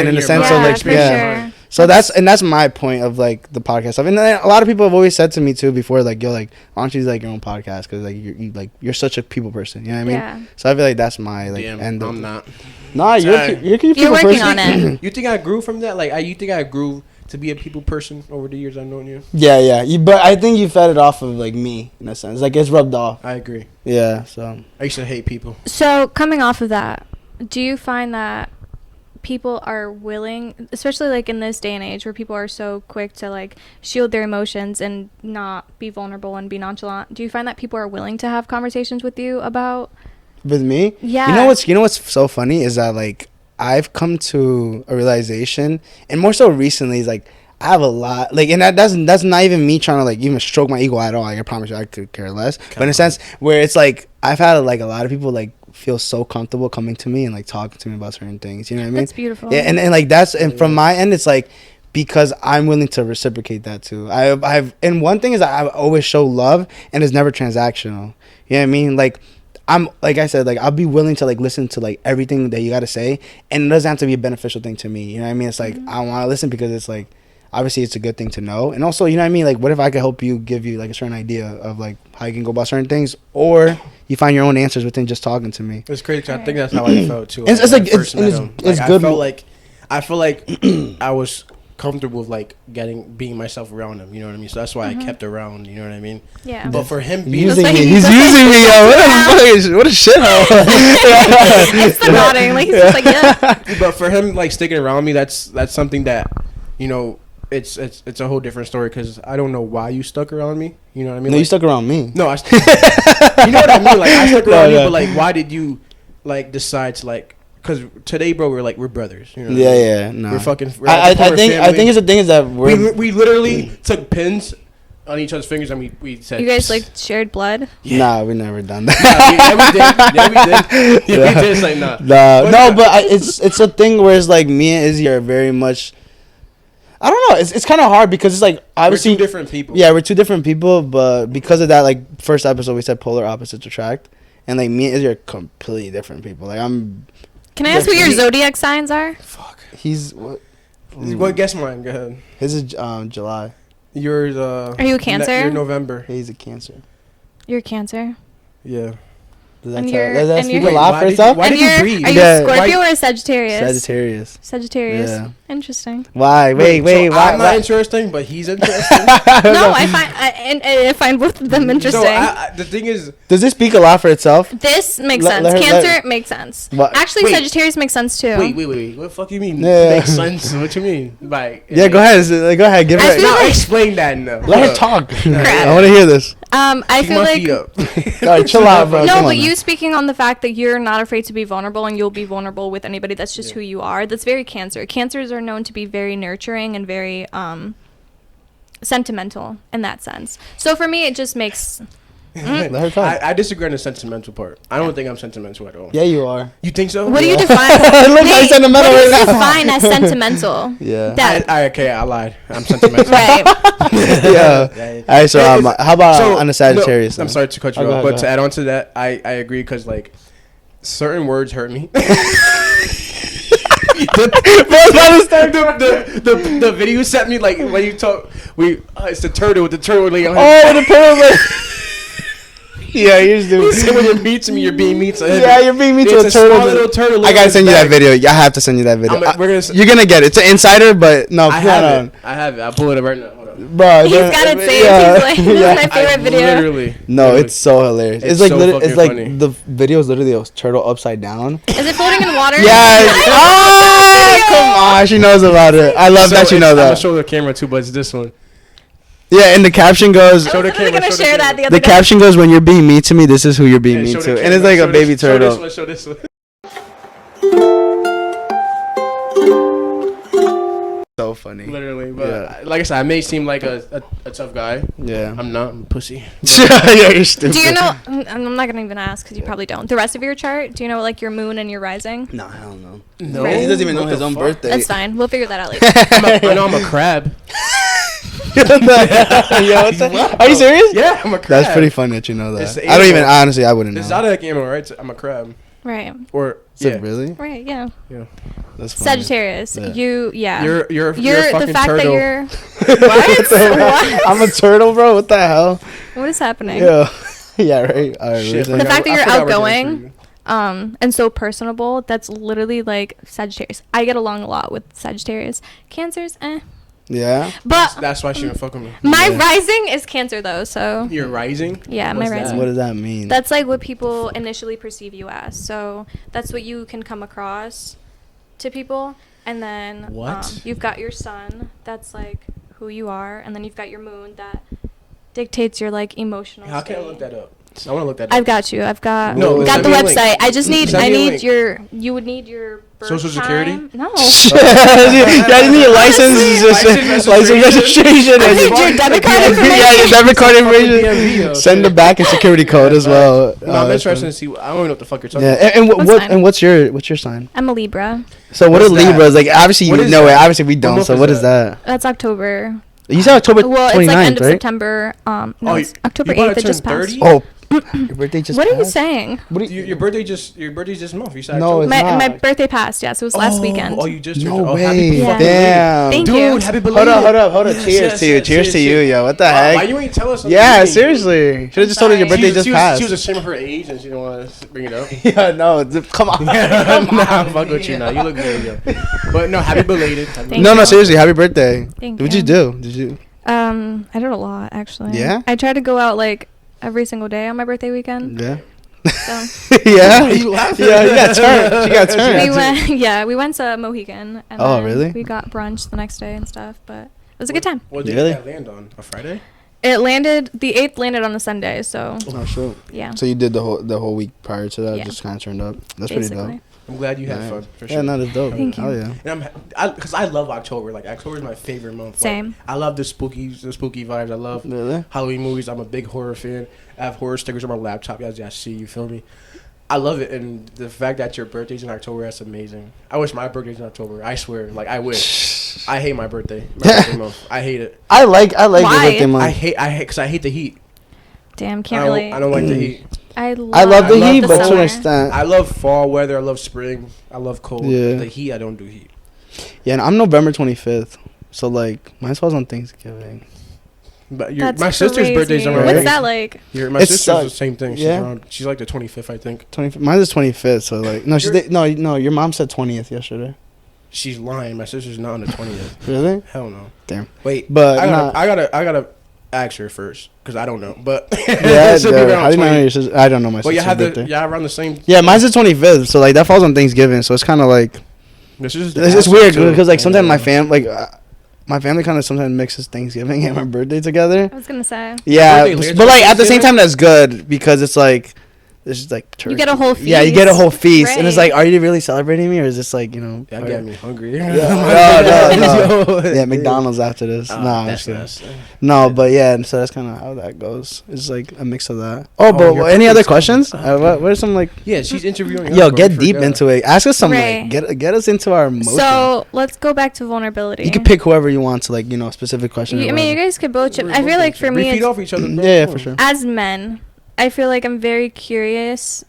Speaker 1: in the sense of like
Speaker 2: sure.
Speaker 1: So that's my point of like the podcast stuff. And then a lot of people have always said to me too before, like, yo, like why don't you like your own podcast, because like you're such a people person, you know what I mean?
Speaker 2: Yeah.
Speaker 1: So I feel like that's my like
Speaker 3: end. I'm not.
Speaker 1: Nah, you're a people
Speaker 2: working
Speaker 1: person.
Speaker 2: on it.
Speaker 3: You think I grew from that? Like you think I grew to be a people person over the years I've known you?
Speaker 1: Yeah. But I think you fed it off of like me in a sense. Like it's rubbed off.
Speaker 3: I agree.
Speaker 1: Yeah. So
Speaker 3: I used to hate people.
Speaker 2: So coming off of that, do you find that people are willing, especially like in this day and age where people are so quick to like shield their emotions and not be vulnerable and be nonchalant, do you find that people are willing to have conversations with you about
Speaker 1: with me?
Speaker 2: Yeah.
Speaker 1: You know what's so funny is that like I've come to a realization, and more so recently, is like I have a lot like, and that's not even me trying to like even stroke my ego at all. Like I promise you, I could care less. But in a sense where it's like I've had like a lot of people like feel so comfortable coming to me and like talking to me about certain things. You know what I mean?
Speaker 2: That's beautiful.
Speaker 1: Yeah, and like that's, and from my end, it's like because I'm willing to reciprocate that too. I've and one thing is that I always show love, and it's never transactional. You know what I mean? Like I'm, like I said, like I'll be willing to like listen to like everything that you got to say, and it doesn't have to be a beneficial thing to me. You know what I mean? It's like I want to listen because it's like obviously it's a good thing to know, and also you know what I mean. Like what if I could help you, give you like a certain idea of like how you can go about certain things, or you find your own answers within just talking to me.
Speaker 3: It's crazy. I think that's how I felt too.
Speaker 1: It's like it's good.
Speaker 3: I feel like I was comfortable with like being myself around him. You know what I mean? So that's why I kept around. You know what I mean?
Speaker 2: Yeah.
Speaker 3: But for him being
Speaker 1: he's using me, yo. What a shithole.
Speaker 2: It's the nodding, like he's just like yeah.
Speaker 3: But for him like sticking around me, that's something that it's a whole different story, because I don't know why you stuck around me. You know what I mean?
Speaker 1: No, you stuck around me.
Speaker 3: No, you know what I mean? Like I stuck around you, but like why did you like decide to like? Because today, bro, we're brothers. You know what I mean?
Speaker 1: No.
Speaker 3: We're fucking.
Speaker 1: I think it's the thing is that
Speaker 3: we literally took pins on each other's fingers, and we said.
Speaker 2: You guys like shared blood?
Speaker 3: Yeah.
Speaker 1: Nah, we never done that.
Speaker 3: Yeah, we did. Yeah, we did. It's like nah.
Speaker 1: But it's a thing where it's like me and Izzy are very much. I don't know. It's kind of hard because it's like obviously
Speaker 3: we're 2 different people.
Speaker 1: Yeah, we're 2 different people, but because of that, like first episode we said polar opposites attract, and like me and Izzy are completely different people. Like I'm.
Speaker 2: Can I ask what your zodiac signs are?
Speaker 3: Fuck.
Speaker 1: He's what?
Speaker 3: What? Guess mine. Go ahead.
Speaker 1: His is July.
Speaker 3: Yours.
Speaker 2: Are you a Cancer?
Speaker 3: You're November.
Speaker 1: He's a Cancer.
Speaker 2: You're a Cancer.
Speaker 3: Yeah.
Speaker 1: Does
Speaker 2: And
Speaker 1: that
Speaker 2: you're-
Speaker 1: does that
Speaker 2: and
Speaker 1: speak
Speaker 2: you're-
Speaker 1: a lot
Speaker 3: Why
Speaker 1: for
Speaker 3: did
Speaker 1: itself?
Speaker 3: Why
Speaker 2: And
Speaker 3: did you
Speaker 2: you're-
Speaker 3: breathe?
Speaker 2: Are you
Speaker 1: Yeah.
Speaker 2: a Scorpio or a Sagittarius?
Speaker 1: Sagittarius.
Speaker 2: Sagittarius.
Speaker 1: Yeah.
Speaker 2: Interesting.
Speaker 1: Why? Wait.
Speaker 3: So
Speaker 1: Why?
Speaker 3: I'm not interesting, but he's interesting.
Speaker 2: No, I find both of them interesting.
Speaker 3: So the thing is,
Speaker 1: Does this speak a lot for itself?
Speaker 2: This makes
Speaker 1: Let
Speaker 2: sense.
Speaker 1: her-
Speaker 2: Cancer makes sense.
Speaker 1: What?
Speaker 2: Actually,
Speaker 3: Wait.
Speaker 2: Sagittarius makes sense too.
Speaker 3: wait. What the fuck you mean?
Speaker 1: Yeah.
Speaker 3: Makes sense. What you mean? Like,
Speaker 1: Yeah, go ahead. Go ahead. Give
Speaker 2: I
Speaker 1: her.
Speaker 2: feel
Speaker 3: No,
Speaker 2: like-
Speaker 3: explain that now.
Speaker 1: Let her talk.
Speaker 2: Crap.
Speaker 1: I want to hear this.
Speaker 2: I
Speaker 3: Keep
Speaker 2: feel
Speaker 3: my
Speaker 2: like
Speaker 3: feet up.
Speaker 1: All right, chill out, bro.
Speaker 2: no,
Speaker 1: Come
Speaker 2: but
Speaker 1: on
Speaker 2: you
Speaker 1: now.
Speaker 2: speaking on the fact that you're not afraid to be vulnerable and you'll be vulnerable with anybody. That's just who you are. That's very Cancer. Cancers are known to be very nurturing and very sentimental in that sense. So for me, it just makes.
Speaker 1: Let her talk.
Speaker 3: I disagree on the sentimental part. I don't think I'm sentimental at all.
Speaker 1: Yeah, you are.
Speaker 3: You think so?
Speaker 2: What do you define?
Speaker 1: Look like sentimental
Speaker 2: what do you
Speaker 1: right now.
Speaker 2: define as sentimental?
Speaker 1: Yeah.
Speaker 2: That
Speaker 3: I lied. I'm sentimental.
Speaker 2: right.
Speaker 1: Yeah. All right, so how about on the Sagittarius?
Speaker 3: No, I'm sorry to cut you
Speaker 1: Oh, go
Speaker 3: off,
Speaker 1: ahead,
Speaker 3: but
Speaker 1: go
Speaker 3: to
Speaker 1: ahead.
Speaker 3: add on to that, I agree because like certain words hurt me. The video you sent me, like when you talk, it's the turtle with the turtle. Like,
Speaker 1: Oh, the pyramid. Yeah, you're
Speaker 3: you
Speaker 1: just
Speaker 3: say when you're mean to me, you're being mean to him.
Speaker 1: Yeah, you're being mean to
Speaker 3: It's
Speaker 1: a turtle.
Speaker 3: small little turtle.
Speaker 1: I gotta send you that video. I have to send you that video. You're gonna get it. It's an insider, but no,
Speaker 3: I have it. I'll pull it up right now. Hold on.
Speaker 1: bro.
Speaker 2: He's got it saved. He's like, this is my favorite video.
Speaker 3: Literally.
Speaker 1: No, it's so hilarious. It's like
Speaker 3: so
Speaker 1: it's
Speaker 3: fucking
Speaker 1: like
Speaker 3: funny.
Speaker 1: the video is literally a turtle upside down.
Speaker 2: Is it floating in water?
Speaker 1: Yes. Oh, come on. She knows about it. I love that you know
Speaker 3: I'm gonna
Speaker 1: that.
Speaker 3: show the camera too, but it's this one.
Speaker 1: Yeah, and the caption goes.
Speaker 2: I was literally gonna share that the other
Speaker 1: The
Speaker 2: day.
Speaker 1: caption goes, "When you're being mean to me, this is who you're being
Speaker 3: Yeah,
Speaker 1: mean
Speaker 3: show the
Speaker 1: to," and it's
Speaker 3: camera,
Speaker 1: like a
Speaker 3: show
Speaker 1: baby
Speaker 3: this-
Speaker 1: turtle.
Speaker 3: Show this one.
Speaker 1: So funny.
Speaker 3: Literally, but
Speaker 1: Yeah.
Speaker 3: like I said, I may seem like a tough guy.
Speaker 1: Yeah.
Speaker 3: I'm not. I'm a pussy.
Speaker 1: Yeah, you're stupid.
Speaker 2: Do you know? I'm not gonna even ask because you probably don't. The rest of your chart. Do you know like your moon and your rising?
Speaker 1: No, hell no.
Speaker 3: No,
Speaker 1: He doesn't even know
Speaker 3: What
Speaker 1: his
Speaker 3: the
Speaker 1: own
Speaker 3: fuck?
Speaker 1: birthday.
Speaker 2: That's fine. We'll figure that out later.
Speaker 3: I know I'm a crab.
Speaker 1: Yo, what the- Are you serious?
Speaker 3: Yeah, I'm a crab.
Speaker 1: That's pretty funny that you know
Speaker 3: It's
Speaker 1: that.
Speaker 3: the
Speaker 1: I don't even
Speaker 3: animal.
Speaker 1: honestly. I wouldn't
Speaker 3: The
Speaker 1: know.
Speaker 3: zodiac animal, right? I'm a crab.
Speaker 2: Right.
Speaker 3: Or
Speaker 1: Is it
Speaker 3: yeah,
Speaker 1: really?
Speaker 2: Right. Yeah.
Speaker 3: yeah.
Speaker 1: That's funny.
Speaker 2: Sagittarius.
Speaker 1: Yeah.
Speaker 2: Yeah.
Speaker 3: You're a
Speaker 2: the
Speaker 3: fucking
Speaker 2: fact
Speaker 3: turtle.
Speaker 2: that you're. What? What?
Speaker 1: I'm a turtle, bro. What the hell?
Speaker 2: What is happening?
Speaker 1: Yeah. Yeah. Right. All right.
Speaker 3: Shit,
Speaker 1: listen.
Speaker 2: The fact that
Speaker 3: I
Speaker 2: you're
Speaker 3: forgot what
Speaker 2: outgoing, and so personable, that's literally like Sagittarius. I get along a lot with Sagittarius. Cancers,
Speaker 1: Yeah.
Speaker 2: but
Speaker 3: That's why she didn't fuck with me.
Speaker 2: my
Speaker 1: Yeah.
Speaker 2: rising is Cancer though, so
Speaker 3: You're rising.
Speaker 2: yeah, my
Speaker 3: What's that?
Speaker 2: rising.
Speaker 1: What does that mean?
Speaker 2: That's like what people initially perceive you as. So that's what you can come across to people, and then
Speaker 3: What?
Speaker 2: you've got your sun. That's like who you are, and then you've got your moon that dictates your like emotional.
Speaker 3: How can I
Speaker 2: state.
Speaker 3: look that up? I want to look that up.
Speaker 2: I've got you. I've got
Speaker 1: No,
Speaker 2: got
Speaker 1: send
Speaker 2: the
Speaker 3: me a link.
Speaker 2: website. I just need
Speaker 3: Send
Speaker 2: I
Speaker 3: me a
Speaker 2: need
Speaker 3: link.
Speaker 2: your you would need your birth
Speaker 3: Social Security?
Speaker 2: time. No.
Speaker 1: Yeah, you need a license,
Speaker 3: License
Speaker 1: registration,
Speaker 2: I
Speaker 1: and
Speaker 2: need your debit card
Speaker 1: yeah,
Speaker 2: information.
Speaker 1: your debit card
Speaker 3: DMV,
Speaker 1: information.
Speaker 3: though.
Speaker 1: Send the back and security code as well.
Speaker 3: No, I'm
Speaker 1: that's
Speaker 3: interested
Speaker 1: fine.
Speaker 3: to see. I don't even know what the fuck you're talking
Speaker 1: Yeah,
Speaker 3: about.
Speaker 1: and
Speaker 2: That's fine.
Speaker 1: and what's your sign?
Speaker 2: I'm a Libra.
Speaker 1: So what
Speaker 3: What's
Speaker 1: are
Speaker 3: that?
Speaker 1: Libras? Like obviously
Speaker 3: What
Speaker 1: you
Speaker 3: is
Speaker 1: know it.
Speaker 3: that?
Speaker 1: Obviously we don't.
Speaker 3: month
Speaker 1: So
Speaker 3: is
Speaker 1: what is
Speaker 3: that?
Speaker 1: that?
Speaker 2: That's October.
Speaker 1: You said October 29th,
Speaker 2: Well, it's like end of
Speaker 1: right?
Speaker 2: September. No,
Speaker 3: Oh,
Speaker 2: it's October
Speaker 3: you about
Speaker 2: 8th.
Speaker 3: to
Speaker 2: It just
Speaker 3: turn
Speaker 2: passed.
Speaker 3: 30?
Speaker 1: Oh, your birthday just
Speaker 2: What are you
Speaker 1: passed?
Speaker 2: saying?
Speaker 1: What do
Speaker 3: Your birthday's this month. You said
Speaker 1: No,
Speaker 3: October?
Speaker 1: it's
Speaker 2: My
Speaker 1: not.
Speaker 2: birthday passed. Yes, it was last weekend.
Speaker 3: Oh, you just
Speaker 1: No
Speaker 3: turned- oh,
Speaker 1: way.
Speaker 3: happy
Speaker 2: Yeah.
Speaker 3: fucking
Speaker 1: Damn.
Speaker 2: Thank
Speaker 3: Dude,
Speaker 2: you.
Speaker 3: happy
Speaker 1: Hold
Speaker 3: belated.
Speaker 1: up.
Speaker 3: Yes,
Speaker 1: Cheers
Speaker 3: yes,
Speaker 1: to you.
Speaker 3: yes,
Speaker 1: Cheers
Speaker 3: yes,
Speaker 1: to you,
Speaker 3: yes.
Speaker 1: yo. What the
Speaker 3: Why
Speaker 1: heck?
Speaker 3: you ain't tell us?
Speaker 1: Yeah, seriously. Should have just told her your
Speaker 2: Sorry.
Speaker 1: birthday just passed.
Speaker 3: She was ashamed of her age and she didn't want to bring it up.
Speaker 1: Yeah, no. Come on.
Speaker 3: Nah, fuck with you now. You look good, yo. But no, happy belated.
Speaker 2: Thank
Speaker 1: No,
Speaker 2: you.
Speaker 1: seriously. Happy birthday.
Speaker 2: Thank
Speaker 1: What'd
Speaker 2: you.
Speaker 1: you do? Did you?
Speaker 2: I did a lot actually.
Speaker 1: Yeah?
Speaker 2: I tried to go out like every single day on my birthday weekend.
Speaker 1: Yeah.
Speaker 2: So
Speaker 1: Yeah.
Speaker 3: Why you laughing?
Speaker 1: Yeah, you got turned. She got turned.
Speaker 2: we went. Yeah, we went to Mohegan. And
Speaker 1: Oh,
Speaker 2: then
Speaker 1: really?
Speaker 2: We got brunch the next day and stuff, but it was a good time.
Speaker 3: What did
Speaker 1: Really?
Speaker 3: that land on? A Friday?
Speaker 2: It landed. The 8th landed on a Sunday, so
Speaker 1: Oh, sure.
Speaker 2: yeah.
Speaker 1: So you did the whole week prior to that,
Speaker 2: Yeah.
Speaker 1: just kind of turned up. That's pretty dope.
Speaker 2: Basically.
Speaker 3: I'm glad you had fun. For sure.
Speaker 1: Yeah, no, that's dope.
Speaker 2: Thank you.
Speaker 1: Oh yeah.
Speaker 3: And because I love October. Like October is my favorite month.
Speaker 2: Same.
Speaker 3: Like, I love the spooky vibes. I love
Speaker 1: Really?
Speaker 3: Halloween movies. I'm a big horror fan. I have horror stickers on my laptop. As I see, you feel me? I love it, and the fact that your birthday's in October, that's amazing. I wish my birthday's in October. I swear, like I wish. I hate my birthday. My birthday month. I hate it.
Speaker 1: I like
Speaker 2: Why?
Speaker 1: your birthday month.
Speaker 3: I hate because I hate the heat.
Speaker 2: Damn, can't relate.
Speaker 3: I don't like the heat.
Speaker 2: I
Speaker 1: love the heat, but to
Speaker 2: summer.
Speaker 1: an extent.
Speaker 3: I love fall weather. I love spring. I love cold.
Speaker 1: Yeah.
Speaker 3: The heat, I don't do heat.
Speaker 1: Yeah, and I'm November 25th, so like mine falls on Thanksgiving.
Speaker 3: But
Speaker 2: That's
Speaker 3: my sister's
Speaker 2: crazy.
Speaker 3: birthday's around.
Speaker 2: What's that like?
Speaker 3: My
Speaker 1: It
Speaker 3: sister's
Speaker 1: sucks.
Speaker 3: the same thing.
Speaker 1: Yeah.
Speaker 3: She's like the 25th, I think.
Speaker 1: 25th. Mine is 25th, so like no, no. Your mom said 20th yesterday.
Speaker 3: She's lying. My sister's not on the 20th.
Speaker 1: Really?
Speaker 3: Hell no.
Speaker 1: Damn.
Speaker 3: Wait,
Speaker 1: But
Speaker 3: I gotta ask her first because I don't know. But
Speaker 1: Yeah,
Speaker 3: she'll be
Speaker 1: dude,
Speaker 3: around
Speaker 1: how do you know
Speaker 3: 20th.
Speaker 1: your sister? I don't know my
Speaker 3: Well,
Speaker 1: sister's birthday.
Speaker 3: around the same.
Speaker 1: Yeah, mine's the 25th, so like that falls on Thanksgiving, so it's kind of like
Speaker 3: This is
Speaker 1: it's weird because like sometimes my family kind of sometimes mixes Thanksgiving and my birthday together.
Speaker 2: I was gonna say.
Speaker 1: Yeah,
Speaker 3: Birthday later
Speaker 1: but like at the same
Speaker 3: Thanksgiving?
Speaker 1: time that's good because it's like this is like turkey.
Speaker 2: You get a whole feast.
Speaker 1: Yeah, you get a whole feast, and it's
Speaker 2: Right.
Speaker 1: like, are you really celebrating me, or is this like
Speaker 3: That got me hungry.
Speaker 1: No.
Speaker 3: Yo.
Speaker 1: Yeah, McDonald's after this.
Speaker 3: Oh,
Speaker 1: No, I'm
Speaker 3: that's
Speaker 1: just kidding.
Speaker 3: nice.
Speaker 1: No, but yeah, and so that's kind of how that goes. It's like a mix of that. Oh, but
Speaker 3: your
Speaker 1: any other
Speaker 3: birthday's
Speaker 1: questions?
Speaker 3: coming.
Speaker 1: What are some like?
Speaker 3: Yeah, she's interviewing.
Speaker 1: Yo,
Speaker 3: us, bro.
Speaker 1: get
Speaker 3: We
Speaker 1: deep
Speaker 3: forgot.
Speaker 1: into it. Ask us some
Speaker 2: Right.
Speaker 1: like get us into our emotions.
Speaker 2: So let's go back to vulnerability.
Speaker 1: You can pick whoever you want to like specific questions.
Speaker 2: I mean, you guys could both chip. I feel like for
Speaker 3: We
Speaker 2: me,
Speaker 3: feed
Speaker 2: it's,
Speaker 3: off each other. Bro.
Speaker 1: Yeah, for sure.
Speaker 2: as men, I feel like I'm very curious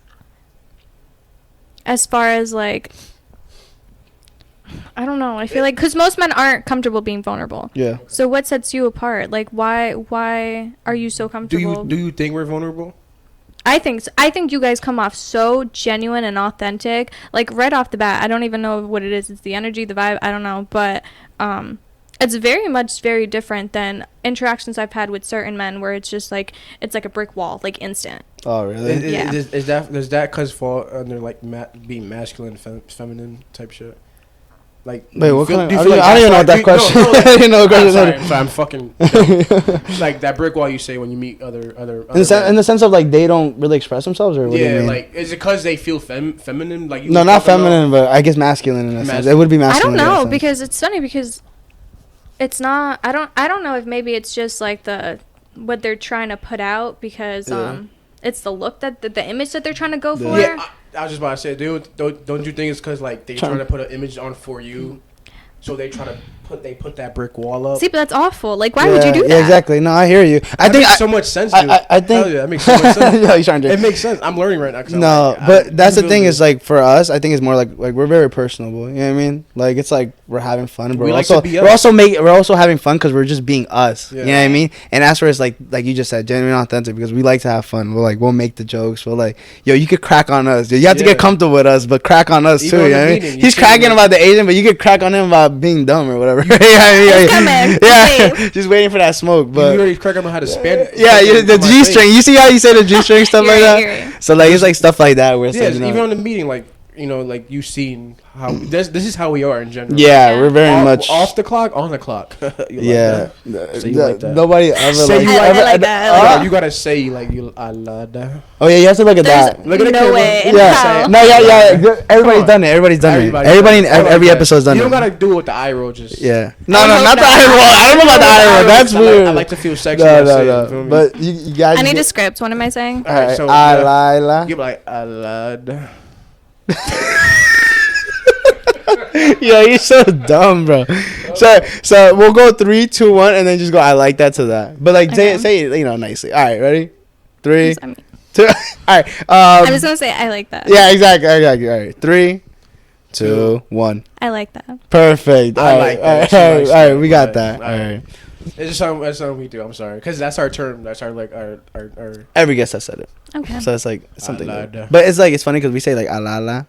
Speaker 2: as far as like, I don't know. I feel like because most men aren't comfortable being vulnerable.
Speaker 1: Yeah.
Speaker 2: So what sets you apart? Like, why are you so comfortable?
Speaker 3: Do you think we're vulnerable?
Speaker 2: I think so. I think you guys come off so genuine and authentic. Like right off the bat, I don't even know what it is. It's the energy, the vibe. I don't know, but it's very different than interactions I've had with certain men, where it's just like it's like a brick wall, like instant.
Speaker 1: Oh, really?
Speaker 2: Yeah.
Speaker 3: Is that cause fall under like being masculine, feminine type shit? Like,
Speaker 1: Wait, what kind of? I
Speaker 3: feel
Speaker 1: don't even know what that question. I didn't know what
Speaker 3: I'm
Speaker 1: question.
Speaker 3: sorry, I'm fucking like that brick wall you say when you meet other
Speaker 1: In the sense of like they don't really express themselves, or what do you
Speaker 3: yeah,
Speaker 1: mean?
Speaker 3: like is it because they feel feminine? Like you
Speaker 1: No,
Speaker 3: was
Speaker 1: not
Speaker 3: talking about-
Speaker 1: feminine, but I guess masculine in a sense. It would be
Speaker 2: I
Speaker 1: masculine.
Speaker 2: don't
Speaker 1: in that
Speaker 2: know
Speaker 1: sense.
Speaker 2: because it's funny because it's not. I don't know if maybe it's just like what they're trying to put out because
Speaker 1: Yeah.
Speaker 2: it's the look that the image that they're trying to go for.
Speaker 3: Yeah, I was just about to say, dude, don't you think it's because like they trying to put an image on for you, so they try to put that brick wall up.
Speaker 2: See, but that's awful. Like, why would you do that?
Speaker 1: Yeah, exactly. No, I hear you. I
Speaker 3: That
Speaker 1: think
Speaker 3: makes so much sense, dude.
Speaker 1: I think
Speaker 3: Hell yeah, that makes so much sense.
Speaker 1: Yo, you trying to?
Speaker 3: It makes sense. I'm learning right now. 'Cause I'm
Speaker 1: No,
Speaker 3: like,
Speaker 1: but that's the
Speaker 3: feel
Speaker 1: thing
Speaker 3: good.
Speaker 1: is like for us, I think it's more like we're very personable. You know what I mean? Like it's like we're having fun, but
Speaker 3: We
Speaker 1: we're
Speaker 3: like
Speaker 1: also
Speaker 3: to be
Speaker 1: we're
Speaker 3: us.
Speaker 1: also having fun because we're just being us.
Speaker 3: Yeah.
Speaker 1: You know what I mean? And that's where it's like you just said, genuine, authentic, because we like to have fun. We'll make the jokes. We'll like, yo, you could crack on us. You have to
Speaker 3: Yeah.
Speaker 1: get comfortable with us, but crack on us
Speaker 3: Even
Speaker 1: too.
Speaker 3: on
Speaker 1: You
Speaker 3: the
Speaker 1: know what I mean?
Speaker 3: meeting, you
Speaker 1: He's
Speaker 3: say,
Speaker 1: cracking
Speaker 3: like-
Speaker 1: about the Asian, but you could crack on him about being dumb or whatever. You know what I mean?
Speaker 2: It's coming.
Speaker 1: Yeah, just waiting for that smoke.
Speaker 3: You
Speaker 1: But
Speaker 3: already crack on how to span.
Speaker 1: yeah, the G string. You see how you say the G string stuff
Speaker 2: You're
Speaker 1: like
Speaker 2: right,
Speaker 1: that?
Speaker 2: you're right.
Speaker 1: So like it's like stuff like that where it's
Speaker 3: Yeah,
Speaker 1: like, you know,
Speaker 3: even on the meeting, like like you seen how this is how we are in general.
Speaker 1: yeah,
Speaker 2: Yeah.
Speaker 1: we're very
Speaker 3: off,
Speaker 1: much
Speaker 3: off the clock, on the clock. You like
Speaker 1: yeah.
Speaker 3: that? So you like that?
Speaker 1: Nobody ever
Speaker 3: Say
Speaker 1: like,
Speaker 3: you
Speaker 2: I
Speaker 1: ever,
Speaker 2: like that. I
Speaker 3: You
Speaker 2: like
Speaker 3: gotta- you gotta say like you. I love that.
Speaker 1: Oh yeah, you have to look at
Speaker 2: There's
Speaker 1: that.
Speaker 3: Look at the
Speaker 2: no
Speaker 3: camera.
Speaker 2: way in
Speaker 1: Yeah,
Speaker 2: hell.
Speaker 1: no, yeah. Everybody's
Speaker 3: on.
Speaker 1: done it. Everybody's done it. Everybody in every episode's done
Speaker 3: You
Speaker 1: it.
Speaker 3: don't gotta do it with the eye roll. Just
Speaker 1: Yeah. No,
Speaker 2: I
Speaker 1: no,
Speaker 2: hope
Speaker 1: not the
Speaker 2: not.
Speaker 1: eye roll. I don't know about the eye roll. That's weird.
Speaker 3: I like to feel sexy.
Speaker 1: No,
Speaker 3: when I say it,
Speaker 1: no,
Speaker 3: you feel
Speaker 1: no.
Speaker 3: me?
Speaker 1: But you guys.
Speaker 2: I need a script. What am I saying?
Speaker 1: All right.
Speaker 3: So,
Speaker 1: Lila.
Speaker 3: you be like I love that.
Speaker 1: Yo, you're so dumb, bro. So we'll go 3, 2, 1, and then just go. I like that to that. But like
Speaker 2: Okay.
Speaker 1: say it, nicely. All right, ready? 3,
Speaker 2: I mean,
Speaker 1: 2. All right.
Speaker 2: I was gonna say I like that.
Speaker 1: Yeah, exactly. All right. 3, 2, 1.
Speaker 2: I like that.
Speaker 1: Perfect.
Speaker 3: I
Speaker 1: All
Speaker 3: like
Speaker 1: right.
Speaker 3: that. She
Speaker 1: All right.
Speaker 3: likes
Speaker 1: All right.
Speaker 3: that.
Speaker 1: We got
Speaker 3: Right.
Speaker 1: that. All
Speaker 3: All
Speaker 1: right.
Speaker 3: It's just something we do. I'm sorry, because that's our term. That's our like our.
Speaker 1: Every guest has said it.
Speaker 2: Okay.
Speaker 1: So it's like something.
Speaker 3: Alada.
Speaker 1: But it's like it's funny because we say like alala.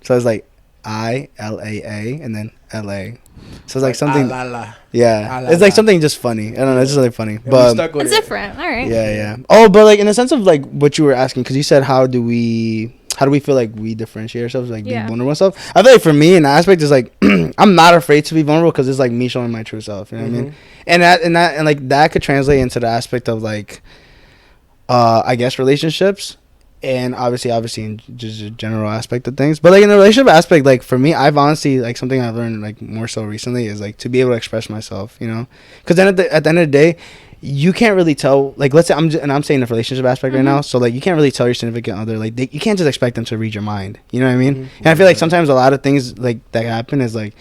Speaker 1: So it's like ILAA and then LA. So it's like something.
Speaker 3: La la.
Speaker 1: Yeah.
Speaker 3: Alala.
Speaker 1: It's like something just funny. I don't know. It's just like funny.
Speaker 3: And we
Speaker 1: But
Speaker 3: stuck with
Speaker 2: It's
Speaker 3: it.
Speaker 2: different. All right.
Speaker 1: yeah. Oh, but like in the sense of like what you were asking, because you said how do we feel like we differentiate ourselves, like being
Speaker 2: Yeah.
Speaker 1: vulnerable and stuff. I feel like for me, in the aspect is like I'm not afraid to be vulnerable because it's like me showing my true self. You know what I mean? And like that could translate into the aspect of like, I guess relationships and obviously in just a general aspect of things, but like in the relationship aspect, like for me, I've honestly, like, something I've learned like more so recently is like to be able to express myself, you know, because then at the end of the day, you can't really tell, like, let's say I'm saying the relationship aspect right now, so like you can't really tell your significant other, like, you can't just expect them to read your mind, you know what I mean? And I feel like sometimes a lot of things like that happen is like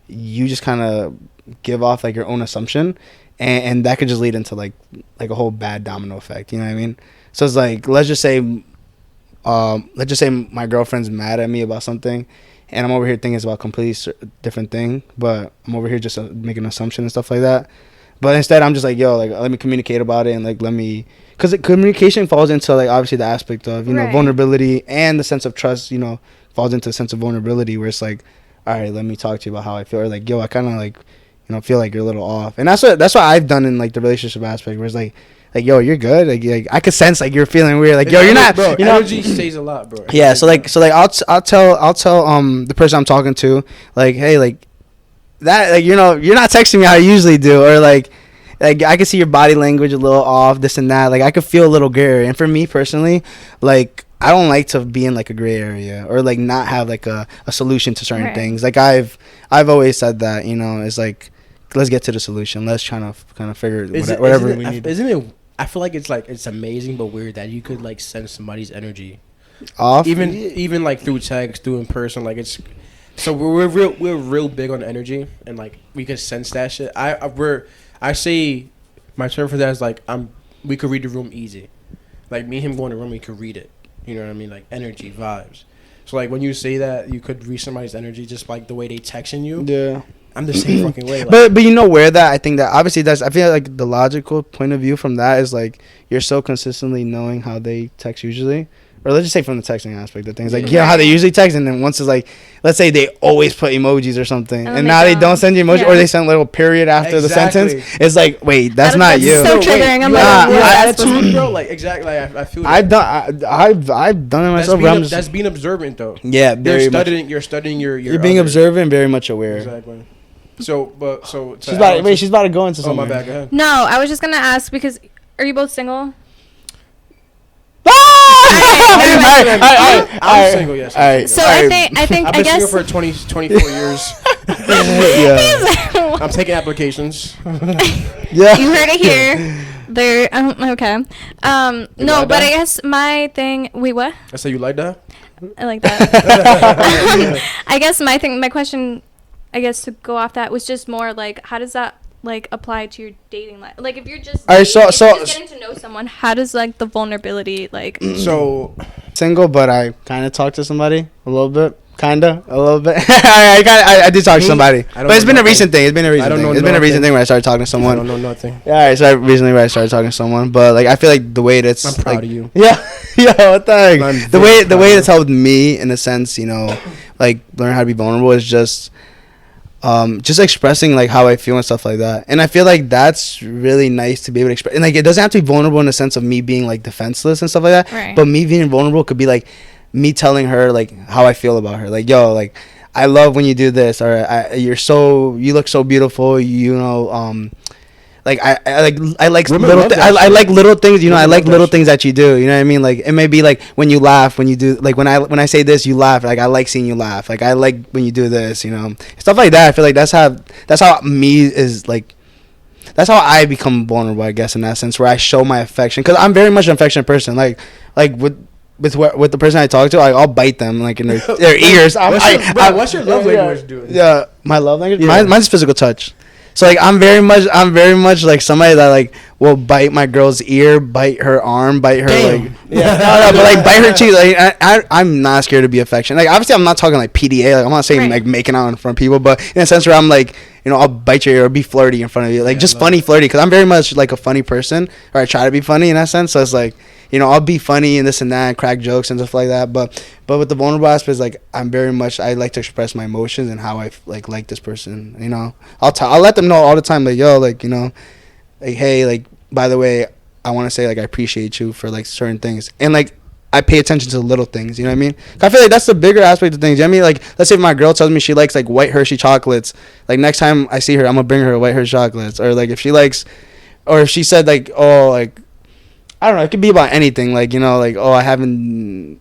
Speaker 1: you just kind of give off like your own assumption, and that could just lead into like a whole bad domino effect, you know what I mean? So it's like, let's just say my girlfriend's mad at me about something, and I'm over here thinking it's about a completely different thing, but I'm over here just making an assumption and stuff like that. But instead, I'm just like, yo, like, let me communicate about it, and like, because communication falls into like obviously the aspect of, you know, vulnerability, and the sense of trust, you know, falls into the sense of vulnerability, where it's like, all right, let me talk to you about how I feel, or like, yo, I kind of like, you know, feel like you're a little off, and that's what I've done in like the relationship aspect, where it's like, yo, you're good. Like I could sense like you're feeling weird. Like, yo, you're not.
Speaker 3: Bro,
Speaker 1: you know,
Speaker 3: energy stays a lot, bro.
Speaker 1: Yeah. So like I'll tell the person I'm talking to, like, hey, like that, like, you know, you're not texting me how you usually do, or like I can see your body language a little off, this and that. Like I could feel a little gray. And for me personally, like I don't like to be in like a gray area, or like not have like a solution to certain things. Like I've always said that, you know, it's like, let's get to the solution. Let's try to kind of figure whatever we need.
Speaker 3: Isn't it? I feel like it's amazing but weird that you could like sense somebody's energy
Speaker 1: off,
Speaker 3: even like through text, through in person. Like it's, so we're real big on energy, and like we could sense that shit. I say my term for that is like we could read the room easy. Like me and him going to the room, we could read it. You know what I mean? Like energy, vibes. So like when you say that you could read somebody's energy just like the way they texting you.
Speaker 1: Yeah. I'm
Speaker 3: the same fucking way.
Speaker 1: Like, but you know where that, I think that obviously that's, I feel like the logical point of view from that is like you're so consistently knowing how they text usually, or let's just say from the texting aspect of things, like, you know how they usually text, and then once it's like, let's say they always put emojis or something, and now they don't send you emoji, or they send a little period after the sentence. It's like, wait, that's not you.
Speaker 2: So triggering. I'm like,
Speaker 3: bro, like exactly. I feel that.
Speaker 1: I've done it myself.
Speaker 3: That's being observant though.
Speaker 1: Yeah, very much.
Speaker 3: You're studying your.
Speaker 1: You're being observant, very much aware.
Speaker 3: Exactly. So
Speaker 1: she's about to go into something.
Speaker 3: Oh, my bad. Go ahead.
Speaker 2: No, I was just gonna ask because are you both single?
Speaker 3: I'm single, yes.
Speaker 2: So I think
Speaker 3: I've been single for 24 years. I'm taking applications.
Speaker 1: Yeah,
Speaker 2: you heard it here. There. Okay. No, but I guess my thing. Wait, what?
Speaker 3: I say you like that.
Speaker 2: I like that. I guess my question, I guess, to go off that was just more like, how does that like apply to your dating life? Like if you're just getting to know someone, how does like the vulnerability like?
Speaker 1: So single, but I kind of talked to somebody a little bit. I did talk to somebody, but it's been a recent thing. It's been a recent thing where I started talking to someone.
Speaker 3: I don't know nothing.
Speaker 1: Yeah, alright, so recently where I started talking to someone, but like I feel like the way that's,
Speaker 3: I'm proud of you.
Speaker 1: Yeah, what the heck? The way that's helped me in a sense, you know, like learn how to be vulnerable is just expressing like how I feel and stuff like that. And I feel like that's really nice to be able to express. And like it doesn't have to be vulnerable in the sense of me being like defenseless and stuff like that.
Speaker 2: Right.
Speaker 1: But me being vulnerable could be like me telling her like how I feel about her. Like, yo, like I love when you do this, or you look so beautiful, you know, like I like little things, you know. I like little things that you do, you know what I mean? Like it may be like when you laugh, when you do, like when I say this, you laugh. Like I like seeing you laugh. Like I like when you do this, you know, stuff like that. I feel like that's how me is like. That's how I become vulnerable, I guess, in that sense, where I show my affection, because I'm very much an affectionate person. Like with the person I talk to, I'll bite them like in their ears.
Speaker 3: What's your love language doing?
Speaker 1: Yeah, my love language. Yeah. Mine's physical touch. So like I'm very much like somebody that like will bite my girl's ear, bite her arm, bite her like but like bite her cheek. Like I'm not scared to be affectionate. Like obviously I'm not talking like PDA. Like I'm not saying like making out in front of people, but in a sense where I'm like, you know, I'll bite your ear or be flirty in front of you, like just funny flirty, because I'm very much like a funny person, or I try to be funny in that sense. So it's like, you know, I'll be funny and this and that, and crack jokes and stuff like that. But with the vulnerable aspect, like I'm very much, I like to express my emotions and how I like this person. You know, I'll let them know all the time, like, yo, like, you know, like, hey, like, by the way, I want to say like I appreciate you for like certain things, and like I pay attention to the little things. You know what I mean? I feel like that's the bigger aspect of things. You know what I mean? Like, let's say if my girl tells me she likes like white Hershey chocolates, like next time I see her, I'm gonna bring her white Hershey chocolates. Or like if she likes, or if she said like, oh, like, I I don't know. It could be about anything. Like, you know, like, oh, I haven't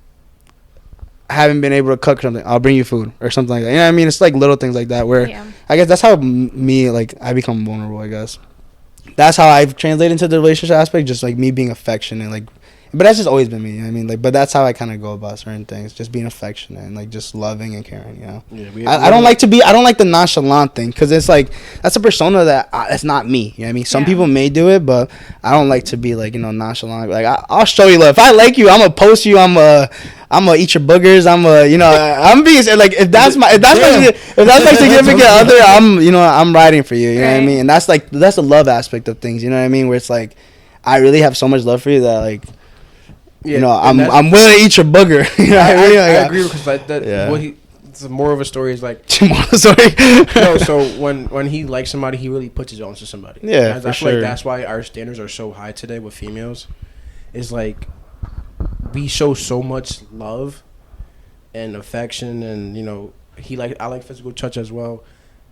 Speaker 1: been able to cook something. I'll bring you food or something like that. You know what I mean? It's like little things like that where I guess that's how me, like, I become vulnerable, I guess. That's how I've translated into the relationship aspect, just like me being affectionate, like, but that's just always been me. You know what I mean, like, but that's how I kind of go about certain things, just being affectionate and like just loving and caring. You know, I don't like the nonchalant thing because it's like that's a persona that it's not me. You know what I mean? Some people may do it, but I don't like to be like, you know, nonchalant. Like I'll show you love. If I like you, I'm gonna post you. I'm gonna eat your boogers. I'm being like if that's my significant other, I'm riding for you. You know what I mean? And that's the love aspect of things. You know what I mean? Where it's like I really have so much love for you that like. You know, I'm willing to eat your booger. You know what I mean?
Speaker 3: I agree because it's more of a story is like
Speaker 1: sorry.
Speaker 3: No, so when he likes somebody, he really puts his own to somebody.
Speaker 1: Yeah,
Speaker 3: I feel like that's why our standards are so high today with females. Is like we show so much love and affection, and you know, I like physical touch as well.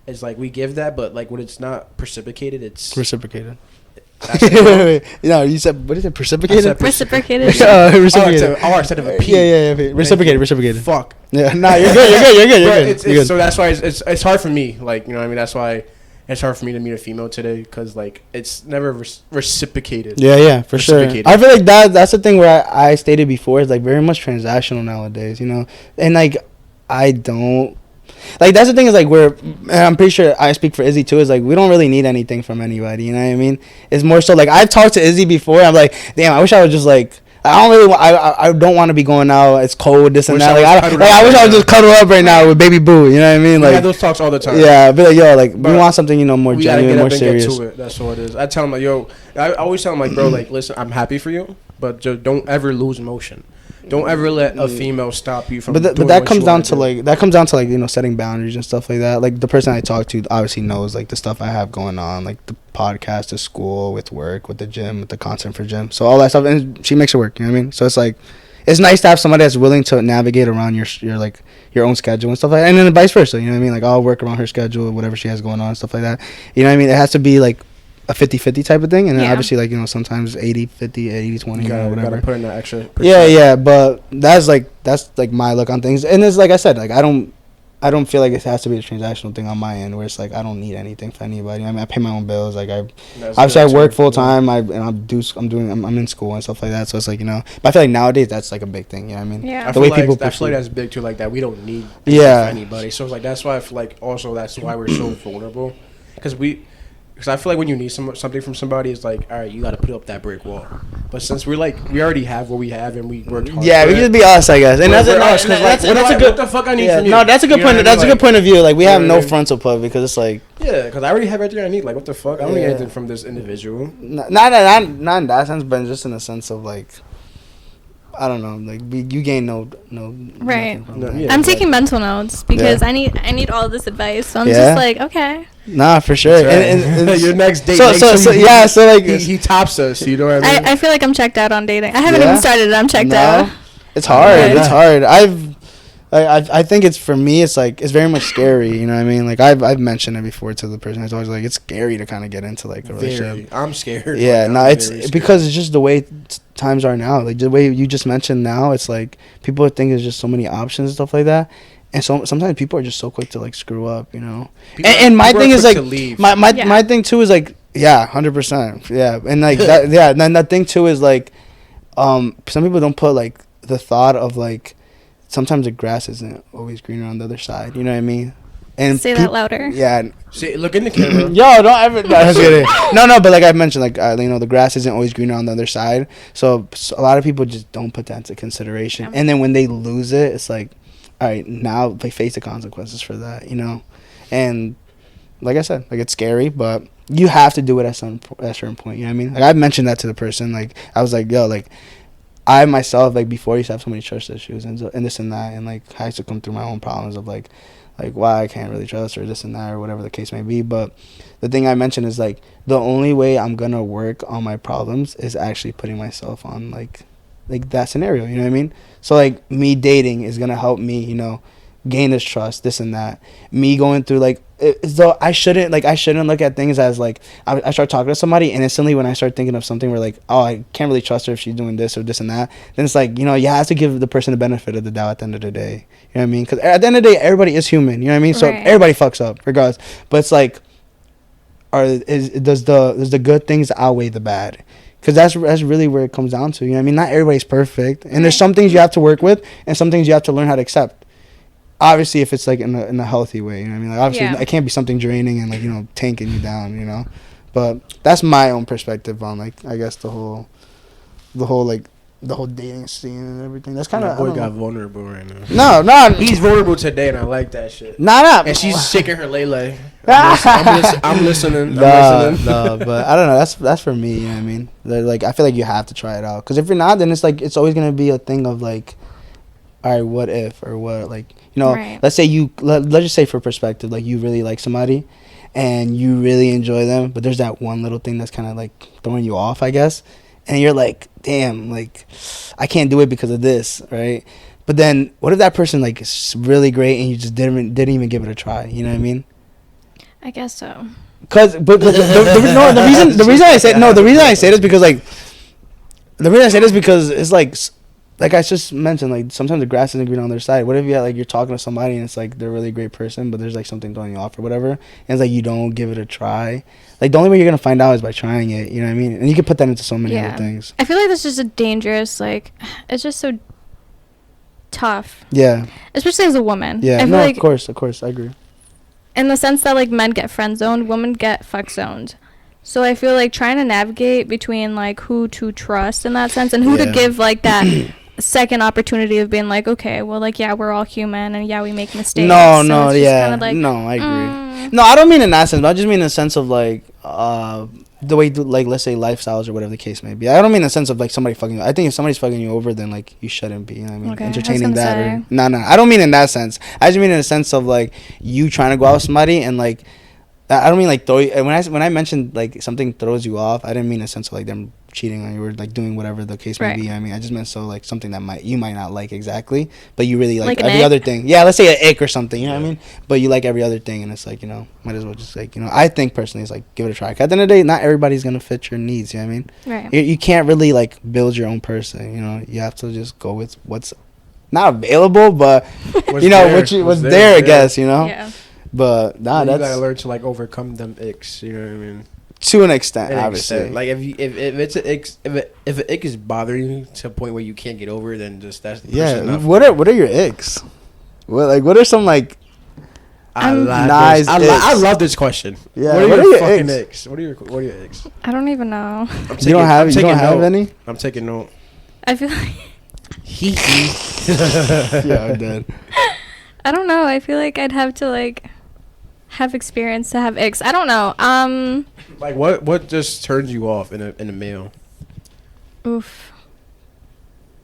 Speaker 3: It's like we give that, but like when it's not reciprocated, it's
Speaker 1: reciprocated. You said what is it? Precipitated.
Speaker 2: Reciprocated.
Speaker 1: Reciprocated.
Speaker 3: I said of a P.
Speaker 1: Yeah. Reciprocated. Fuck. Yeah. Nah, you're good. You're good.
Speaker 3: So that's why it's hard for me. Like, you know what I mean? That's why it's hard for me to meet a female today because like it's never reciprocated.
Speaker 1: Yeah, for sure. I feel like that's the thing where I stated before is like very much transactional nowadays. You know, and like I don't. Like that's the thing is like and I'm pretty sure I speak for Izzy too, is like we don't really need anything from anybody, you know what I mean? It's more so like I've talked to Izzy before, I'm like, damn, I wish I was just like I don't want to be going out, it's cold, this and that. I wish I was just cuddle up right now with baby boo, you know what I mean? Like
Speaker 3: we have those talks all the time.
Speaker 1: Yeah, but like yo, like we want something, you know, more genuine, more serious.
Speaker 3: Get to it. That's what it is. I tell him like, yo, I always tell him like, bro, like listen, I'm happy for you, but just don't ever lose emotion. Don't ever let a female stop you from. But that comes down to like
Speaker 1: you know, setting boundaries and stuff like that. Like the person I talk to obviously knows like the stuff I have going on, like the podcast, the school, with work, with the gym, with the content for gym. So all that stuff, and she makes it work. You know what I mean? So it's like it's nice to have somebody that's willing to navigate around your own schedule and stuff like that, and then vice versa. You know what I mean? Like I'll work around her schedule, whatever she has going on, and stuff like that. You know what I mean? It has to be like a 50-50 type of thing, and then obviously like, you know, sometimes 80-50, 80-20, whatever.
Speaker 3: Gotta put in that extra percent.
Speaker 1: Yeah, but that's like my look on things, and it's like I said, like I don't feel like it has to be a transactional thing on my end where it's like I don't need anything from anybody. I mean, I pay my own bills. Like I work full time. I'm in school and stuff like that. So it's like, you know, but I feel like nowadays that's like a big thing. You know what I mean?
Speaker 2: Yeah.
Speaker 3: I feel like that's big too. Like that we don't need from anybody. So it's like that's why I feel like also that's why we're so vulnerable because I feel like when you need something from somebody, it's like, all right, you got to put up that brick wall. But since we already have what we have and we worked hard.
Speaker 1: Yeah, we just be us, I guess. And that's a good.
Speaker 3: What the fuck I need from you?
Speaker 1: No, that's a good point. That's a good point of view. Like we have no frontal pub because it's like.
Speaker 3: Yeah, because I already have everything I need. Like what the fuck? I don't need anything from this individual.
Speaker 1: Not in that sense, but just in the sense of like. I don't know, like you gain no
Speaker 2: right. I'm taking mental notes because I need all this advice. So I'm just like, okay.
Speaker 1: Nah, for sure.
Speaker 3: Right. And your next date.
Speaker 1: So like
Speaker 3: he tops us. You know what I mean?
Speaker 2: I feel like I'm checked out on dating. I haven't even started. I'm checked out.
Speaker 1: It's hard. Yeah. It's hard. I think it's for me. It's like it's very much scary. You know what I mean? Like I've mentioned it before to the person. It's always like it's scary to kind of get into like a relationship.
Speaker 3: I'm scared.
Speaker 1: Yeah, it's because it's just the way times are now. Like the way you just mentioned now, it's like people think there's just so many options and stuff like that. And so sometimes people are just so quick to like screw up, you know. And my thing is like my thing too is like 100%. Yeah, and like that. Yeah, and then that thing too is like, some people don't put like the thought of like. Sometimes the grass isn't always greener on the other side. You know what I mean? And
Speaker 2: say that louder.
Speaker 3: Yeah. Look in the camera.
Speaker 1: Yo, don't ever. No, but like I mentioned, like you know, the grass isn't always greener on the other side. So a lot of people just don't put that into consideration. And then when they lose it, it's like, all right, now they face the consequences for that. You know, and like I said, like it's scary, but you have to do it at a certain point. You know what I mean? Like I've mentioned that to the person. Like I was like, yo, like. I myself, like, before, used to have so many trust issues and this and that, and, like, I used to come through my own problems of, like why I can't really trust or this and that or whatever the case may be. But the thing I mentioned is, like, the only way I'm going to work on my problems is actually putting myself on, like that scenario, you know what I mean? So, like, me dating is going to help me, you know, gain this trust, this and that. Me going through like, though I shouldn't look at things as like I start talking to somebody and instantly when I start thinking of something where like, oh, I can't really trust her if she's doing this or this and that, then it's like, you know, you have to give the person the benefit of the doubt at the end of the day. You know what I mean? Because at the end of the day, everybody is human. You know what I mean? So everybody fucks up regardless. But it's like, does the good things outweigh the bad? Because that's really where it comes down to. You know what I mean? Not everybody's perfect, and there's some things you have to work with, and some things you have to learn how to accept. Obviously, if it's like in a healthy way, you know what I mean? Like obviously, it can't be something draining and like, you know, tanking you down, you know. But that's my own perspective on like, I guess the whole dating scene and everything. That's kind of
Speaker 3: boy got vulnerable right now.
Speaker 1: No,
Speaker 3: he's vulnerable today, and I like that shit.
Speaker 1: Nah.
Speaker 3: And she's shaking her lele. I'm listening.
Speaker 1: No, but I don't know. That's for me. You know what I mean? Like I feel like you have to try it out, because if you're not, then it's like it's always gonna be a thing of like, all right, what if or what, like, you know, let's say let's just say for perspective, like you really like somebody and you really enjoy them, but there's that one little thing that's kind of like throwing you off, I guess, and you're like, damn, like I can't do it because of this, right? But then what if that person like is really great and you just didn't even give it a try? You know what I mean?
Speaker 2: I guess so.
Speaker 1: The reason I say this because like the reason I say this because it's like I just mentioned, like sometimes the grass isn't green on their side. What if you're talking to somebody and it's like they're a really great person, but there's like something throwing you off or whatever, and it's like you don't give it a try. Like the only way you're gonna find out is by trying it. You know what I mean? And you can put that into so many other things.
Speaker 2: I feel like that's just a dangerous, like, it's just so tough.
Speaker 1: Yeah.
Speaker 2: Especially as a woman.
Speaker 1: Yeah.
Speaker 2: I feel
Speaker 1: no,
Speaker 2: like,
Speaker 1: of course, I agree.
Speaker 2: In the sense that like men get friend zoned, women get fuck zoned. So I feel like trying to navigate between like who to trust in that sense and who to give like that second opportunity of being like, okay, well, like, yeah, we're all human and yeah, we make mistakes.
Speaker 1: No,
Speaker 2: I
Speaker 1: agree. No, I don't mean in that sense, but I just mean in the sense of like the way, like, let's say lifestyles or whatever the case may be. I don't mean in the sense of like somebody fucking you. I think if somebody's fucking you over, then like you shouldn't be, you know what I mean?
Speaker 2: Okay,
Speaker 1: entertaining that or no, I don't mean in that sense. I just mean in the sense of like you trying to go out with somebody and like I don't mean like throw you, when I mentioned like something throws you off, I didn't mean in a sense of like them cheating on you or like doing whatever the case may be. I mean, I just meant so like something that you might not like exactly, but you really like every other thing. Yeah, let's say an ick or something, you know what I mean? But you like every other thing, and it's like, you know, might as well just like, you know, I think personally it's like give it a try. At the end of the day, not everybody's gonna fit your needs, you know what I mean?
Speaker 2: Right.
Speaker 1: You can't really like build your own person, you know. You have to just go with what's not available, but you know what's there, I guess, you know.
Speaker 2: Yeah.
Speaker 1: But
Speaker 3: you gotta learn to like overcome them icks. You know what I mean?
Speaker 1: To an extent, obviously.
Speaker 3: Like if it's an ick, if an ick is bothering you to a point where you can't get over, then just that's the person.
Speaker 1: Yeah. What are your icks? What are some like nice?
Speaker 3: I love this question.
Speaker 1: Yeah.
Speaker 3: What are your fucking icks? What are your icks?
Speaker 2: I don't even know.
Speaker 1: You don't have any?
Speaker 3: I'm taking note.
Speaker 2: I feel like.
Speaker 1: Yeah, I'm dead.
Speaker 2: I don't know. I feel like I'd have to like have experience to have icks. I don't know.
Speaker 3: Like what just turns you off in a male?
Speaker 2: Oof.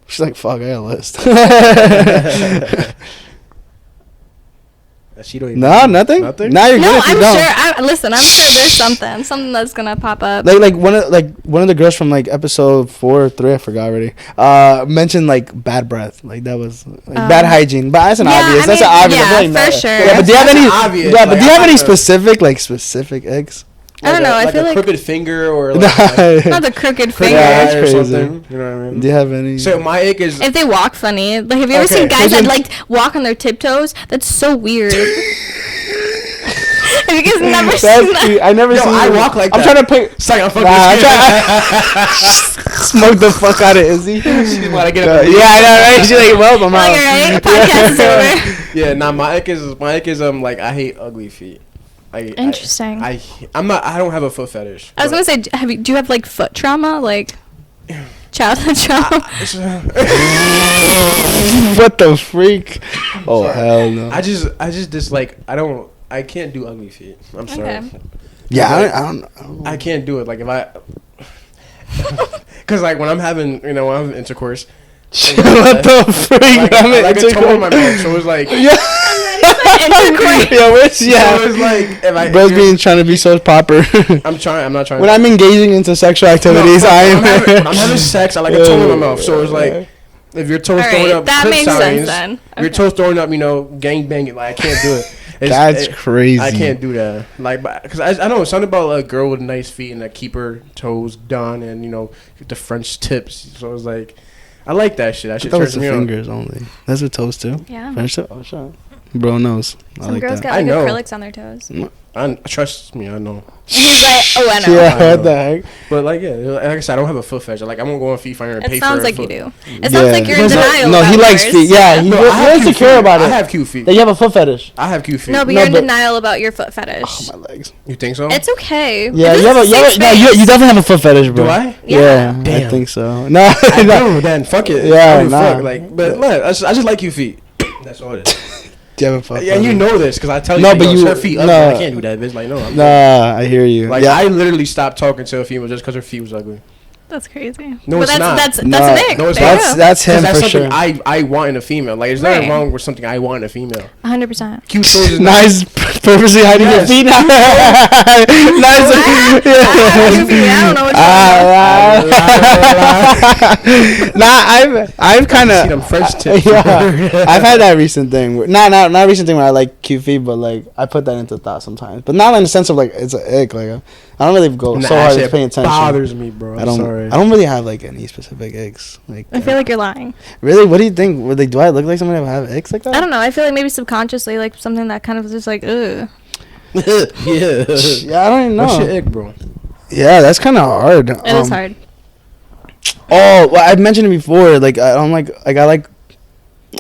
Speaker 1: She's like, fuck, I got a list.
Speaker 3: She don't even
Speaker 1: nothing. Now you're good if you don't.
Speaker 2: I'm sure there's something that's gonna pop up.
Speaker 1: Like one of the girls from like episode 4 or 3, I forgot already. Mentioned like bad breath, like that was like, bad hygiene, but that's an obvious. That's an obvious.
Speaker 2: Yeah, for sure.
Speaker 1: Yeah, but do you have any?
Speaker 3: Obvious,
Speaker 1: yeah, but do you have any specific icks?
Speaker 2: I don't know. I feel
Speaker 3: like a crooked finger or like
Speaker 2: not the crooked finger.
Speaker 1: Yeah,
Speaker 3: or something. You know what I mean?
Speaker 1: Do you have any?
Speaker 3: So my ick is
Speaker 2: if they walk funny. Like, have you ever seen guys that like walk on their tiptoes? That's so weird. Have you guys never seen that?
Speaker 1: I never seen.
Speaker 3: I walk like
Speaker 1: I'm
Speaker 3: that.
Speaker 1: trying to pick.
Speaker 3: Sorry, I'm fucking.
Speaker 1: Smoke the fuck out of Izzy.
Speaker 3: She's want to get
Speaker 1: up. Yeah, I know, right? She's like, well, I'm out.
Speaker 2: Right? Podcast is over.
Speaker 3: Yeah, my ick is like I hate ugly feet.
Speaker 2: Interesting.
Speaker 3: I don't have a foot fetish.
Speaker 2: I was gonna say, do you have like foot trauma, like childhood trauma?
Speaker 1: What the freak? Oh, sorry. Hell no.
Speaker 3: I just dislike. I can't do ugly feet. I'm sorry.
Speaker 2: Okay.
Speaker 1: Yeah, I don't.
Speaker 3: I can't do it. Like if I, because like when I'm having intercourse.
Speaker 1: What the freak?
Speaker 3: Like a toe in my mouth. So it was like.
Speaker 1: Yeah. So
Speaker 3: it's like if
Speaker 1: bro's being trying to be so proper.
Speaker 3: I'm not trying.
Speaker 1: When I'm engaging into sexual activities,
Speaker 3: when I'm having sex, I like a toe in my mouth. So it's like If your toes
Speaker 2: All
Speaker 3: throwing
Speaker 2: right,
Speaker 3: up
Speaker 2: that
Speaker 3: clip
Speaker 2: makes
Speaker 3: signs,
Speaker 2: sense then.
Speaker 3: your
Speaker 2: Okay.
Speaker 3: toes throwing up, gang banging. Like I can't do it.
Speaker 1: That's crazy.
Speaker 3: I can't do that. Like, because I know something about a girl with nice feet and that keep her toes done and the French tips. So it's like, I like that shit. That shit
Speaker 1: That was
Speaker 3: turns
Speaker 1: the
Speaker 3: me on.
Speaker 1: fingers only. That's with toes too.
Speaker 2: Yeah.
Speaker 1: French tip. Oh shit. Bro knows. I
Speaker 2: Some
Speaker 1: like
Speaker 2: girls
Speaker 1: that.
Speaker 2: got
Speaker 3: I
Speaker 2: like
Speaker 3: know.
Speaker 2: acrylics on their toes.
Speaker 3: Trust me, I know.
Speaker 2: He's like, oh, I know.
Speaker 1: Yeah,
Speaker 3: I know.
Speaker 1: what the heck?
Speaker 3: But like I said, I don't have a foot fetish. Like I won't go on Feet Finder and
Speaker 2: It
Speaker 3: pay
Speaker 2: sounds
Speaker 3: for
Speaker 2: like
Speaker 3: a
Speaker 2: you
Speaker 3: foot.
Speaker 2: do. It sounds like you're in
Speaker 1: No,
Speaker 2: denial.
Speaker 1: no, he
Speaker 2: about
Speaker 1: likes
Speaker 2: yours.
Speaker 1: feet. Yeah,
Speaker 3: No, I have
Speaker 1: he's
Speaker 3: cute
Speaker 1: secure
Speaker 3: feet.
Speaker 1: about it.
Speaker 3: I have cute feet.
Speaker 1: That you have a foot fetish.
Speaker 3: I have cute feet.
Speaker 2: No, but
Speaker 1: No,
Speaker 2: you're in
Speaker 1: but-
Speaker 2: denial about your foot fetish.
Speaker 1: Oh, my legs.
Speaker 3: You think so?
Speaker 2: It's okay.
Speaker 1: Yeah,
Speaker 2: This
Speaker 1: you have a,
Speaker 2: is
Speaker 1: you, have
Speaker 2: safe
Speaker 1: a, no, you
Speaker 2: space.
Speaker 1: definitely have a foot fetish, bro.
Speaker 3: Do I?
Speaker 1: Yeah, I
Speaker 3: Damn.
Speaker 1: think so. No,
Speaker 3: I
Speaker 1: no.
Speaker 3: do. Then fuck it.
Speaker 1: Yeah,
Speaker 3: I don't give a
Speaker 1: nah.
Speaker 3: fuck. Like, but look, I just like cute feet. That's all it is.
Speaker 1: Do you have a foot
Speaker 3: Yeah, and you
Speaker 1: fetish?
Speaker 3: know this because I tell you.
Speaker 1: No,
Speaker 3: like,
Speaker 1: but
Speaker 3: yo,
Speaker 1: you-
Speaker 3: her feet.
Speaker 1: no.
Speaker 3: Ugly. I can't do that, bitch. Like, no. I'm
Speaker 1: Nah, I hear you.
Speaker 3: Like
Speaker 1: yeah.
Speaker 3: I literally stopped talking to a female just because her feet was ugly.
Speaker 2: That's crazy.
Speaker 3: No,
Speaker 2: but
Speaker 3: it's
Speaker 2: that's
Speaker 3: not.
Speaker 2: that's
Speaker 1: No.
Speaker 2: an ick.
Speaker 3: No, it's
Speaker 2: There you
Speaker 3: not.
Speaker 2: go.
Speaker 1: That's him
Speaker 3: That's
Speaker 1: for
Speaker 3: something
Speaker 1: sure.
Speaker 3: I want in a female. Like, there's nothing
Speaker 2: Right.
Speaker 3: wrong with something I want in a female.
Speaker 2: 100%.
Speaker 3: Cute toes is
Speaker 1: Nice, purposely hiding
Speaker 3: Yes.
Speaker 1: your feet. Nice.
Speaker 2: I don't know what
Speaker 1: I've kind
Speaker 3: See them
Speaker 1: of.
Speaker 3: French tips.
Speaker 1: Yeah, I've had that recent thing. Not recent thing where I like cute feet, but like I put that into thought sometimes. But not in the sense of like it's an ick. Like I don't really go
Speaker 3: Nah,
Speaker 1: so hard
Speaker 3: shit
Speaker 1: at paying attention.
Speaker 3: bothers me, bro.
Speaker 1: I don't.
Speaker 3: Sorry.
Speaker 1: I don't really have like any specific icks. Like
Speaker 2: I feel like you're lying.
Speaker 1: really. What do you think? Like, do I look like somebody that have icks like that?
Speaker 2: I don't know. I feel like maybe subconsciously, like something that kind of just like, ugh.
Speaker 3: Yeah.
Speaker 1: Yeah, I don't even know.
Speaker 3: What's your ick, bro?
Speaker 1: Yeah, that's kind of hard.
Speaker 2: It is hard.
Speaker 1: Oh, well, I've mentioned it before. Like, I don't like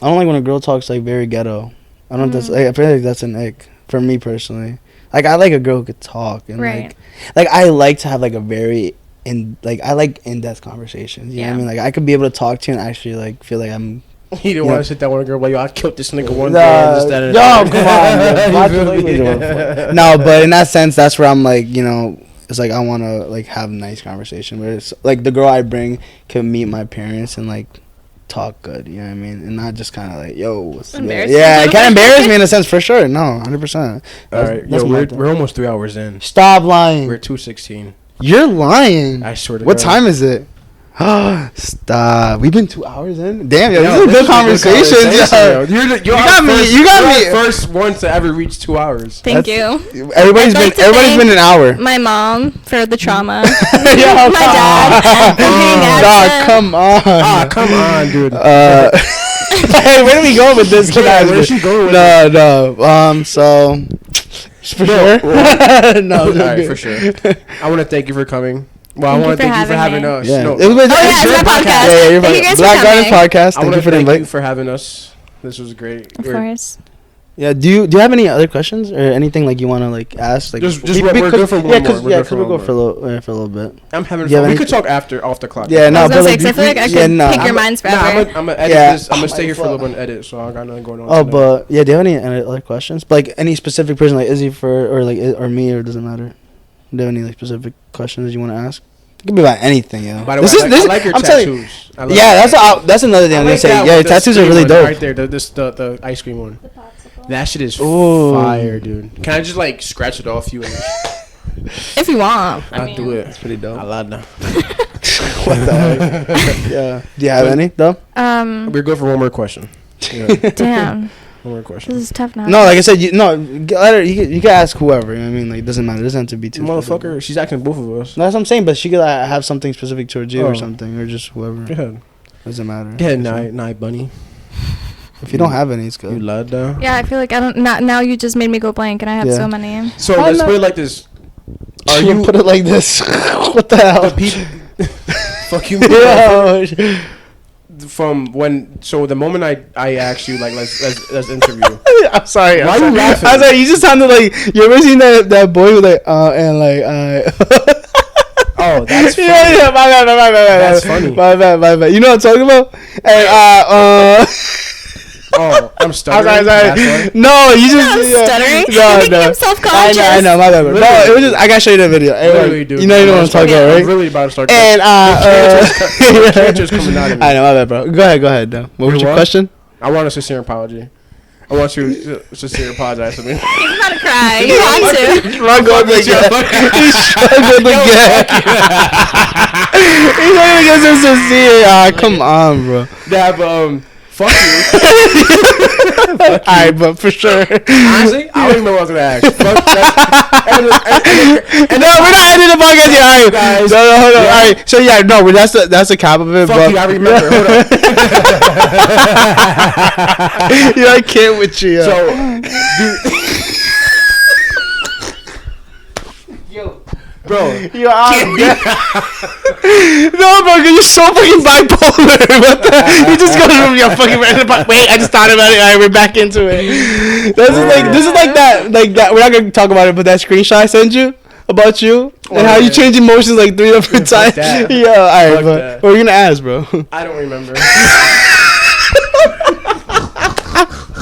Speaker 1: when a girl talks like very ghetto. I don't. That's. I feel like that's an ick for me personally. Like, I like a girl who could talk and
Speaker 2: Right.
Speaker 1: like I like to have like a very I like in-depth conversations. You know what I
Speaker 2: Yeah.
Speaker 1: mean? Like, I could be able to talk to you and actually like feel like I'm.
Speaker 3: You don't
Speaker 1: Yeah.
Speaker 3: want to sit down with a girl like, yo, I killed this nigga one
Speaker 1: Nah,
Speaker 3: day. And this, that, and
Speaker 1: yo,
Speaker 3: that.
Speaker 1: come on, man. Watch
Speaker 3: You
Speaker 1: your
Speaker 3: feel me?
Speaker 1: language. No, but in that sense, that's where I'm like, it's like I want to like have nice conversation where it's like the girl I bring can meet my parents and like talk good, you know what I mean, and not just kind of like, yo, what's
Speaker 2: Embarrass you a
Speaker 1: yeah, it
Speaker 2: little
Speaker 1: can
Speaker 2: bit.
Speaker 1: embarrass me in a sense for sure. No, 100%.
Speaker 3: All right,
Speaker 1: that's
Speaker 3: yo,
Speaker 1: my
Speaker 3: we're
Speaker 1: thing.
Speaker 3: we're almost 3 hours in.
Speaker 1: Stop lying.
Speaker 3: We're 2:16.
Speaker 1: You're lying.
Speaker 3: I swear to
Speaker 1: What
Speaker 3: God.
Speaker 1: time is it? Stop. We've been 2 hours in. Damn, yo,
Speaker 3: Yo,
Speaker 1: this is a good conversation.
Speaker 3: yo.
Speaker 1: Yo.
Speaker 3: You
Speaker 1: got me- you got me.
Speaker 3: First one to ever reach 2 hours.
Speaker 2: Thank
Speaker 1: That's-
Speaker 2: you.
Speaker 1: Everybody's
Speaker 2: I'd like to
Speaker 1: everybody's
Speaker 2: thank
Speaker 1: been an hour.
Speaker 2: My mom for the trauma.
Speaker 1: Yo,
Speaker 2: My dad for being
Speaker 1: Dog,
Speaker 2: absent.
Speaker 1: come on.
Speaker 3: Ah, come on, dude.
Speaker 1: Hey, where do we go with this?
Speaker 3: Yeah, where's she going with
Speaker 1: No. So, for sure. No,
Speaker 3: All right, for sure. I want to thank you for coming. Well, I
Speaker 2: Thank you
Speaker 3: want to
Speaker 2: for
Speaker 3: thank you for
Speaker 2: having
Speaker 3: having
Speaker 2: me.
Speaker 3: us.
Speaker 1: Yeah.
Speaker 3: No,
Speaker 1: It was,
Speaker 2: Oh, yeah, it's
Speaker 3: your
Speaker 2: my podcast.
Speaker 1: Yeah, you're
Speaker 2: Thank you guys for
Speaker 1: Black Gardens
Speaker 2: coming.
Speaker 1: podcast.
Speaker 3: I
Speaker 1: Thank
Speaker 3: want
Speaker 1: you
Speaker 3: to
Speaker 1: for the
Speaker 3: thank you
Speaker 1: invite.
Speaker 3: for having us. This was great.
Speaker 2: Of course.
Speaker 1: Yeah. Do you have any other questions or anything like you want to like ask? Like,
Speaker 3: Just
Speaker 1: we-
Speaker 3: we're
Speaker 1: we
Speaker 3: good
Speaker 1: could-
Speaker 3: for one
Speaker 1: yeah,
Speaker 3: more.
Speaker 1: cause,
Speaker 3: We're
Speaker 1: yeah,
Speaker 3: good
Speaker 1: cause
Speaker 3: for
Speaker 1: we'll
Speaker 3: one
Speaker 1: go for a little bit.
Speaker 3: I'm having
Speaker 1: Do you have
Speaker 3: fun. We
Speaker 1: any-
Speaker 3: could talk off the clock.
Speaker 1: Yeah,
Speaker 2: I
Speaker 1: no,
Speaker 2: was
Speaker 1: but
Speaker 2: gonna say,
Speaker 1: like,
Speaker 2: 'cause I feel like I
Speaker 1: yeah,
Speaker 2: could
Speaker 1: no.
Speaker 2: pick your minds forever.
Speaker 3: I'm gonna edit
Speaker 1: Yeah.
Speaker 3: this. I'm gonna
Speaker 1: Oh
Speaker 3: stay
Speaker 1: my
Speaker 3: here for a little
Speaker 1: fuck.
Speaker 3: bit and edit. So I got nothing going on.
Speaker 1: Oh,
Speaker 3: tonight.
Speaker 1: but yeah, do you have any other questions? But, like any specific person, like Izzy or like or me, or does it matter? Do you have any like specific questions you want to ask? It could be about anything, yo.
Speaker 3: By the way, I like your
Speaker 1: I'm telling you-
Speaker 3: tattoos. I like
Speaker 1: Yeah,
Speaker 3: that.
Speaker 1: that's another thing
Speaker 3: I
Speaker 1: I'm gonna
Speaker 3: like
Speaker 1: say.
Speaker 3: that
Speaker 1: Yeah,
Speaker 3: one,
Speaker 1: your
Speaker 3: the
Speaker 1: tattoos are
Speaker 3: screen
Speaker 1: really
Speaker 3: one
Speaker 1: dope.
Speaker 3: Right there, the ice cream one. That shit is
Speaker 1: Ooh.
Speaker 3: fire, dude. Can I just like scratch it off you? And
Speaker 2: If you want. I
Speaker 3: I'll
Speaker 2: mean,
Speaker 3: do it.
Speaker 1: That's pretty dope.
Speaker 3: I love that.
Speaker 1: What the heck? Yeah. Do you have any though?
Speaker 3: We're good for one more question. Yeah,
Speaker 2: Damn.
Speaker 3: one more
Speaker 2: This
Speaker 3: question.
Speaker 2: is tough now.
Speaker 1: No, like I said, you can ask whoever. You know what I mean? Like, it doesn't matter. It doesn't have to be too. specific.
Speaker 3: Motherfucker, she's asking both of us.
Speaker 1: No, that's what I'm saying. But she could have something specific towards you
Speaker 3: Oh.
Speaker 1: or something, or just whoever.
Speaker 3: Go ahead.
Speaker 1: Doesn't matter.
Speaker 3: Go ahead, Nye Bunny.
Speaker 1: If you don't have any, it's good.
Speaker 3: You love that.
Speaker 2: Yeah, I feel like I don't. Not now. You just made me go blank, and I have
Speaker 1: Yeah.
Speaker 2: so many.
Speaker 3: So
Speaker 1: I'm
Speaker 3: let's
Speaker 1: not-
Speaker 3: put it like this. Are
Speaker 1: You
Speaker 3: you
Speaker 1: put it like this? What the hell?
Speaker 3: the people? Fuck you.
Speaker 1: Yo.
Speaker 3: From when? So the moment I asked you like let's interview.
Speaker 1: I'm sorry.
Speaker 3: Why
Speaker 1: I'm
Speaker 3: you
Speaker 1: sorry.
Speaker 3: laughing?
Speaker 1: I was like, you just sounded like you ever seen that boy who like and like
Speaker 3: Oh, that's funny.
Speaker 1: yeah, my bad.
Speaker 3: That's funny.
Speaker 1: My bad. You know what I'm talking about? And
Speaker 3: Oh, I'm stuttering.
Speaker 1: I'm sorry.
Speaker 3: That's why?
Speaker 1: No, you just
Speaker 2: I'm stuttering.
Speaker 1: No,
Speaker 2: You're making
Speaker 1: no.
Speaker 2: him self-conscious.
Speaker 1: I know, my bad. Bro. No,
Speaker 3: Literally.
Speaker 1: it was just I gotta show you the video.
Speaker 3: Literally, dude.
Speaker 1: You know what I'm talking about,
Speaker 3: I'm
Speaker 1: right?
Speaker 3: really about to start.
Speaker 1: And
Speaker 3: The character's coming out of me.
Speaker 1: I know, my bad, bro. Go ahead. Though. What was your
Speaker 3: what?
Speaker 1: question?
Speaker 3: I want a sincere apology. I want you to sincere apologize to me.
Speaker 2: He's about to cry. You want to.
Speaker 1: Struggled again. He struggled again. He really gets us to see it. Come on, bro.
Speaker 3: Yeah, but fuck you.
Speaker 1: Alright, but for sure.
Speaker 3: Honestly, I don't even know what I was gonna ask. Fuck that.
Speaker 1: No, we're not ending the podcast yet. Alright,
Speaker 3: guys.
Speaker 1: no, hold on.
Speaker 3: Yeah.
Speaker 1: Alright, so yeah, no, but that's the cap of it.
Speaker 3: Fuck
Speaker 1: but
Speaker 3: you, I remember. Hold on.
Speaker 1: yeah, I can't with you.
Speaker 3: So, bro,
Speaker 1: Yo, no, bro, cause you're so fucking bipolar. What the? You just go from your fucking wait. I just thought about it. All right, we're back into it. This is like that. We're not gonna talk about it, but that screenshot I sent you about you and how you change emotions like 3 different times.
Speaker 3: that.
Speaker 1: Yeah, all right,
Speaker 3: Fuck
Speaker 1: but
Speaker 3: that.
Speaker 1: what are you gonna ask, bro?
Speaker 3: I don't remember.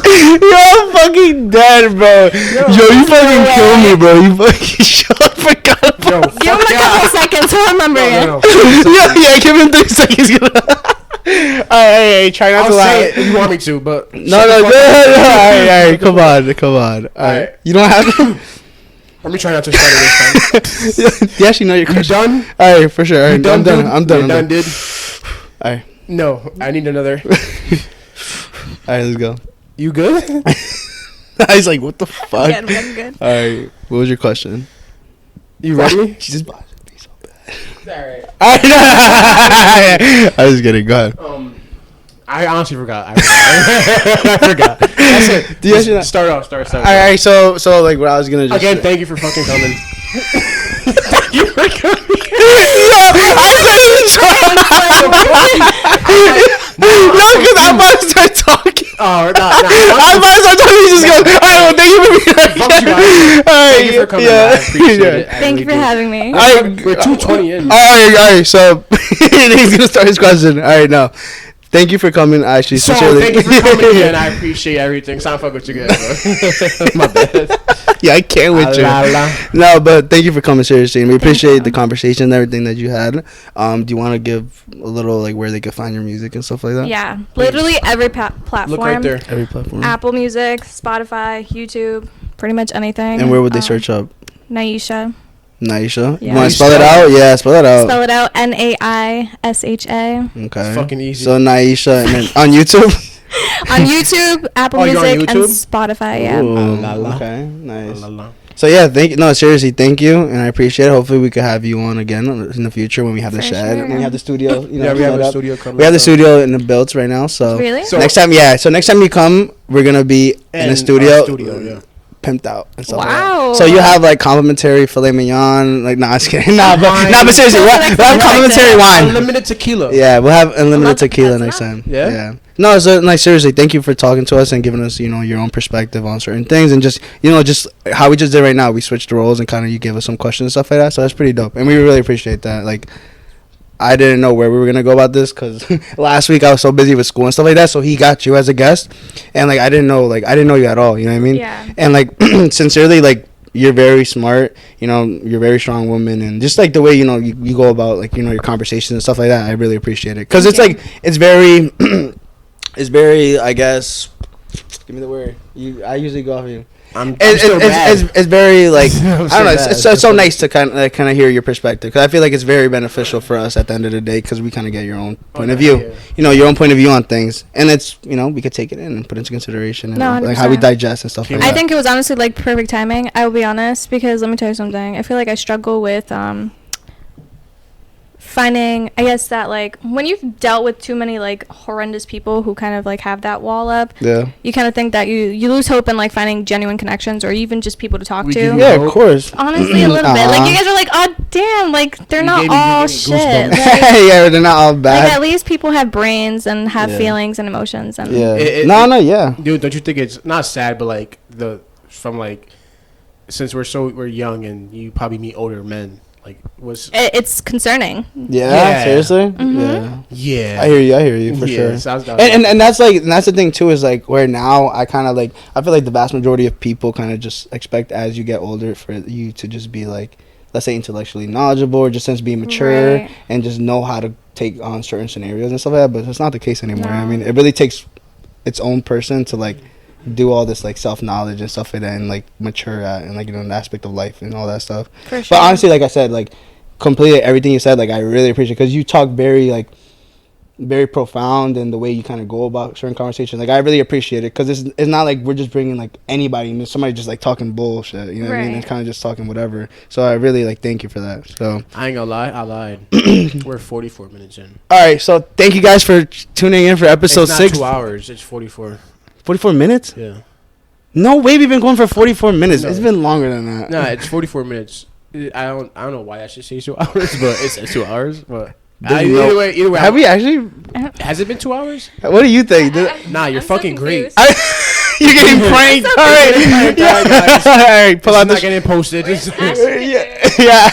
Speaker 1: You're fucking dead, bro. Yo, you fucking kill me, bro. You fucking forgot about.
Speaker 3: Yo,
Speaker 2: Give him a couple seconds to remember it.
Speaker 3: no.
Speaker 1: Yeah, give him 3 seconds. Alright, try not
Speaker 3: I'll
Speaker 1: to laugh.
Speaker 3: say it if you want me to, but
Speaker 1: No. Alright, come on. Alright, you don't have to.
Speaker 3: let me try not to start it this time.
Speaker 1: You actually know your
Speaker 3: You
Speaker 1: question.
Speaker 3: done?
Speaker 1: Alright, for sure. Alright, I'm done.
Speaker 3: dude?
Speaker 1: I'm done.
Speaker 3: You're done, dude?
Speaker 1: Alright,
Speaker 3: No, I need another.
Speaker 1: let's go.
Speaker 3: You good?
Speaker 1: I was like, what the fuck?
Speaker 2: Good, good, good.
Speaker 1: Alright, what was your question?
Speaker 3: You ready?
Speaker 1: She just bothered me so bad.
Speaker 3: Alright.
Speaker 1: I was kidding. Go ahead.
Speaker 3: I honestly forgot. I forgot. That's it.
Speaker 1: Do you actually not-
Speaker 3: Start off.
Speaker 1: Alright, so like what I was gonna just
Speaker 3: Again, thank you for fucking coming.
Speaker 1: No, because I'm about to start talking.
Speaker 3: Oh, no.
Speaker 1: I'm about to start talking. You just go. All right, well, thank you for being here.
Speaker 3: Fuck you, Ryan. Thank you for coming.
Speaker 1: Yeah.
Speaker 3: I appreciate it. I
Speaker 2: Thank you for
Speaker 3: really do.
Speaker 2: having me.
Speaker 3: We're 2:20 in.
Speaker 1: All right. So he's gonna start his question. All right, now. Thank you for coming. Actually,
Speaker 3: So,
Speaker 1: sincerely.
Speaker 3: thank you for coming again. I appreciate everything. So, I'm fucking with you guys, bro. My bad.
Speaker 1: Yeah, I can't with you. No, but thank you for coming seriously, and we appreciate the conversation and everything that you had. Do you want to give a little like where they can find your music and stuff like that?
Speaker 2: Yeah, literally every platform.
Speaker 3: Look right there.
Speaker 1: Every platform.
Speaker 2: Apple Music, Spotify, YouTube, pretty much anything.
Speaker 1: And where would they search up?
Speaker 2: Naisha.
Speaker 1: Naisha.
Speaker 2: Yeah.
Speaker 1: You want to spell it out? Yeah, spell it out.
Speaker 2: Spell it out. Naisha.
Speaker 1: Okay.
Speaker 3: It's fucking easy.
Speaker 1: So Naisha, and then on YouTube.
Speaker 2: On YouTube, Apple
Speaker 3: Oh, you're on
Speaker 2: Music, and
Speaker 3: YouTube?
Speaker 2: Spotify. Yeah.
Speaker 1: Ooh,
Speaker 3: La, la.
Speaker 1: okay, nice.
Speaker 3: La, la.
Speaker 1: So yeah, seriously, thank you, and I appreciate it. Hopefully, we could have you on again in the future when we have the
Speaker 2: For
Speaker 1: shed,
Speaker 2: sure.
Speaker 1: when we have the studio. You know,
Speaker 3: Yeah, we have
Speaker 1: set
Speaker 3: a
Speaker 1: up.
Speaker 3: studio coming.
Speaker 1: We have the
Speaker 3: up.
Speaker 1: studio in the built right now. So
Speaker 2: Really?
Speaker 3: So-
Speaker 1: next time, So next time you come, we're gonna be in a studio,
Speaker 3: Yeah.
Speaker 1: pimped out and stuff.
Speaker 2: Wow.
Speaker 1: Like that. So you have like complimentary filet mignon, like nah, I'm just kidding. Nah,
Speaker 3: Wine.
Speaker 1: but seriously, we'll have complimentary wine.
Speaker 3: Unlimited tequila.
Speaker 1: Yeah, we'll have unlimited
Speaker 2: That's
Speaker 1: tequila
Speaker 2: not-
Speaker 1: next time.
Speaker 3: Yeah?
Speaker 1: No, so like seriously, thank you for talking to us and giving us, your own perspective on certain things and just how we just did right now. We switched the roles and kind of you gave us some questions and stuff like that. So that's pretty dope, and we really appreciate that. Like, I didn't know where we were gonna go about this because last week I was so busy with school and stuff like that. So he got you as a guest, and like I didn't know you at all. You know what I mean?
Speaker 2: Yeah.
Speaker 1: And like sincerely, like you're very smart. You're a very strong woman, and just like the way you go about like your conversations and stuff like that. I really appreciate it because it's
Speaker 2: Thank
Speaker 1: like it's very, it's very. I guess. Give me the word. I usually go off of you. It's very like I don't know. It's so nice to kind of hear your perspective because I feel like it's very beneficial for us at the end of the day because we kind of get your own point of view.
Speaker 3: Yeah.
Speaker 1: Your own point of view on things, and it's we could take it in and put it into consideration and
Speaker 2: No,
Speaker 1: like how we
Speaker 2: 100%.
Speaker 1: digest and stuff like that.
Speaker 2: I think it was honestly like perfect timing. I will be honest because let me tell you something. I feel like I struggle with finding, I guess that like when you've dealt with too many like horrendous people who kind of like have that wall up,
Speaker 1: Yeah.
Speaker 2: you kind of think that you lose hope in like finding genuine connections or even just people to talk
Speaker 3: We
Speaker 2: to.
Speaker 3: give you
Speaker 1: Yeah,
Speaker 3: hope.
Speaker 1: of course.
Speaker 2: Honestly, a little bit. Like
Speaker 1: Aw.
Speaker 2: you guys are like, oh damn, like they're
Speaker 3: You
Speaker 2: not
Speaker 3: gave me-
Speaker 2: all
Speaker 3: you gave me
Speaker 2: shit.
Speaker 3: goosebumps.
Speaker 2: Like,
Speaker 1: Yeah, they're not all
Speaker 2: like
Speaker 1: bad.
Speaker 2: at least people have brains and have
Speaker 1: Yeah.
Speaker 2: feelings and emotions and
Speaker 1: Yeah.
Speaker 3: It-
Speaker 1: Yeah.
Speaker 3: Dude, don't you think it's not sad, but like since we're young and you probably meet older men, like
Speaker 2: it's concerning.
Speaker 1: Yeah.
Speaker 3: Yeah.
Speaker 1: Seriously.
Speaker 2: Mhm.
Speaker 1: Yeah.
Speaker 3: yeah.
Speaker 1: I hear you for sure.
Speaker 3: So
Speaker 1: And that's the thing too is like where now I kind of like I feel like the vast majority of people kind of just expect as you get older for you to just be like, let's say, intellectually knowledgeable or just since being mature
Speaker 2: Right.
Speaker 1: and just know how to take on certain scenarios and stuff like that. But it's not the case anymore. I
Speaker 2: No.
Speaker 1: mean, it really takes its own person to like do all this like self knowledge and stuff like that and like mature at and like an aspect of life and all that stuff.
Speaker 2: For sure.
Speaker 1: But honestly, like I said, like completely everything you said. Like, I really appreciate it because you talk very like very profound and the way you kind of go about certain conversations. Like, I really appreciate it because it's not like we're just bringing like anybody, somebody just like talking bullshit. You know what I mean? It's kind of just talking whatever. So I really like thank you for that. So
Speaker 3: I ain't gonna lie, I lied. We're 44 minutes in.
Speaker 1: all right, so thank you guys for tuning in for episode
Speaker 3: It's not
Speaker 1: 6.
Speaker 3: 2 hours. It's 44.
Speaker 1: 44 minutes?
Speaker 3: Yeah.
Speaker 1: No way, we've been going for 44 minutes.
Speaker 3: No.
Speaker 1: It's been longer than that.
Speaker 3: Nah, it's 44 minutes. I don't know why I should say 2 hours, but it's 2 hours. But either way,
Speaker 1: have we actually?
Speaker 3: Has it been 2 hours?
Speaker 1: What do you think?
Speaker 3: Nah, you're
Speaker 2: I'm
Speaker 3: fucking
Speaker 2: so
Speaker 3: great.
Speaker 1: You're getting pranked. All right, all right. Pull
Speaker 3: It's
Speaker 1: out
Speaker 3: not
Speaker 1: the.
Speaker 3: getting posted.
Speaker 1: Yeah.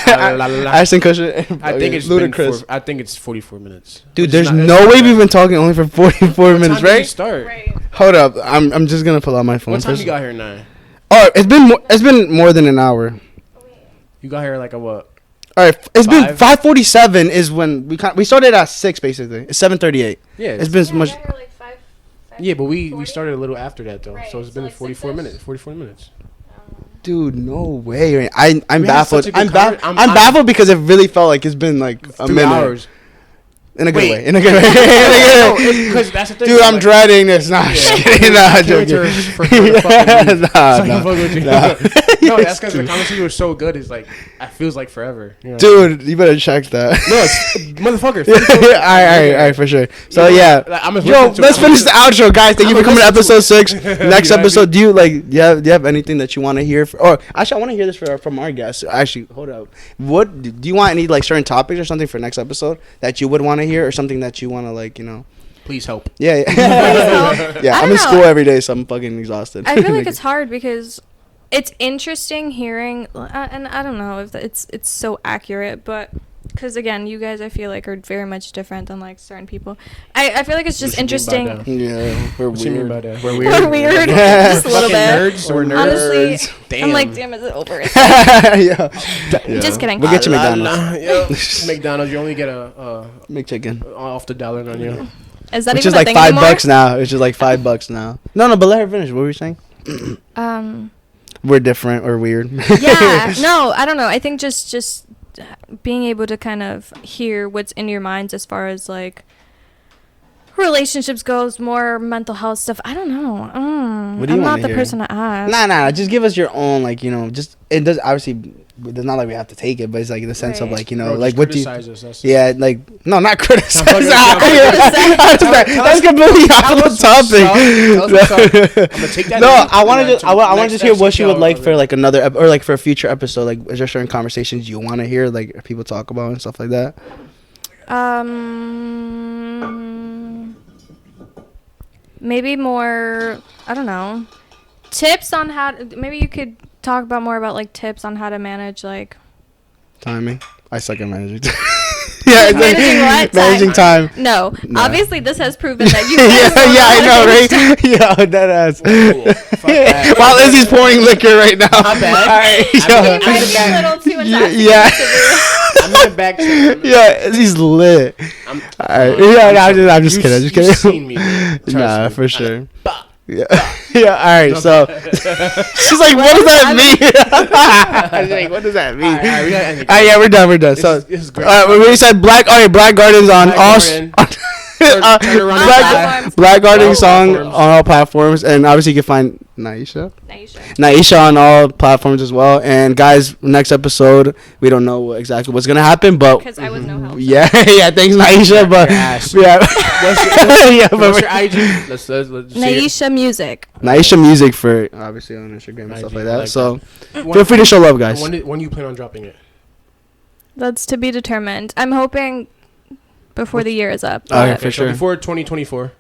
Speaker 1: Ashton Kutcher.
Speaker 3: I think it's
Speaker 1: ludicrous.
Speaker 3: I think it's 44 minutes.
Speaker 1: Dude,
Speaker 3: Which
Speaker 1: there's
Speaker 3: is not-
Speaker 1: no way we've been talking only for 44 minutes,
Speaker 3: What time did you
Speaker 1: right?
Speaker 3: start?
Speaker 2: Right.
Speaker 1: Hold up, I'm just gonna pull out my phone.
Speaker 3: What time
Speaker 1: first.
Speaker 3: you got here now?
Speaker 1: Oh, it's been more than an hour.
Speaker 3: You got here like a what?
Speaker 1: All right, it's been
Speaker 3: 5?
Speaker 1: 5:47 is when we started at 6 basically. It's 7:38.
Speaker 3: Yeah.
Speaker 1: It's been much.
Speaker 3: Yeah, but we started a little after that though, so it's been 44 minutes. 44 minutes.
Speaker 1: Dude, no way. I'm
Speaker 3: We had
Speaker 1: baffled.
Speaker 3: such a good
Speaker 1: I'm
Speaker 3: I'm
Speaker 1: baffled because it really felt like it's been like a
Speaker 3: 3
Speaker 1: minute.
Speaker 3: hours.
Speaker 1: In a good
Speaker 3: Wait.
Speaker 1: way. In a good way. In a good way.
Speaker 3: Because that's the thing.
Speaker 1: Dude, I'm
Speaker 3: like,
Speaker 1: dreading this. Nah, just kidding. Nah,
Speaker 3: I
Speaker 1: joking.
Speaker 3: can't wait for her to fucking leave. So I can
Speaker 1: Nah.
Speaker 3: fuck with you.
Speaker 1: Nah.
Speaker 3: No, that's because the conversation was so good. It's like it feels like forever. You know?
Speaker 1: Dude, you better check that.
Speaker 3: no, it's, motherfucker.
Speaker 1: All right, for sure. So yeah, yo, let's finish the outro, guys. Thank you for coming to episode 6. Next episode, do you have anything that you want to hear? Or actually, I want to hear this from our guests. Actually, hold up. What do you want? Any like certain topics or something for next episode that you would want to hear, or something that you want to like,
Speaker 3: Please help.
Speaker 1: Yeah,
Speaker 2: Please help.
Speaker 1: yeah.
Speaker 2: I
Speaker 1: I'm
Speaker 2: don't
Speaker 1: in
Speaker 2: know.
Speaker 1: school every day, so I'm fucking exhausted.
Speaker 2: I feel like it's hard because it's interesting hearing, and I don't know if it's so accurate, but because again, you guys I feel like are very much different than like certain people. I feel like it's just interesting.
Speaker 1: Yeah, we're
Speaker 3: What you mean by
Speaker 1: weird.
Speaker 3: that? We're
Speaker 2: We're weird, just a little
Speaker 3: Fucking
Speaker 2: bit.
Speaker 3: nerds. We're nerds.
Speaker 2: Honestly,
Speaker 3: Damn.
Speaker 2: I'm like, damn, is it over?
Speaker 1: Yeah.
Speaker 2: Just kidding.
Speaker 1: We'll get you McDonald's.
Speaker 3: McDonald's, you only get a
Speaker 1: McChicken.
Speaker 3: off the dollar on you.
Speaker 2: Is that
Speaker 1: Which
Speaker 2: even
Speaker 1: is
Speaker 2: a
Speaker 1: like
Speaker 2: thing
Speaker 1: $5
Speaker 2: anymore?
Speaker 1: now. It's just like $5 now. No, but let her finish. What were you saying? We're different or weird.
Speaker 2: Yeah, no, I don't know. I think just being able to kind of hear what's in your minds as far as like relationships goes, more mental health stuff. I don't know.
Speaker 1: What do you
Speaker 2: I'm not
Speaker 1: wanna
Speaker 2: the
Speaker 1: hear?
Speaker 2: person to ask.
Speaker 1: Nah. Just give us your own, like, just it does obviously. It's not like we have to take it, but it's like in the sense of
Speaker 2: Right.
Speaker 1: like
Speaker 3: Bro,
Speaker 1: like
Speaker 3: just
Speaker 1: what do you?
Speaker 3: criticize us, that's it.
Speaker 1: Yeah, like no, not criticize.
Speaker 3: fucking-
Speaker 1: That's completely off the topic.
Speaker 3: I'm gonna take that.
Speaker 1: No,
Speaker 3: in,
Speaker 1: I want
Speaker 3: and
Speaker 1: to
Speaker 3: then
Speaker 1: just I want to just hear what you would like for
Speaker 3: like.
Speaker 1: like another or like for a future episode. Like, is there certain conversations you want to hear, like people talk about and stuff like that?
Speaker 2: Maybe more. I don't know. Tips on how. Maybe you could talk about more about like tips on how to manage like.
Speaker 1: Timing. I suck at managing. Yeah, it's
Speaker 2: Managing
Speaker 1: like
Speaker 2: what?
Speaker 1: managing time.
Speaker 2: No,
Speaker 1: No.
Speaker 2: obviously this has proven that you.
Speaker 1: Yeah, I know, right? Yeah, that ass.
Speaker 3: that.
Speaker 1: While Izzy's pouring liquor right now.
Speaker 3: My bad.
Speaker 1: All right,
Speaker 2: You
Speaker 1: yo.
Speaker 2: might be a little too
Speaker 1: Yeah.
Speaker 2: intoxicated.
Speaker 3: I'm in the back chair.
Speaker 1: Yeah, Izzy's lit.
Speaker 3: I'm-
Speaker 1: All right. Yeah, no, I'm just kidding. I'm just
Speaker 3: You've
Speaker 1: kidding.
Speaker 3: seen me, man. Trust
Speaker 1: Nah,
Speaker 3: me.
Speaker 1: for sure.
Speaker 3: Bah.
Speaker 1: Yeah. Yeah. All right. So she's like, "What does that mean?" I was like, "What does that mean?"
Speaker 3: All right, we gotta end it.
Speaker 1: Yeah, we're done. We're done. So,
Speaker 3: This is great.
Speaker 1: we said Black. All right, Black Garden's on
Speaker 3: Black
Speaker 1: all.
Speaker 3: Garden. Turn around
Speaker 2: the platforms.
Speaker 1: Black Garden
Speaker 3: All
Speaker 1: song
Speaker 3: platforms.
Speaker 1: on all platforms, and obviously you can find Naisha.
Speaker 2: Naisha.
Speaker 1: Naisha on all platforms as well. And guys, next episode, we don't know exactly what's gonna happen, but
Speaker 2: Because I was no help.
Speaker 1: yeah, thanks Naisha, but
Speaker 3: ass.
Speaker 1: yeah, yeah,
Speaker 3: What's your
Speaker 1: but
Speaker 3: IG? Let's see it.
Speaker 2: Naisha Music.
Speaker 1: Naisha music for obviously on Instagram and
Speaker 3: IG,
Speaker 1: stuff like
Speaker 3: I
Speaker 1: that.
Speaker 3: like
Speaker 1: So
Speaker 3: When-
Speaker 1: feel free to show love, guys.
Speaker 3: When you plan on dropping it?
Speaker 2: That's to be determined. I'm hoping before the year is up.
Speaker 1: Okay,
Speaker 2: but
Speaker 1: for sure.
Speaker 3: Before 2024,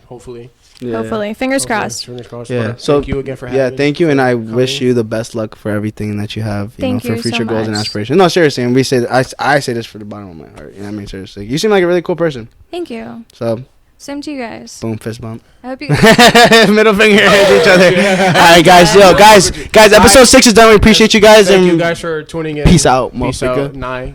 Speaker 3: hopefully.
Speaker 1: Yeah.
Speaker 2: hopefully. Fingers
Speaker 3: Hopefully.
Speaker 2: crossed.
Speaker 3: Fingers crossed.
Speaker 1: Yeah.
Speaker 3: But
Speaker 1: So
Speaker 3: thank you again for having
Speaker 1: yeah,
Speaker 3: me.
Speaker 1: thank you, and I
Speaker 3: Coming.
Speaker 1: wish you the best luck for everything that you have.
Speaker 2: Thank
Speaker 1: for
Speaker 2: you
Speaker 1: future
Speaker 2: so
Speaker 1: goals and
Speaker 2: much.
Speaker 1: aspirations. No, seriously, and we say I say this for the bottom of my heart. You know what I mean? Seriously, you seem like a really cool person.
Speaker 2: Thank you.
Speaker 1: So
Speaker 2: Same to you guys.
Speaker 1: boom, fist bump.
Speaker 2: I hope you guys.
Speaker 1: Middle finger at each other. All right, guys. Yo, guys. Episode 6 is done. We appreciate you guys.
Speaker 3: Thank
Speaker 1: and
Speaker 3: you guys for tuning in.
Speaker 1: peace out,
Speaker 3: Peace out.
Speaker 1: motherfucker.
Speaker 3: Nye.